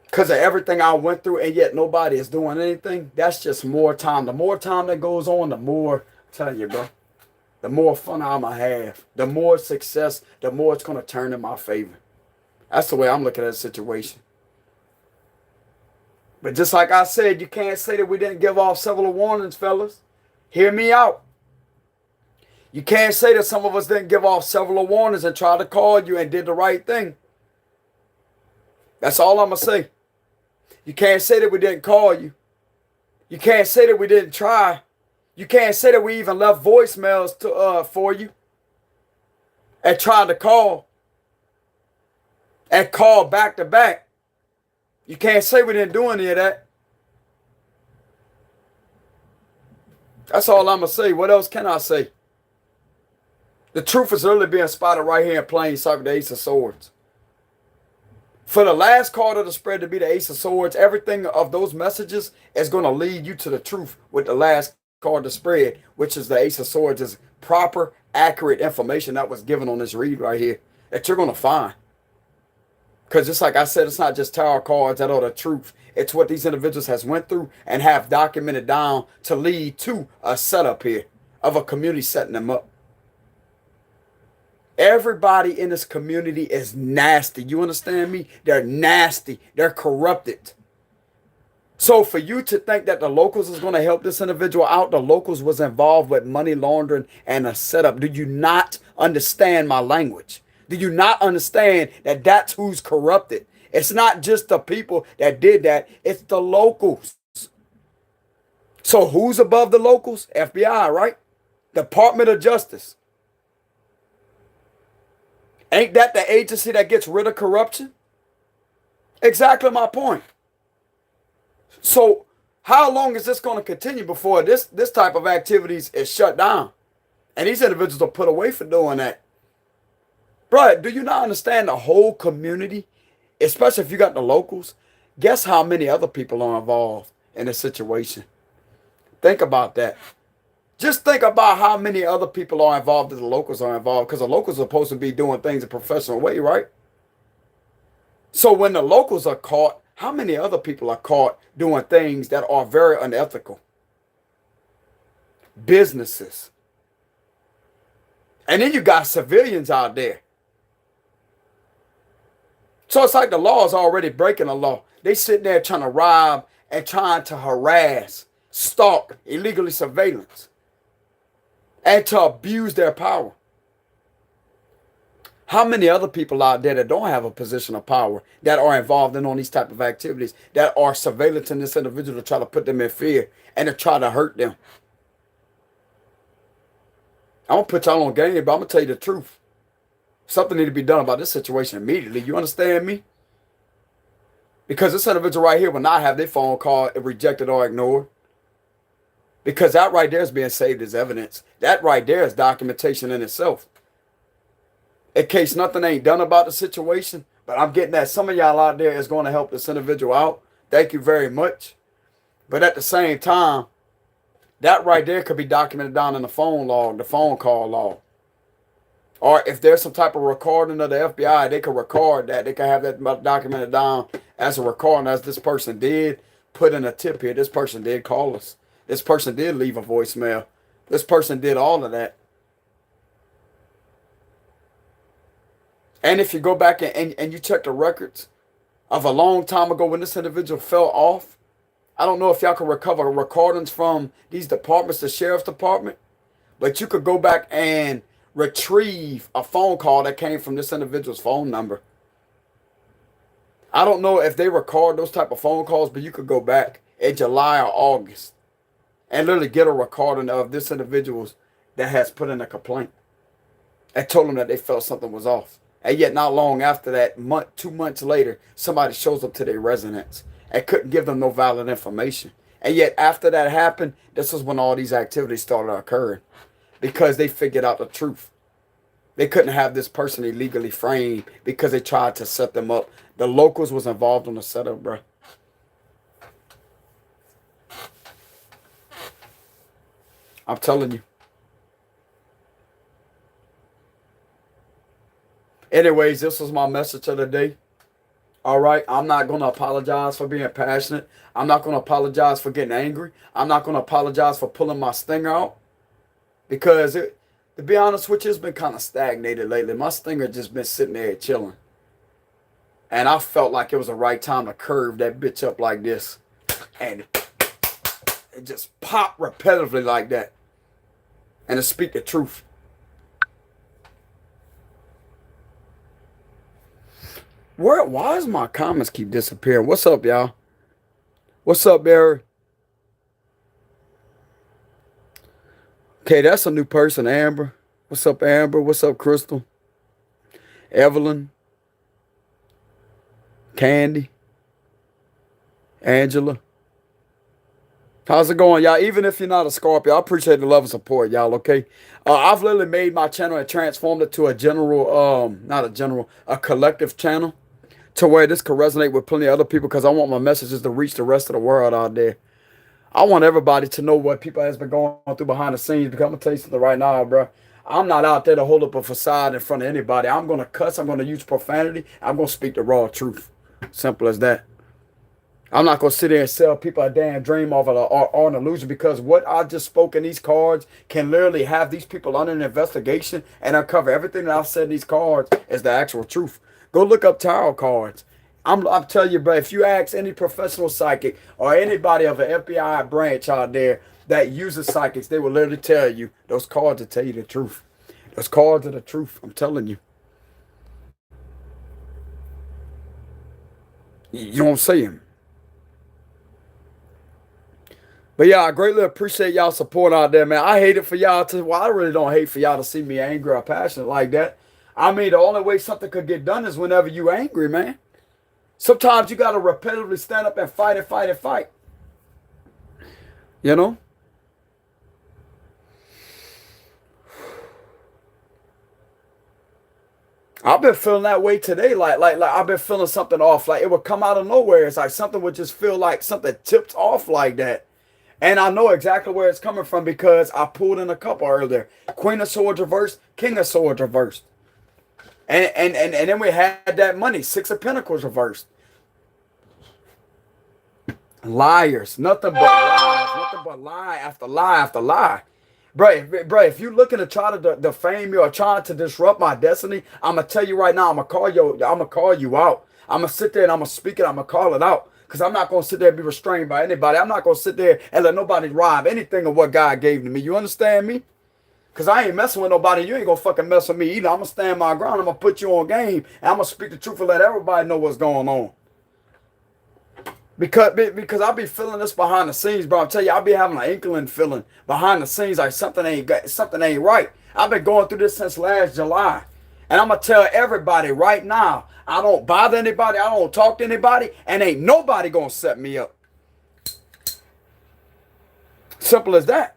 Because of everything I went through, and yet nobody is doing anything. That's just more time. The more time that goes on, the more, I'm telling you, bro, the more fun I'm going to have. The more success, the more it's going to turn in my favor. That's the way I'm looking at the situation. But just like I said, you can't say that we didn't give off several warnings, fellas. Hear me out. You can't say that some of us didn't give off several warnings and tried to call you and did the right thing. That's all I'm going to say. You can't say that we didn't call you. You can't say that we didn't try. You can't say that we even left voicemails for you and tried to call and call back to back. You can't say we didn't do any of that. That's all I'm going to say. What else can I say? The truth is literally being spotted right here in plain sight with the Ace of Swords. For the last card of the spread to be the Ace of Swords, everything of those messages is going to lead you to the truth with the last card of the spread, which is the Ace of Swords, is proper, accurate information that was given on this read right here that you're going to find. Because just like I said, it's not just tarot cards that are the truth. It's what these individuals has went through and have documented down to lead to a setup here, of a community setting them up. Everybody in this community is nasty. You understand me? They're nasty. They're corrupted. So for you to think that the locals is going to help this individual out, the locals was involved with money laundering and a setup. Do you not understand my language? Do you not understand that that's who's corrupted? It's not just the people that did that. It's the locals. So who's above the locals? FBI, right? Department of Justice. Ain't that the agency that gets rid of corruption? Exactly my point. So how long is this going to continue before this type of activities is shut down? And these individuals are put away for doing that. Bro, do you not understand the whole community, especially if you got the locals? Guess how many other people are involved in this situation? Think about that. Just think about how many other people are involved as the locals are involved, because the locals are supposed to be doing things a professional way, right? So when the locals are caught, how many other people are caught doing things that are very unethical? Businesses. And then you got civilians out there. So it's like the law is already breaking the law. They sitting there trying to rob and trying to harass, stalk, illegally surveillance, and to abuse their power. How many other people out there that don't have a position of power that are involved in on these type of activities, that are surveillancing this individual to try to put them in fear and to try to hurt them? I'm going to put y'all on game, but I'm going to tell you the truth. Something need to be done about this situation immediately. You understand me? Because this individual right here will not have their phone call rejected or ignored. Because that right there is being saved as evidence. That right there is documentation in itself. In case nothing ain't done about the situation, but I'm getting that some of y'all out there is going to help this individual out. Thank you very much. But at the same time, that right there could be documented down in the phone log, the phone call log. Or if there's some type of recording of the FBI, they could record that. They could have that documented down as a recording, as this person did put in a tip here. This person did call us. This person did leave a voicemail. This person did all of that. And if you go back and you check the records of a long time ago when this individual fell off, I don't know if y'all can recover recordings from these departments, the sheriff's department, but you could go back and retrieve a phone call that came from this individual's phone number. I don't know if they record those type of phone calls, but you could go back in July or August and literally get a recording of this individual that has put in a complaint and told them that they felt something was off. And yet not long after that, 2 months later, somebody shows up to their residence and couldn't give them no valid information. And yet after that happened, this is when all these activities started occurring, because they figured out the truth. They couldn't have this person illegally framed because they tried to set them up. The locals was involved on the setup, bro. I'm telling you. Anyways, this was my message of the day. All right, I'm not going to apologize for being passionate. I'm not going to apologize for getting angry. I'm not going to apologize for pulling my stinger out. Because, to be honest with you, it's been kind of stagnated lately. My stinger just been sitting there chilling. And I felt like it was the right time to curve that bitch up like this. And it just popped repetitively like that. And to speak the truth. Why does my comments keep disappearing? What's up, y'all? What's up, Barry? Okay, that's a new person, Amber. What's up, Amber? What's up, Crystal? Evelyn. Candy. Angela. How's it going, y'all? Even if you're not a Scorpio, I appreciate the love and support, y'all, okay? I've literally made my channel and transformed it to a a collective channel, to where this could resonate with plenty of other people, because I want my messages to reach the rest of the world out there. I want everybody to know what people has been going through behind the scenes, because I'm going to tell you something right now, bro. I'm not out there to hold up a facade in front of anybody. I'm going to cuss. I'm going to use profanity. I'm going to speak the raw truth. Simple as that. I'm not going to sit there and sell people a damn dream of or an illusion, because what I just spoke in these cards can literally have these people under an investigation and uncover everything that I've said in these cards is the actual truth. Go look up tarot cards. I'm telling you, bro, if you ask any professional psychic or anybody of an FBI branch out there that uses psychics, they will literally tell you those cards will tell you the truth. Those cards are the truth. I'm telling you. You know what I'm saying? But yeah, I greatly appreciate y'all support out there, man. I hate it for y'all to, well, I really don't hate for y'all to see me angry or passionate like that. I mean, the only way something could get done is whenever you angry, man. Sometimes you got to repetitively stand up and fight and fight and fight. You know? I've been feeling that way today. Like I've been feeling something off. Like it would come out of nowhere. It's like something would just feel like something tipped off like that. And I know exactly where it's coming from because I pulled in a couple earlier. Queen of Swords reversed, King of Swords reversed. And then we had that money, Six of Pentacles reversed. Liars, nothing but lies, nothing but lie after lie after lie. Bro, if you looking to try to defame me or trying to disrupt my destiny, I'm gonna tell you right now, I'm gonna call you out. I'm gonna sit there and I'm gonna speak it, I'm gonna call it out. Because I'm not gonna sit there and be restrained by anybody. I'm not gonna sit there and let nobody rob anything of what God gave to me. You understand me? Because I ain't messing with nobody. You ain't gonna fucking mess with me either. I'm gonna stand my ground. I'm gonna put you on game. And I'm gonna speak the truth and let everybody know what's going on. Because I be feeling this behind the scenes, bro. I'm telling you, I be having an inkling feeling behind the scenes like something ain't right. I've been going through this since last July. And I'm gonna tell everybody right now, I don't bother anybody, I don't talk to anybody, and ain't nobody gonna set me up. Simple as that.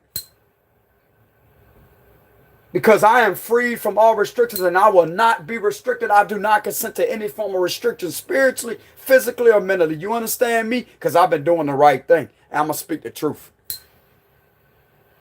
Because I am free from all restrictions and I will not be restricted. I do not consent to any form of restriction spiritually, physically, or mentally. You understand me? Because I've been doing the right thing. And I'm going to speak the truth.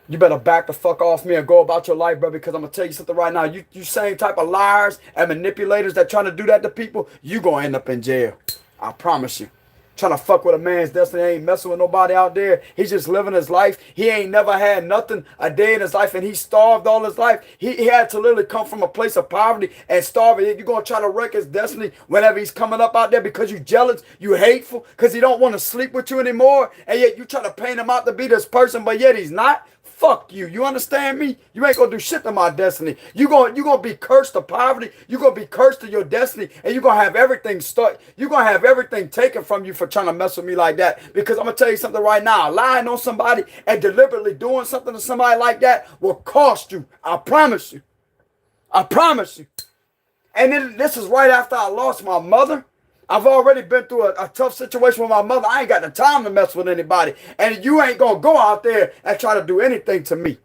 You better back the fuck off me and go about your life, bro, because I'm going to tell you something right now. You same type of liars and manipulators that trying to do that to people, you going to end up in jail. I promise you. Trying to fuck with a man's destiny, ain't messing with nobody out there. He's just living his life. He ain't never had nothing a day in his life, and he starved all his life. He had to literally come from a place of poverty and starve. You're going to try to wreck his destiny whenever he's coming up out there because you jealous, you hateful, because he don't want to sleep with you anymore, and yet you try to paint him out to be this person, but yet he's not. Fuck you. You understand me? You ain't gonna do shit to my destiny. You gonna be cursed to poverty. You gonna be cursed to your destiny, and you gonna have everything you gonna have everything taken from you for trying to mess with me like that. Because I'm gonna tell you something right now. Lying on somebody and deliberately doing something to somebody like that will cost you. I promise you. I promise you. And then this is right after I lost my mother. I've already been through a tough situation with my mother. I ain't got the time to mess with anybody. And you ain't going to go out there and try to do anything to me.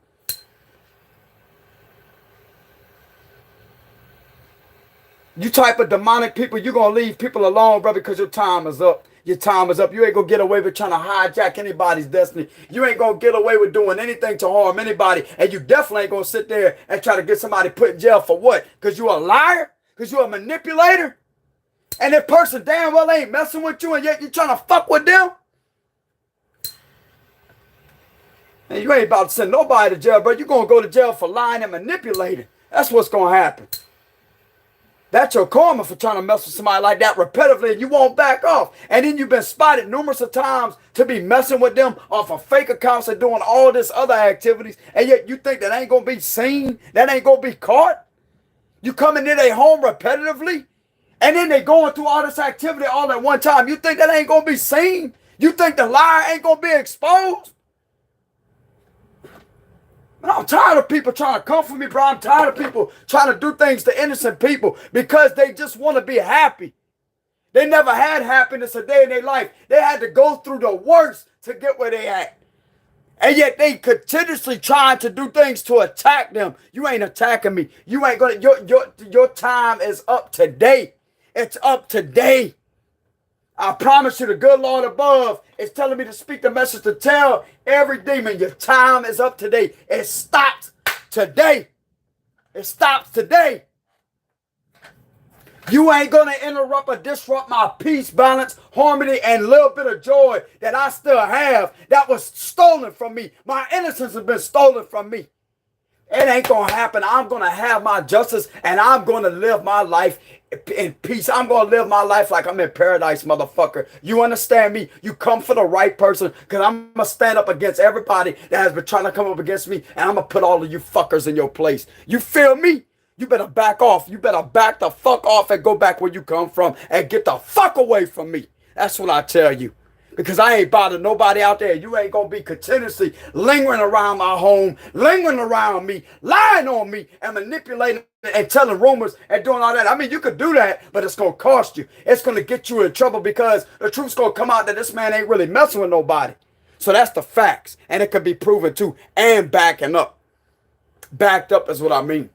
You type of demonic people, you're going to leave people alone, brother, because your time is up. Your time is up. You ain't going to get away with trying to hijack anybody's destiny. You ain't going to get away with doing anything to harm anybody. And you definitely ain't going to sit there and try to get somebody put in jail for what? Because you a liar? Because you a manipulator? And that person damn well ain't messing with you, and yet you trying to fuck with them? And you ain't about to send nobody to jail, bro. You're going to go to jail for lying and manipulating. That's what's going to happen. That's your karma for trying to mess with somebody like that repetitively, and you won't back off. And then you've been spotted numerous of times to be messing with them off of fake accounts and doing all this other activities, and yet you think that ain't going to be seen? That ain't going to be caught? You coming in their home repetitively? And then they going through all this activity all at one time. You think that ain't going to be seen? You think the liar ain't going to be exposed? And I'm tired of people trying to come for me, bro. I'm tired of people trying to do things to innocent people because they just want to be happy. They never had happiness a day in their life. They had to go through the worst to get where they at. And yet they continuously trying to do things to attack them. You ain't attacking me. You ain't going to, your time is up today. It's up today. I promise you, the good Lord above is telling me to speak the message to tell every demon your time is up today. It stops today. It stops today. You ain't going to interrupt or disrupt my peace, balance, harmony, and little bit of joy that I still have that was stolen from me. My innocence has been stolen from me. It ain't going to happen. I'm going to have my justice, and I'm going to live my life in peace. I'm going to live my life like I'm in paradise, motherfucker. You understand me? You come for the right person, because I'm going to stand up against everybody that has been trying to come up against me, and I'm going to put all of you fuckers in your place. You feel me? You better back off. You better back the fuck off and go back where you come from and get the fuck away from me. That's what I tell you. Because I ain't bothering nobody out there. You ain't going to be continuously lingering around my home, lingering around me, lying on me, and manipulating and telling rumors and doing all that. I mean, you could do that, but it's going to cost you. It's going to get you in trouble because the truth's going to come out that this man ain't really messing with nobody. So that's the facts. And it could be proven too. And backing up. Backed up is what I mean.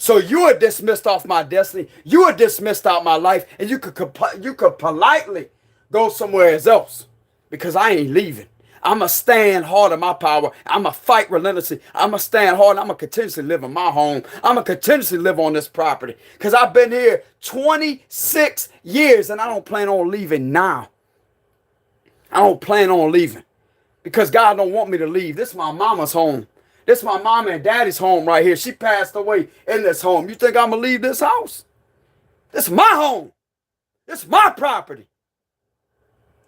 So you are dismissed off my destiny. You are dismissed out my life. And you could politely go somewhere else, because I ain't leaving. I'm going to stand hard in my power. I'm going to fight relentlessly. I'm going to stand hard. I'm going to continuously live in my home. I'm going to continuously live on this property, because I've been here 26 years and I don't plan on leaving now. I don't plan on leaving because God don't want me to leave. This is my mama's home. This is my mama and daddy's home right here. She passed away in this home. You think I'm going to leave this house? This is my home. This is my property.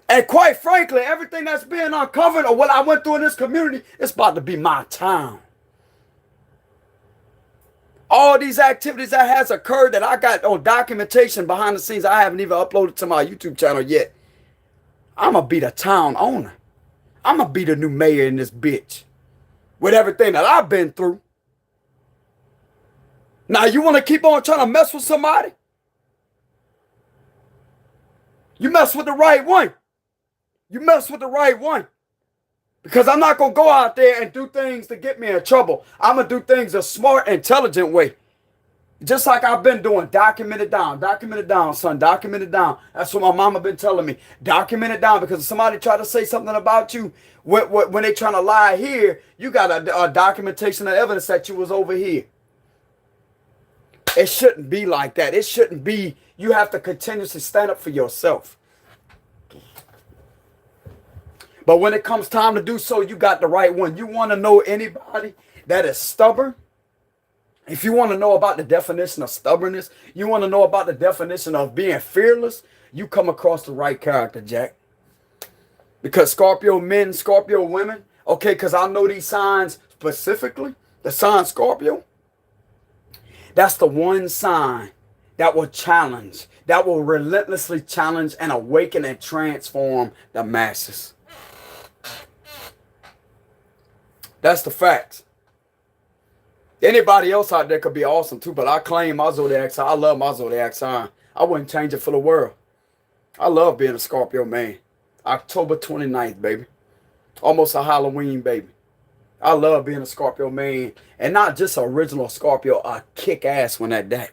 And quite frankly, everything that's being uncovered or what I went through in this community, it's about to be my town. All these activities that has occurred that I got on documentation behind the scenes, I haven't even uploaded to my YouTube channel yet. I'm going to be the town owner. I'm going to be the new mayor in this bitch. With everything that I've been through. Now, you want to keep on trying to mess with somebody? You mess with the right one. You mess with the right one. Because I'm not going to go out there and do things to get me in trouble. I'm going to do things a smart, intelligent way. Just like I've been doing. Document it down, son. Document it down. That's what my mama been telling me. Document it down, because if somebody try to say something about you, when they trying to lie here, you got a documentation of evidence that you was over here. It shouldn't be like that. It shouldn't be. You have to continuously stand up for yourself. But when it comes time to do so, you got the right one. You want to know anybody that is stubborn? If you want to know about the definition of stubbornness, you want to know about the definition of being fearless, you come across the right character, Jack. Because Scorpio men, Scorpio women, okay, because I know these signs specifically, the sign Scorpio, that's the one sign that will challenge, that will relentlessly challenge and awaken and transform the masses. That's the facts. Anybody else out there could be awesome too, but I claim my zodiac sign. I love my zodiac sign. I wouldn't change it for the world. I love being a Scorpio man. October 29th, baby. Almost a Halloween, baby. I love being a Scorpio man. And not just an original Scorpio, a kick-ass one at that.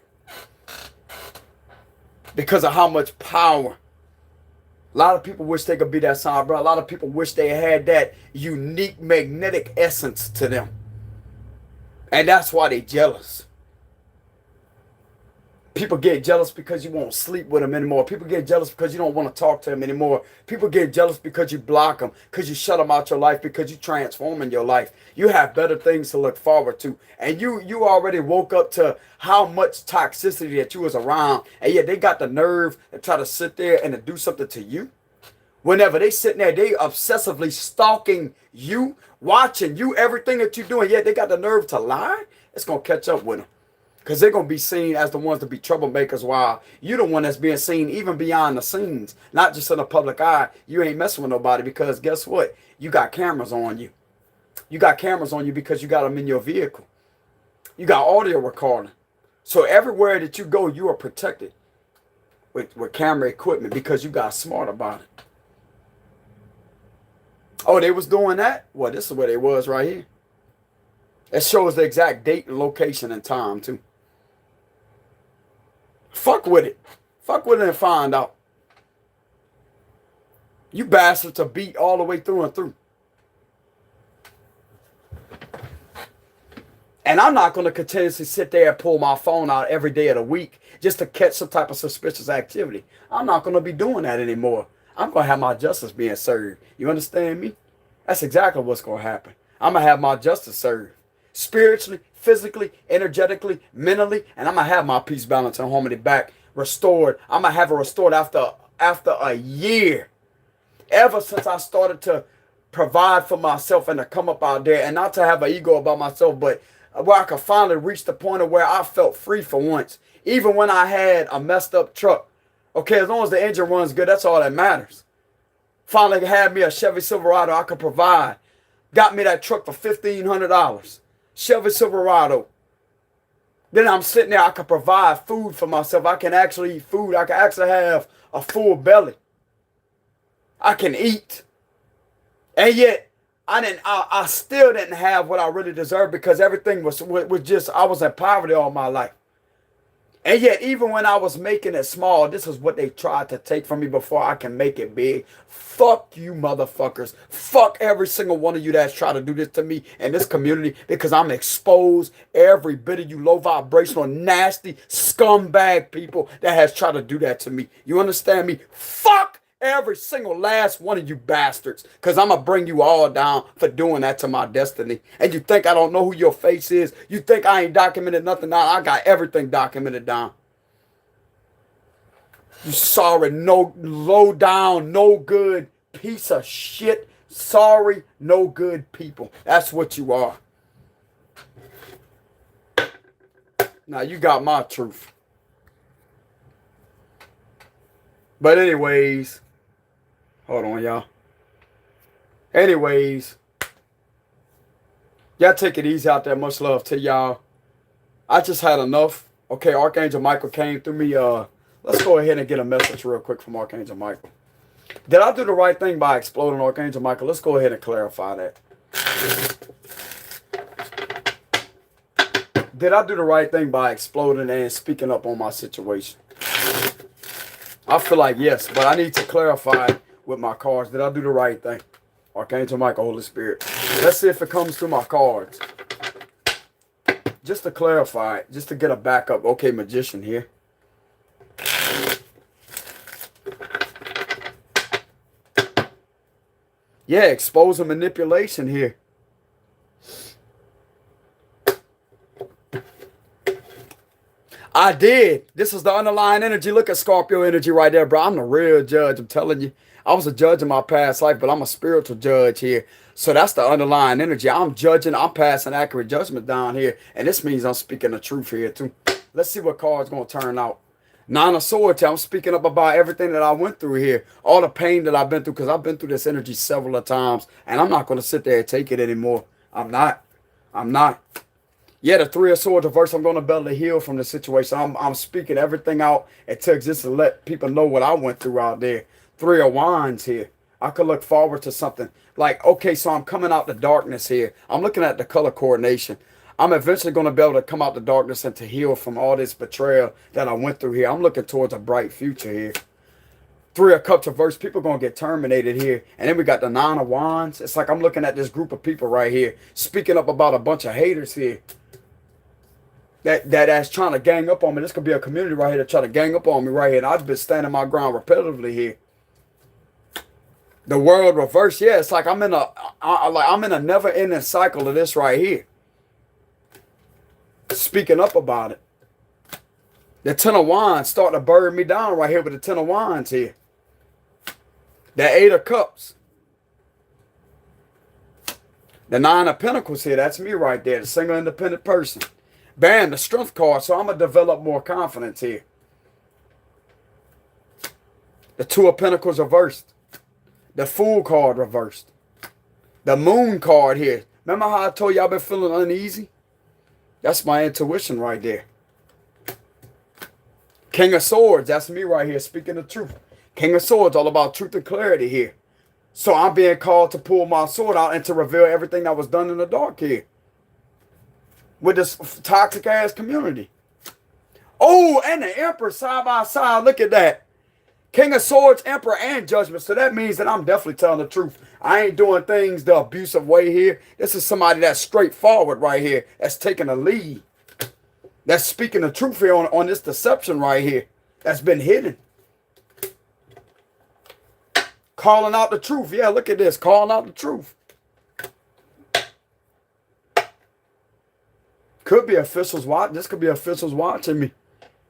Because of how much power. A lot of people wish they could be that sign, bro. A lot of people wish they had that unique magnetic essence to them. And that's why they jealous. People get jealous because you won't sleep with them anymore. People get jealous because you don't want to talk to them anymore. People get jealous because you block them, because you shut them out your life, because you transform in your life. You have better things to look forward to. And you already woke up to how much toxicity that you was around. And yet they got the nerve to try to sit there and to do something to you. Whenever they sitting there, they obsessively stalking you, watching you, everything that you're doing. Yet they got the nerve to lie. It's going to catch up with them. Because they're going to be seen as the ones to be troublemakers, while you're the one that's being seen even beyond the scenes. Not just in the public eye. You ain't messing with nobody because guess what? You got cameras on you. You got cameras on you because you got them in your vehicle. You got audio recording. So everywhere that you go, you are protected with camera equipment because you got smart about it. Oh, they was doing that? Well, this is where they was right here. It shows the exact date and location and time, too. Fuck with it. Fuck with it and find out. You bastards are beat all the way through and through. And I'm not going to continuously sit there and pull my phone out every day of the week just to catch some type of suspicious activity. I'm not going to be doing that anymore. I'm going to have my justice being served. You understand me? That's exactly what's going to happen. I'm going to have my justice served. Spiritually, physically, energetically, mentally, and I'm going to have my peace, balance, and harmony back restored. I'm going to have it restored after a year. Ever since I started to provide for myself and to come up out there and not to have an ego about myself, but where I could finally reach the point of where I felt free for once. Even when I had a messed up truck. Okay, as long as the engine runs good, that's all that matters. Finally had me a Chevy Silverado I could provide. Got me that truck for $1,500. Chevy Silverado. Then I'm sitting there, I can provide food for myself. I can actually eat food. I can actually have a full belly. I can eat. And yet, I still didn't have what I really deserved because everything was just, I was in poverty all my life. And yet, even when I was making it small, this is what they tried to take from me before I can make it big. Fuck you, motherfuckers. Fuck every single one of you that's trying to do this to me in this community because I'm exposed every bit of you low vibrational, nasty, scumbag people that has tried to do that to me. You understand me? Fuck every single last one of you bastards. Because I'm going to bring you all down for doing that to my destiny. And you think I don't know who your face is? You think I ain't documented nothing down? I got everything documented down. You sorry, no low down, no good piece of shit. Sorry, no good people. That's what you are. Now you got my truth. But anyways, hold on, y'all. Anyways, y'all take it easy out there. Much love to y'all. I just had enough. Okay, Archangel Michael came through me. Let's go ahead and get a message real quick from Archangel Michael. Did I do the right thing by exploding Archangel Michael? Let's go ahead and clarify that. Did I do the right thing by exploding and speaking up on my situation? I feel like yes, but I need to clarify with my cards. Did I do the right thing? Archangel Michael, Holy Spirit. Let's see if it comes through my cards. Just to clarify, just to get a backup. Okay, Magician here. Yeah, exposing manipulation here. I did. This is the underlying energy. Look at Scorpio energy right there, bro. I'm the real judge. I'm telling you. I was a judge in my past life, but I'm a spiritual judge here. So that's the underlying energy. I'm judging. I'm passing accurate judgment down here. And this means I'm speaking the truth here, too. Let's see what card's going to turn out. Nine of Swords. I'm speaking up about everything that I went through here. All the pain that I've been through. Because I've been through this energy several times. And I'm not going to sit there and take it anymore. I'm not. Yeah, the Three of Swords reverse. I'm going to be able to heal from the situation. I'm speaking everything out into existence to let people know what I went through out there. Three of Wands here. I could look forward to something. Like, okay, so I'm coming out the darkness here. I'm looking at the color coordination. I'm eventually going to be able to come out the darkness and to heal from all this betrayal that I went through here. I'm looking towards a bright future here. Three of Cups reverse. People going to get terminated here. And then we got the Nine of Wands. It's like I'm looking at this group of people right here. Speaking up about a bunch of haters here. That's trying to gang up on me. This could be a community right here that try to gang up on me right here. And I've been standing my ground repetitively here. The World reverse. Yeah, it's like I'm in a never-ending cycle of this right here. Speaking up about it. The Ten of Wands starting to burn me down right here with the Ten of Wands here. The Eight of Cups. The Nine of Pentacles here. That's me right there. The single independent person. Bam, the Strength card. So I'm going to develop more confidence here. The Two of Pentacles reversed. The Fool card reversed. The Moon card here. Remember how I told you I've been feeling uneasy? That's my intuition right there. King of Swords. That's me right here speaking the truth. King of Swords, all about truth and clarity here. So I'm being called to pull my sword out and to reveal everything that was done in the dark here. With this toxic ass community. Oh, and the Emperor side by side. Look at that. King of Swords, Emperor, and Judgment. So that means that I'm definitely telling the truth. I ain't doing things the abusive way here. This is somebody that's straightforward right here. That's taking a lead. That's speaking the truth here on this deception right here. That's been hidden. Calling out the truth. Yeah, look at this. Calling out the truth. Could be officials watching. This could be officials watching me.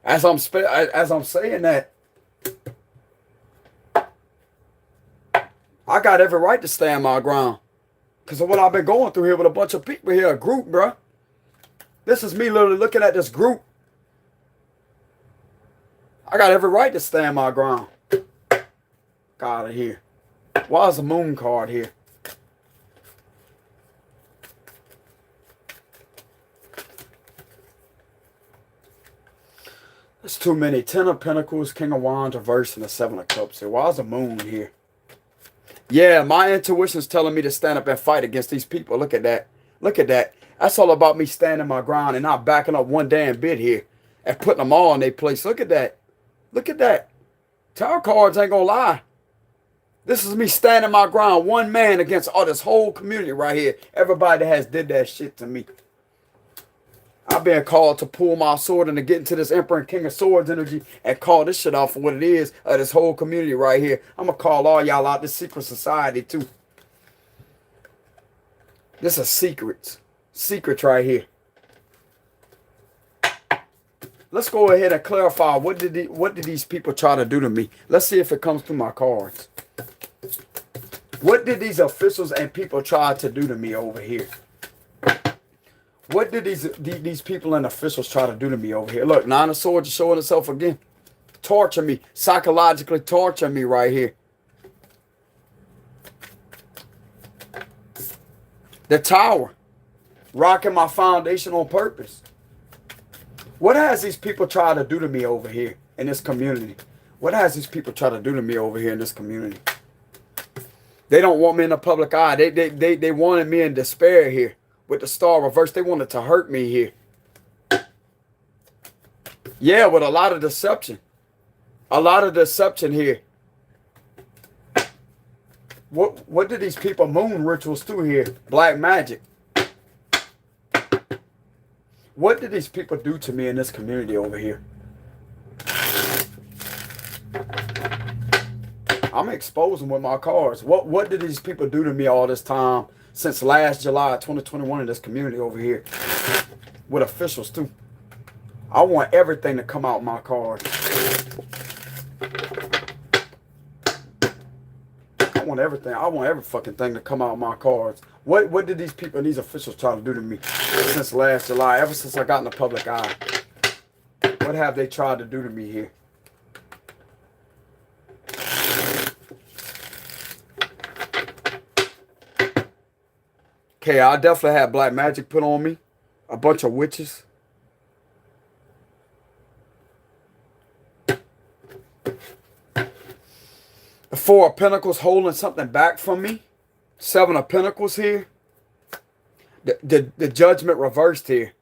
As I'm saying that. I got every right to stand my ground. Because of what I've been going through here with a bunch of people here. A group, bruh. This is me literally looking at this group. I got every right to stand my ground. Get out of here. Why is the moon card here? There's too many. 10 of Pentacles, King of Wands, reverse, and the 7 of Cups here. Why is the moon here? Yeah, my intuition's telling me to stand up and fight against these people. Look at that. Look at that. That's all about me standing my ground and not backing up one damn bit here and putting them all in their place. Look at that. Look at that. Tarot cards ain't gonna lie. This is me standing my ground. One man against all this whole community right here. Everybody that has did that shit to me. I've been called to pull my sword and to get into this Emperor and King of Swords energy and call this shit off for what it is of this whole community right here. I'm going to call all y'all out this secret society too. This is secrets. Secrets right here. Let's go ahead and clarify what did these people try to do to me. Let's see if it comes through my cards. What did these officials and people try to do to me over here? What did these people and officials try to do to me over here? Look, 9 of Swords is showing itself again. Torture me. Psychologically torture me right here. The Tower. Rocking my foundation on purpose. What has these people tried to do to me over here in this community? What has these people tried to do to me over here in this community? They don't want me in the public eye. They wanted me in despair here. With the Star reverse, they wanted to hurt me here. Yeah, with a lot of deception. A lot of deception here. What did these people moon rituals do here? Black magic. What did these people do to me in this community over here? I'm exposing with my cards. What did these people do to me all this time? Since last July 2021 in this community over here. With officials too. I want everything to come out my cards. I want everything. I want every fucking thing to come out my cards. What did these people and these officials try to do to me since last July? Ever since I got in the public eye. What have they tried to do to me here? Okay, I definitely had black magic put on me. A bunch of witches. The 4 of Pentacles holding something back from me. 7 of Pentacles here. The Judgment reversed here.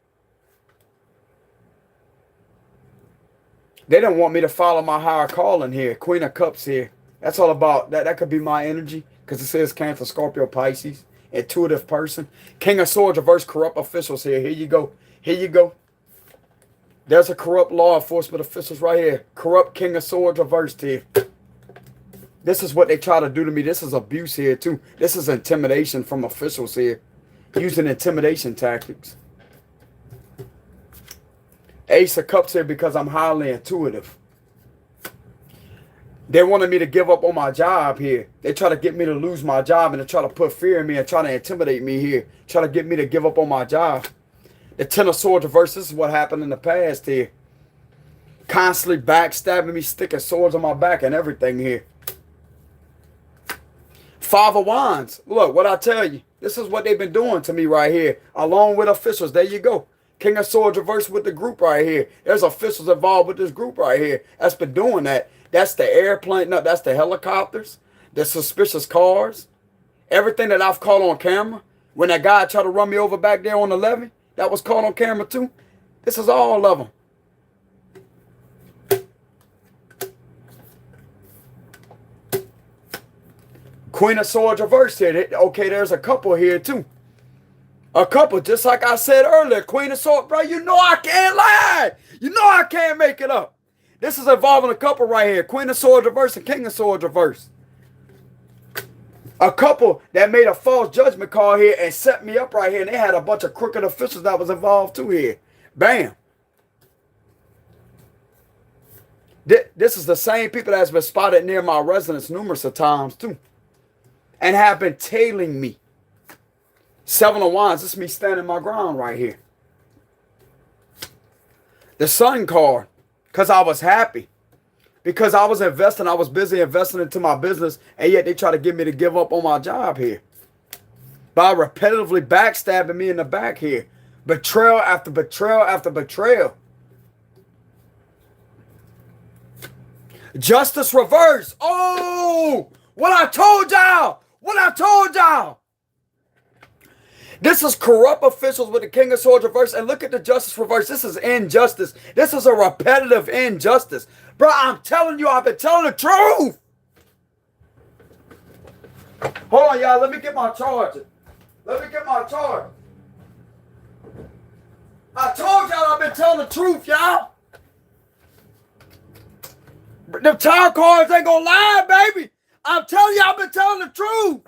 They didn't want me to follow my higher calling here. Queen of Cups here. That's all about, that could be my energy. Because it says Cancer, Scorpio, Pisces. Intuitive person. King of Swords reverse corrupt officials here. Here you go. Here you go. There's a corrupt law enforcement officials right here. Corrupt King of Swords reversed here. This is what they try to do to me. This is abuse here too. This is intimidation from officials here. Using intimidation tactics. Ace of Cups here because I'm highly intuitive. They wanted me to give up on my job here. They try to get me to lose my job and they try to put fear in me and try to intimidate me here. Try to get me to give up on my job. The 10 of Swords reverse, this is what happened in the past here. Constantly backstabbing me, sticking swords on my back and everything here. 5 of Wands. Look, what I tell you. This is what they've been doing to me right here. Along with officials. There you go. King of Swords reverse with the group right here. There's officials involved with this group right here. That's been doing that. That's the airplane. No, that's the helicopters. The suspicious cars. Everything that I've caught on camera. When that guy tried to run me over back there on the levee. That was caught on camera too. This is all of them. Queen of Swords reversed here. Okay, there's a couple here too. A couple, just like I said earlier. Queen of Swords, bro, you know I can't lie. You know I can't make it up. This is involving a couple right here. Queen of Swords reverse and King of Swords reverse. A couple that made a false judgment call here and set me up right here. And they had a bunch of crooked officials that was involved too here. Bam. This is the same people that's been spotted near my residence numerous of times too. And have been tailing me. Seven of Wands, this is me standing my ground right here. The Sun card, because I was happy. Because I was investing, I was busy investing into my business, and yet they try to get me to give up on my job here. By repetitively backstabbing me in the back here. Betrayal after betrayal after betrayal. Justice reverse. Oh, what I told y'all. What I told y'all. This is corrupt officials with the King of Swords reverse. And look at the Justice reverse. This is injustice. This is a repetitive injustice. Bro, I'm telling you, I've been telling the truth. Hold on, y'all. Let me get my charger. Let me get my charger. I told y'all I've been telling the truth, y'all. The tarot cards ain't gonna lie, baby. I'm telling you, I've been telling the truth.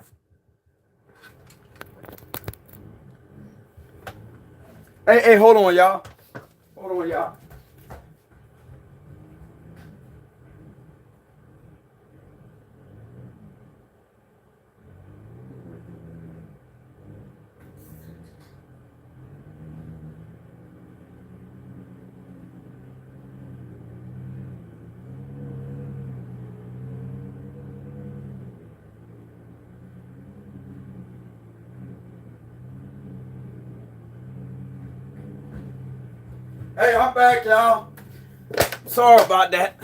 Hey, hold on, y'all. Hold on, y'all. Hey, I'm back, y'all. Sorry about that.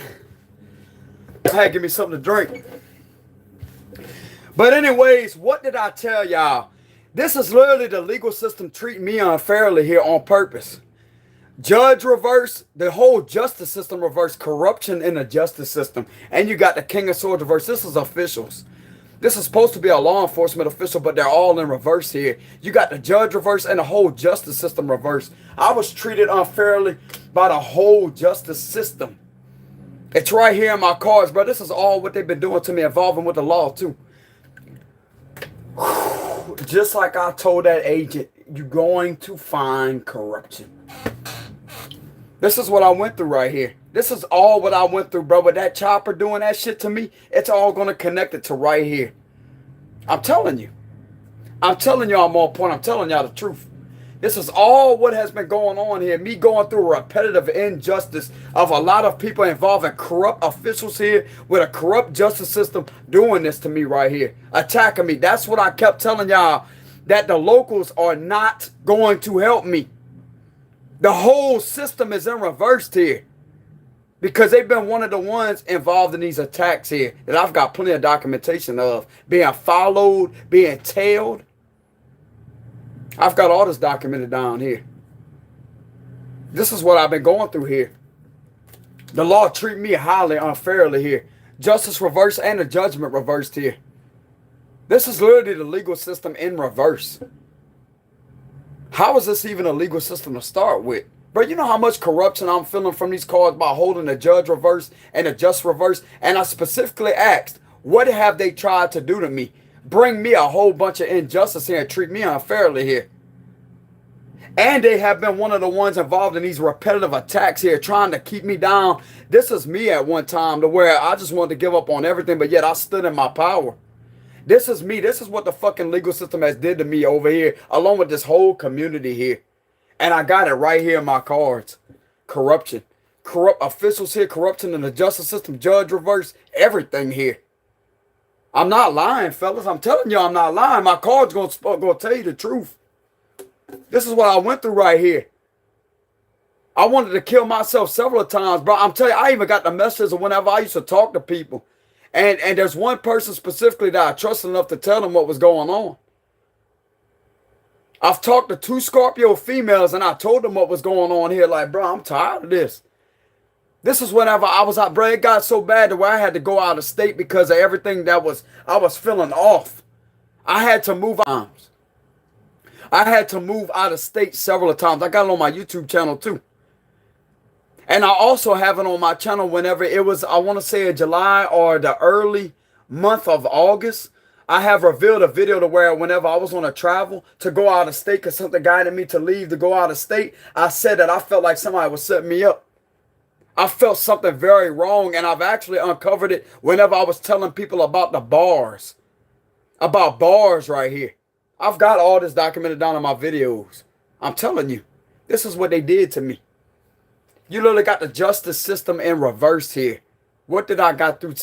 I had to give me something to drink. But anyways, what did I tell y'all? This is literally the legal system treating me unfairly here on purpose. Judge reverse, the whole justice system reverse, corruption in the justice system. And you got the King of Swords reverse. This is officials. This is supposed to be a law enforcement official, but they're all in reverse here. You got the judge reverse and the whole justice system reverse. I was treated unfairly by the whole justice system. It's right here in my cards, bro. This is all what they've been doing to me, involving with the law, too. Just like I told that agent, you're going to find corruption. This is what I went through right here. This is all what I went through, bro. With that chopper doing that shit to me, it's all going to connect it to right here. I'm telling you. I'm telling y'all I'm on point. I'm telling y'all the truth. This is all what has been going on here. Me going through repetitive injustice of a lot of people involving corrupt officials here with a corrupt justice system doing this to me right here. Attacking me. That's what I kept telling y'all. That the locals are not going to help me. The whole system is in reverse here. Because they've been one of the ones involved in these attacks here that I've got plenty of documentation of. Being followed, being tailed. I've got all this documented down here. This is what I've been going through here. The law treat me highly unfairly here. Justice reversed and the judgment reversed here. This is literally the legal system in reverse. How is this even a legal system to start with? Bro, you know how much corruption I'm feeling from these cards by holding the judge reverse and the just reverse? And I specifically asked, what have they tried to do to me? Bring me a whole bunch of injustice here and treat me unfairly here. And they have been one of the ones involved in these repetitive attacks here, trying to keep me down. This is me at one time to where I just wanted to give up on everything, but yet I stood in my power. This is me. This is what the fucking legal system has did to me over here, along with this whole community here. And I got it right here in my cards. Corruption. Corrupt officials here, corruption in the justice system, judge reverse, everything here. I'm not lying, fellas. I'm telling you I'm not lying. My card's going to tell you the truth. This is what I went through right here. I wanted to kill myself several times, bro. I'm telling you, I even got the messages of whenever I used to talk to people. And there's one person specifically that I trusted enough to tell them what was going on. I've talked to 2 Scorpio females and I told them what was going on here. Like, bro, I'm tired of this. This is whenever I was out, bro. It got so bad to where I had to go out of state because of everything I was feeling off. I had to move out. I had to move out of state several times. I got it on my YouTube channel too. And I also have it on my channel whenever it was, I want to say in July or the early month of August. I have revealed a video to where whenever I was on a travel to go out of state because something guided me to leave to go out of state, I said that I felt like somebody was setting me up. I felt something very wrong, and I've actually uncovered it whenever I was telling people about the bars. About bars right here. I've got all this documented down in my videos. I'm telling you, this is what they did to me. You literally got the justice system in reverse here. What did I got through?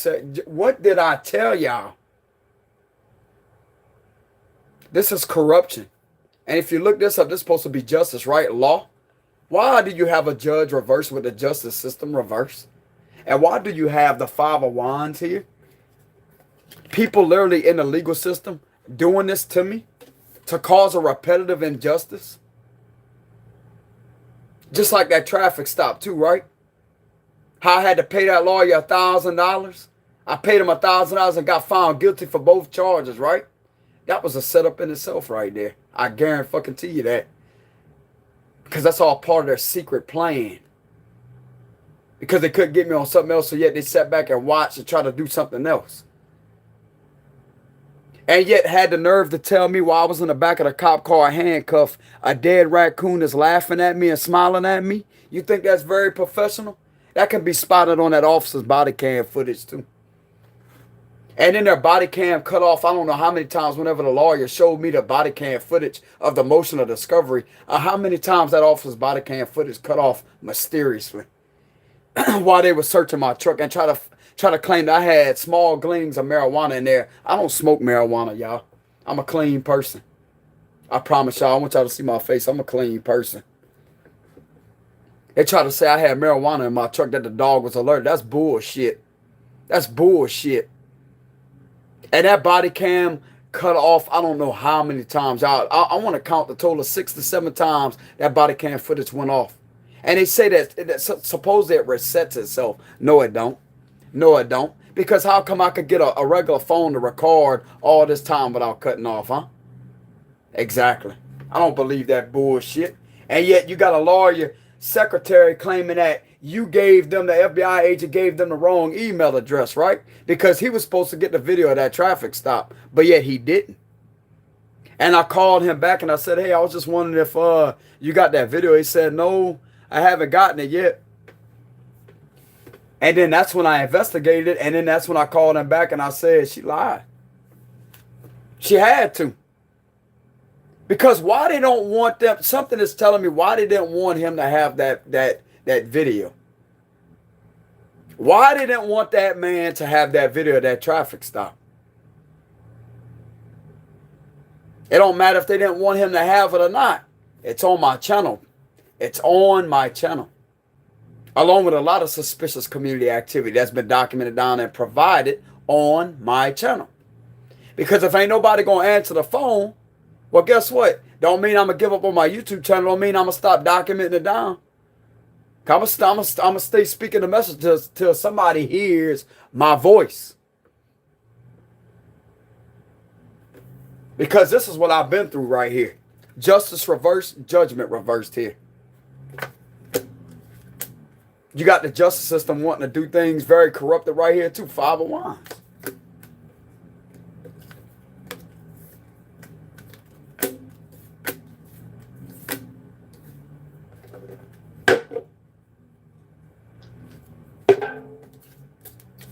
What did I tell y'all? This is corruption. And if you look this up, this is supposed to be justice, right? Law. Why do you have a judge reverse with the justice system reverse? And why do you have the Five of Wands here? People literally in the legal system doing this to me to cause a repetitive injustice. Just like that traffic stop too, right? How I had to pay that lawyer $1,000. I paid him $1,000 and got found guilty for both charges, right? That was a setup in itself right there. I guarantee you that. Because that's all part of their secret plan. Because they couldn't get me on something else, so yet they sat back and watched and tried to do something else. And yet had the nerve to tell me while I was in the back of the cop car handcuffed, a dead raccoon is laughing at me and smiling at me. You think that's very professional? That can be spotted on that officer's body cam footage too. And then their body cam cut off, I don't know how many times whenever the lawyer showed me the body cam footage of the motion of discovery, how many times that officer's body cam footage cut off mysteriously while they were searching my truck and try to claim that I had small gleams of marijuana in there. I don't smoke marijuana, y'all. I'm a clean person. I promise y'all, I want y'all to see my face. I'm a clean person. They try to say I had marijuana in my truck, that the dog was alerted. That's bullshit. That's bullshit. And that body cam cut off, I don't know how many times. I want to count the total of 6 to 7 times that body cam footage went off. And they say that supposedly it resets itself. No, it don't. No, it don't. Because how come I could get a regular phone to record all this time without cutting off, huh? Exactly. I don't believe that bullshit. And yet you got a lawyer secretary claiming that you gave them, the FBI agent gave them the wrong email address, right? Because he was supposed to get the video of that traffic stop, but yet he didn't. And I called him back and I said, hey, I was just wondering if you got that video. He said, no, I haven't gotten it yet. And then that's when I investigated it. And then that's when I called him back and I said, she lied. She had to. Because why they don't want them, something is telling me why they didn't want him to have that video. Why they didn't want that man to have that video of that traffic stop. It don't matter if they didn't want him to have it or not. It's on my channel. It's on my channel. Along with a lot of suspicious community activity that's been documented down and provided on my channel. Because if ain't nobody going to answer the phone, well, guess what? Don't mean I'm going to give up on my YouTube channel. Don't mean I'm going to stop documenting it down. I'm going to stay speaking the message till somebody hears my voice. Because this is what I've been through right here. Justice reversed, judgment reversed here. You got the justice system wanting to do things very corrupted right here too. Five of Wands.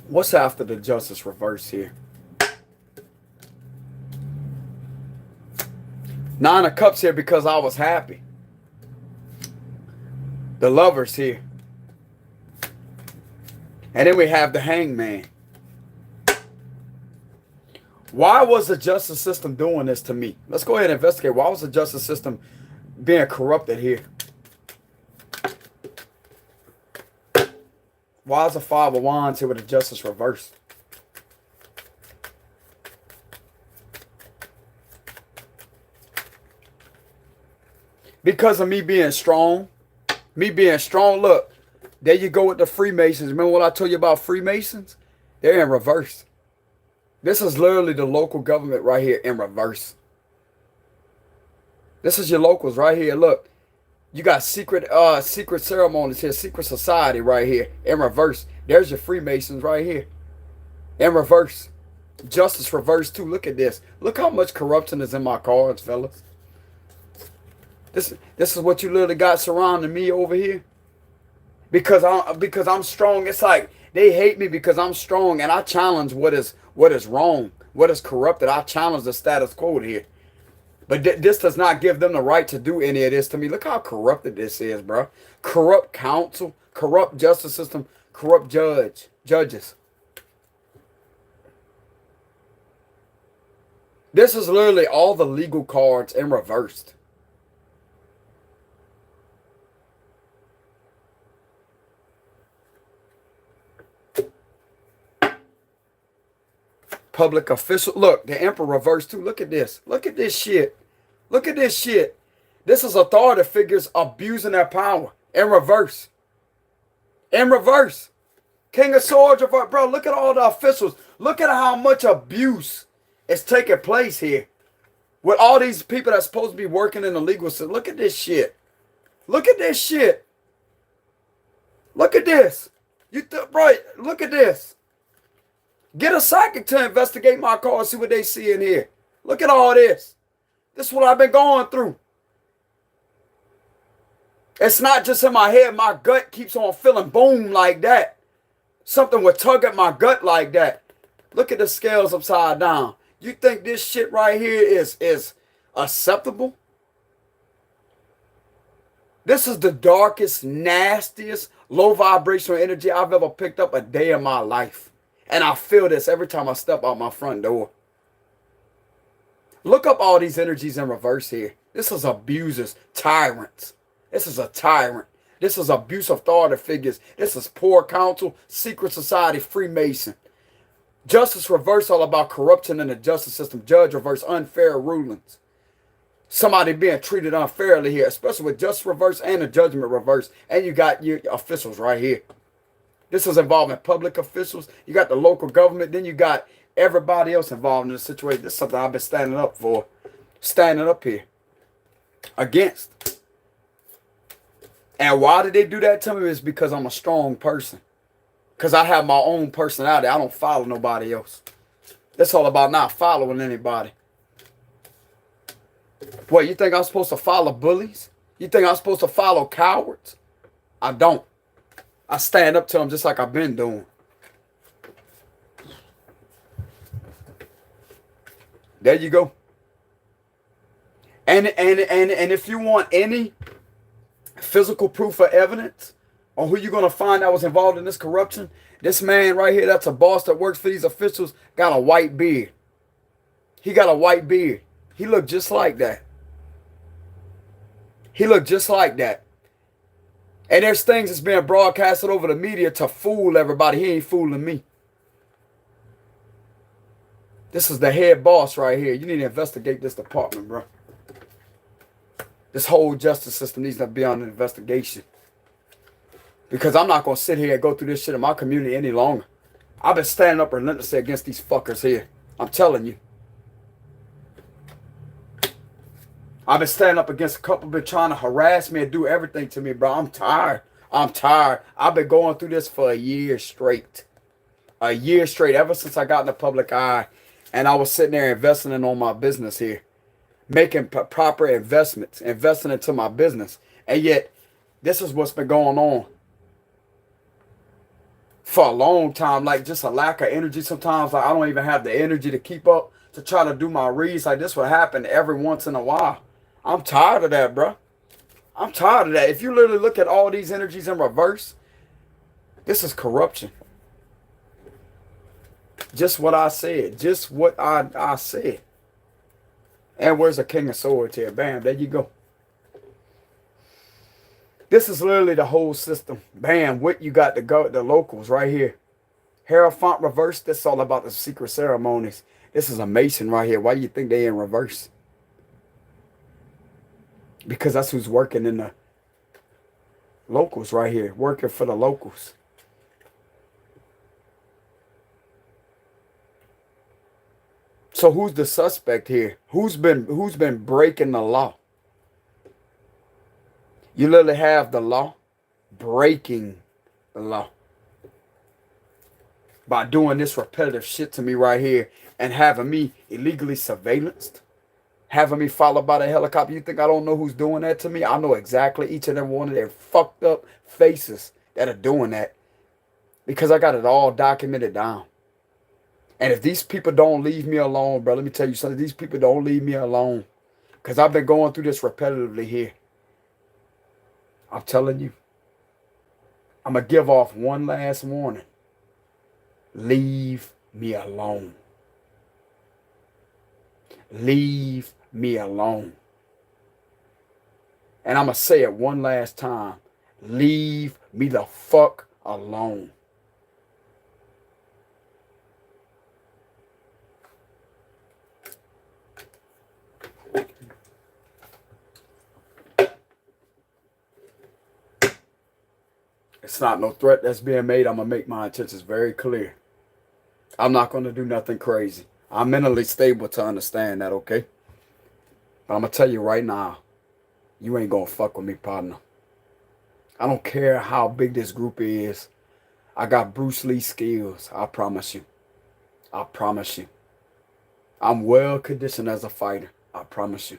What's after the justice reverse here? Nine of Cups here because I was happy. The Lovers here. And then we have the Hangman. Why was the justice system doing this to me? Let's go ahead and investigate. Why was the justice system being corrupted here? Why is the Five of Wands here with the justice reversed? Because of me being strong. Me being strong. Look, There you go with the Freemasons. Remember what I told you about Freemasons? They're in reverse. This is literally the local government right here in reverse. This is your locals right here. Look, you got secret ceremonies here, secret society right here in reverse. There's your Freemasons right here in reverse. Justice reverse too. Look at this. Look how much corruption is in my cards, fellas. This is what you literally got surrounding me over here. Because I'm strong. It's like they hate me because I'm strong and I challenge what is wrong, what is corrupted. I challenge the status quo here. But this does not give them the right to do any of this to me. Look how corrupted this is, bro. Corrupt counsel, corrupt justice system, corrupt judges. This is literally all the legal cards in reversed. Public official. Look, the emperor reversed too. Look at this. Look at this shit. Look at this shit. This is authority figures abusing their power in reverse. In reverse. King of Swords reverse. Bro, look at all the officials. Look at how much abuse is taking place here. With all these people that's supposed to be working in the legal system. Look at this shit. Look at this shit. Look at this. Bro, look at this. Get a psychic to investigate my call and see what they see in here. Look at all this. This is what I've been going through. It's not just in my head. My gut keeps on feeling boom like that. Something would tug at my gut like that. Look at the scales upside down. You think this shit right here is acceptable? This is the darkest, nastiest, low vibrational energy I've ever picked up a day in my life. And I feel this every time I step out my front door. Look up all these energies in reverse here. This is abusers, tyrants. This is a tyrant. This is abuse of authority figures. This is poor counsel, secret society, Freemason. Justice reverse, all about corruption in the justice system. Judge reverse, unfair rulings. Somebody being treated unfairly here, especially with justice reverse and the judgment reverse. And you got your officials right here. This is involving public officials. You got the local government. Then you got everybody else involved in the situation. This is something I've been standing up for. Standing up here. Against. And why did they do that to me? It's because I'm a strong person. Because I have my own personality. I don't follow nobody else. It's all about not following anybody. What, you think I'm supposed to follow bullies? You think I'm supposed to follow cowards? I don't. I stand up to them just like I've been doing. There you go. And if you want any physical proof or evidence on who you're going to find that was involved in this corruption, this man right here, that's a boss that works for these officials, got a white beard. He got a white beard. He looked just like that. He looked just like that. And there's things that's being broadcasted over the media to fool everybody. He ain't fooling me. This is the head boss right here. You need to investigate this department, bro. This whole justice system needs to be on an investigation. Because I'm not going to sit here and go through this shit in my community any longer. I've been standing up relentlessly against these fuckers here. I'm telling you. I've been standing up against a couple been trying to harass me and do everything to me, bro. I'm tired. I'm tired. I've been going through this for a year straight. A year straight, ever since I got in the public eye. And I was sitting there investing in on my business here. Making proper investments. Investing into my business. And yet, this is what's been going on. For a long time. Like, just a lack of energy sometimes. Like, I don't even have the energy to keep up. To try to do my reads. Like, this would happen every once in a while. I'm tired of that, bro. I'm tired of that. If you literally look at all these energies in reverse, this is corruption. Just what I said. Just what I said. And where's the King of Swords here? Bam, there you go. This is literally the whole system. Bam, what you got the locals right here. Hierophant reverse. This is all about the secret ceremonies. This is a Mason right here. Why do you think they in reverse? Because that's who's working in the Locals right here, working for the locals. So who's the suspect here? Who's been breaking the law? You literally have the law breaking the law by doing this repetitive shit to me right here and having me illegally surveillanced, having me followed by the helicopter. You think I don't know who's doing that to me? I know exactly each and every one of their fucked up faces that are doing that because I got it all documented down. And if these people don't leave me alone, bro, let me tell you something. These people don't leave me alone because I've been going through this repetitively here. I'm telling you, I'm going to give off one last warning. Leave me alone. Leave me alone. And I'm going to say it one last time. Leave me the fuck alone. It's not no threat that's being made. I'm going to make my intentions very clear. I'm not going to do nothing crazy. I'm mentally stable to understand that, okay? But I'm going to tell you right now, you ain't going to fuck with me, partner. I don't care how big this group is. I got Bruce Lee skills. I promise you. I promise you. I'm well conditioned as a fighter. I promise you.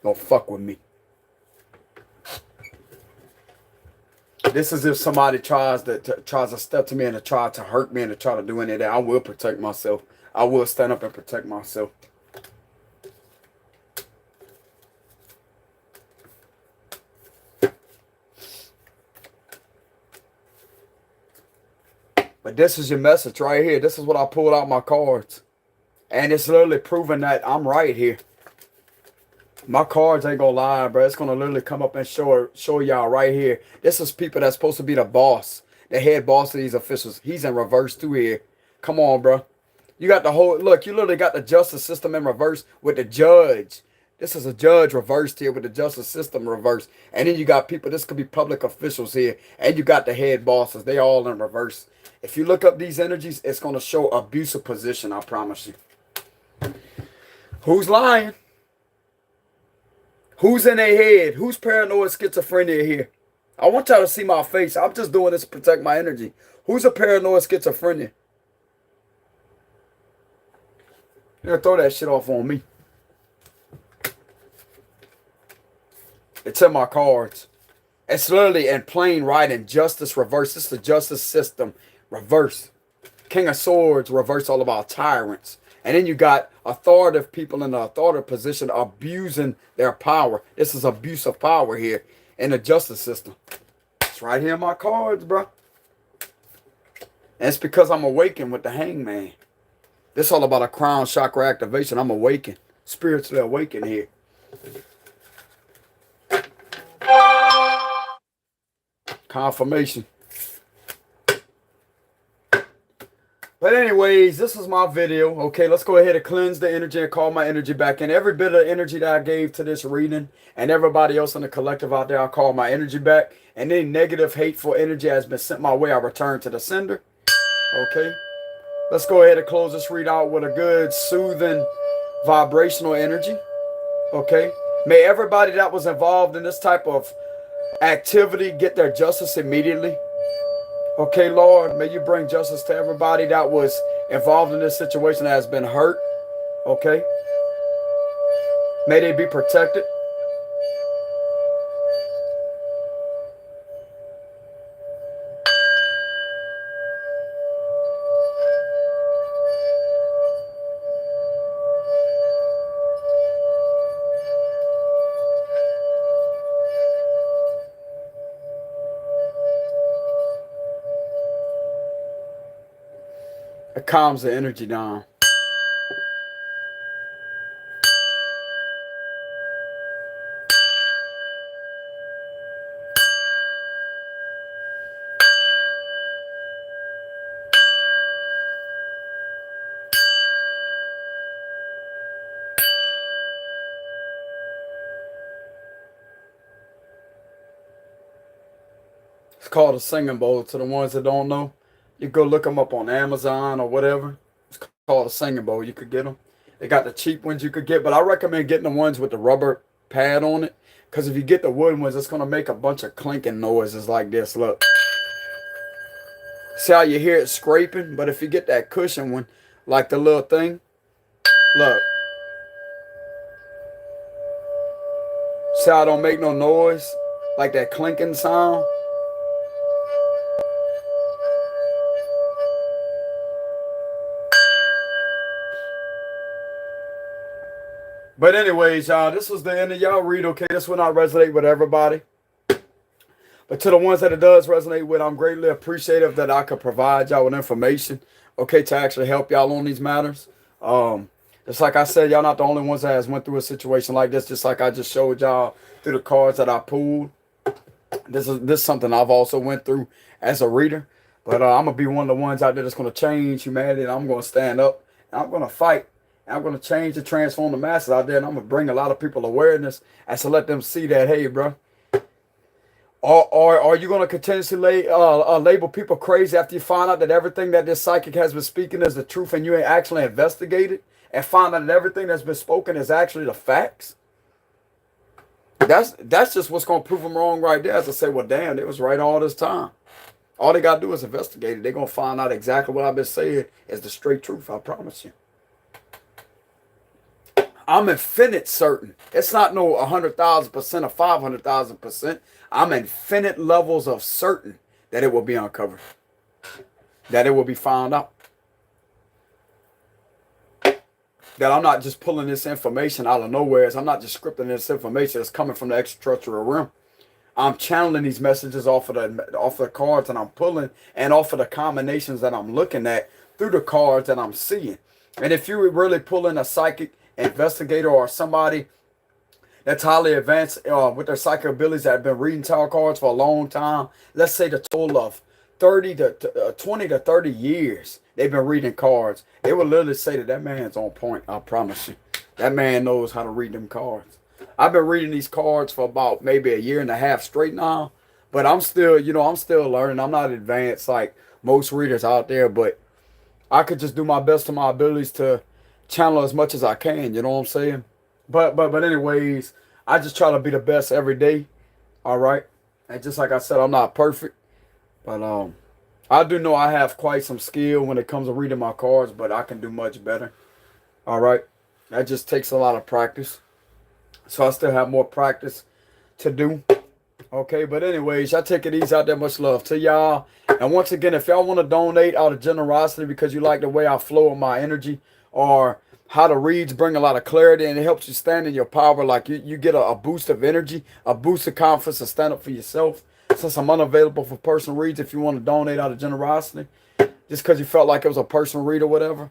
Don't fuck with me. This is if somebody tries to step to me and to try to hurt me and to try to do any of that. I will protect myself. I will stand up and protect myself. But this is your message right here. This is what I pulled out my cards. And it's literally proving that I'm right here. My cards ain't gonna lie, bro. It's gonna literally come up and show y'all right here. This is people that's supposed to be the boss, the head boss of these officials. He's in reverse too here. Come on, bro. You got the whole, look, you literally got the justice system in reverse with the judge. This is a judge reversed here with the justice system reversed. And then you got people, this could be public officials here. And you got the head bosses. They all in reverse. If you look up these energies, it's going to show abusive position, I promise you. Who's lying? Who's in their head? Who's paranoid schizophrenia here? I want y'all to see my face. I'm just doing this to protect my energy. Who's a paranoid schizophrenia? You're going to throw that shit off on me. It's in my cards. It's literally in plain writing. Justice reverse. This is the justice system reverse. King of Swords reverse, all about tyrants. And then you got authoritative people in the authoritative position abusing their power. This is abuse of power here in the justice system. It's right here in my cards, bro. And it's because I'm awakened with the hangman. This is all about a crown chakra activation. I'm awakened. Spiritually awakened here. Confirmation. But anyways, this is my video. Okay, let's go ahead and cleanse the energy and call my energy back in. Every bit of energy that I gave to this reading and everybody else in the collective out there, I call my energy back. And any negative, hateful energy has been sent my way, I return to the sender. Okay, let's go ahead and close this read out with a good, soothing, vibrational energy. Okay, may everybody that was involved in this type of activity get their justice immediately. Okay, Lord, may you bring justice to everybody that was involved in this situation that has been hurt. Okay. May they be protected. It calms the energy down. It's called a singing bowl. To the ones that don't know, you go look them up on Amazon or whatever. It's called a singing bowl. You could get them. They got the cheap ones you could get, but I recommend getting the ones with the rubber pad on it. Because if you get the wooden ones, it's going to make a bunch of clinking noises like this. Look. See how you hear it scraping? But if you get that cushion one, like the little thing, look. See how it don't make no noise? Like that clinking sound? But anyways, y'all, this was the end of y'all read, okay? This will not resonate with everybody. But to the ones that it does resonate with, I'm greatly appreciative that I could provide y'all with information, okay, to actually help y'all on these matters. Just like I said, y'all not the only ones that has went through a situation like this, just like I just showed y'all through the cards that I pulled. This is something I've also went through as a reader. But I'm going to be one of the ones out there that's going to change humanity, and I'm going to stand up, and I'm going to fight. I'm going to change and transform the masses out there, and I'm going to bring a lot of people awareness and to let them see that, hey, bro, are you going to continuously label people crazy after you find out that everything that this psychic has been speaking is the truth and you ain't actually investigated and find out that everything that's been spoken is actually the facts? That's just what's going to prove them wrong right there. As I say, well, damn, they was right all this time. All they got to do is investigate it. They're going to find out exactly what I've been saying is the straight truth, I promise you. I'm infinite certain. It's not no 100,000% or 500,000%. I'm infinite levels of certain that it will be uncovered. That it will be found out. That I'm not just pulling this information out of nowhere. I'm not just scripting this information that's coming from the extraterrestrial realm. I'm channeling these messages off of the cards that I'm pulling and off of the combinations that I'm looking at through the cards that I'm seeing. And if you really pull in a psychic investigator or somebody that's highly advanced with their psychic abilities that have been reading tarot cards for a long time, let's say the total of 20 to 30 years they've been reading cards, they will literally say that man's on point. I promise you, that man knows how to read them cards. I've been reading these cards for about maybe a year and a half straight now, but I'm still learning. I'm not advanced like most readers out there, but I could just do my best to my abilities to channel as much as I can, you know what I'm saying? But anyways, I just try to be the best every day. All right. And just like I said, I'm not perfect. But I do know I have quite some skill when it comes to reading my cards, but I can do much better. All right. That just takes a lot of practice. So I still have more practice to do. Okay, but anyways, y'all take it easy out there. Much love to y'all. And once again, if y'all want to donate out of generosity because you like the way I flow with my energy, or how the reads bring a lot of clarity and it helps you stand in your power, like you get a boost of energy, a boost of confidence to stand up for yourself. Since I'm unavailable for personal reads, if you want to donate out of generosity, just because you felt like it was a personal read or whatever,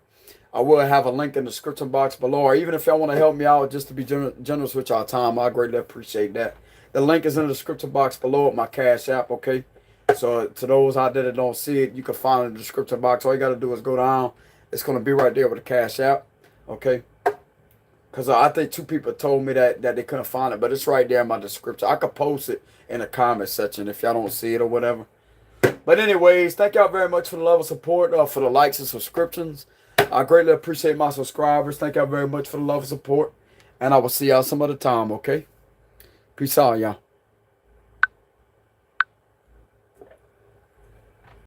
I will have a link in the description box below. Or even if y'all want to help me out just to be generous with y'all time, I greatly appreciate that. The link is in the description box below with my Cash App, okay? So to those out there that don't see it, you can find it in the description box. All you got to do is go down. It's going to be right there with the Cash App, okay? Because I think 2 people told me that they couldn't find it, but it's right there in my description. I could post it in the comment section if y'all don't see it or whatever. But anyways, thank y'all very much for the love of support, for the likes and subscriptions. I greatly appreciate my subscribers. Thank y'all very much for the love and support. And I will see y'all some other time, okay? Peace out, y'all.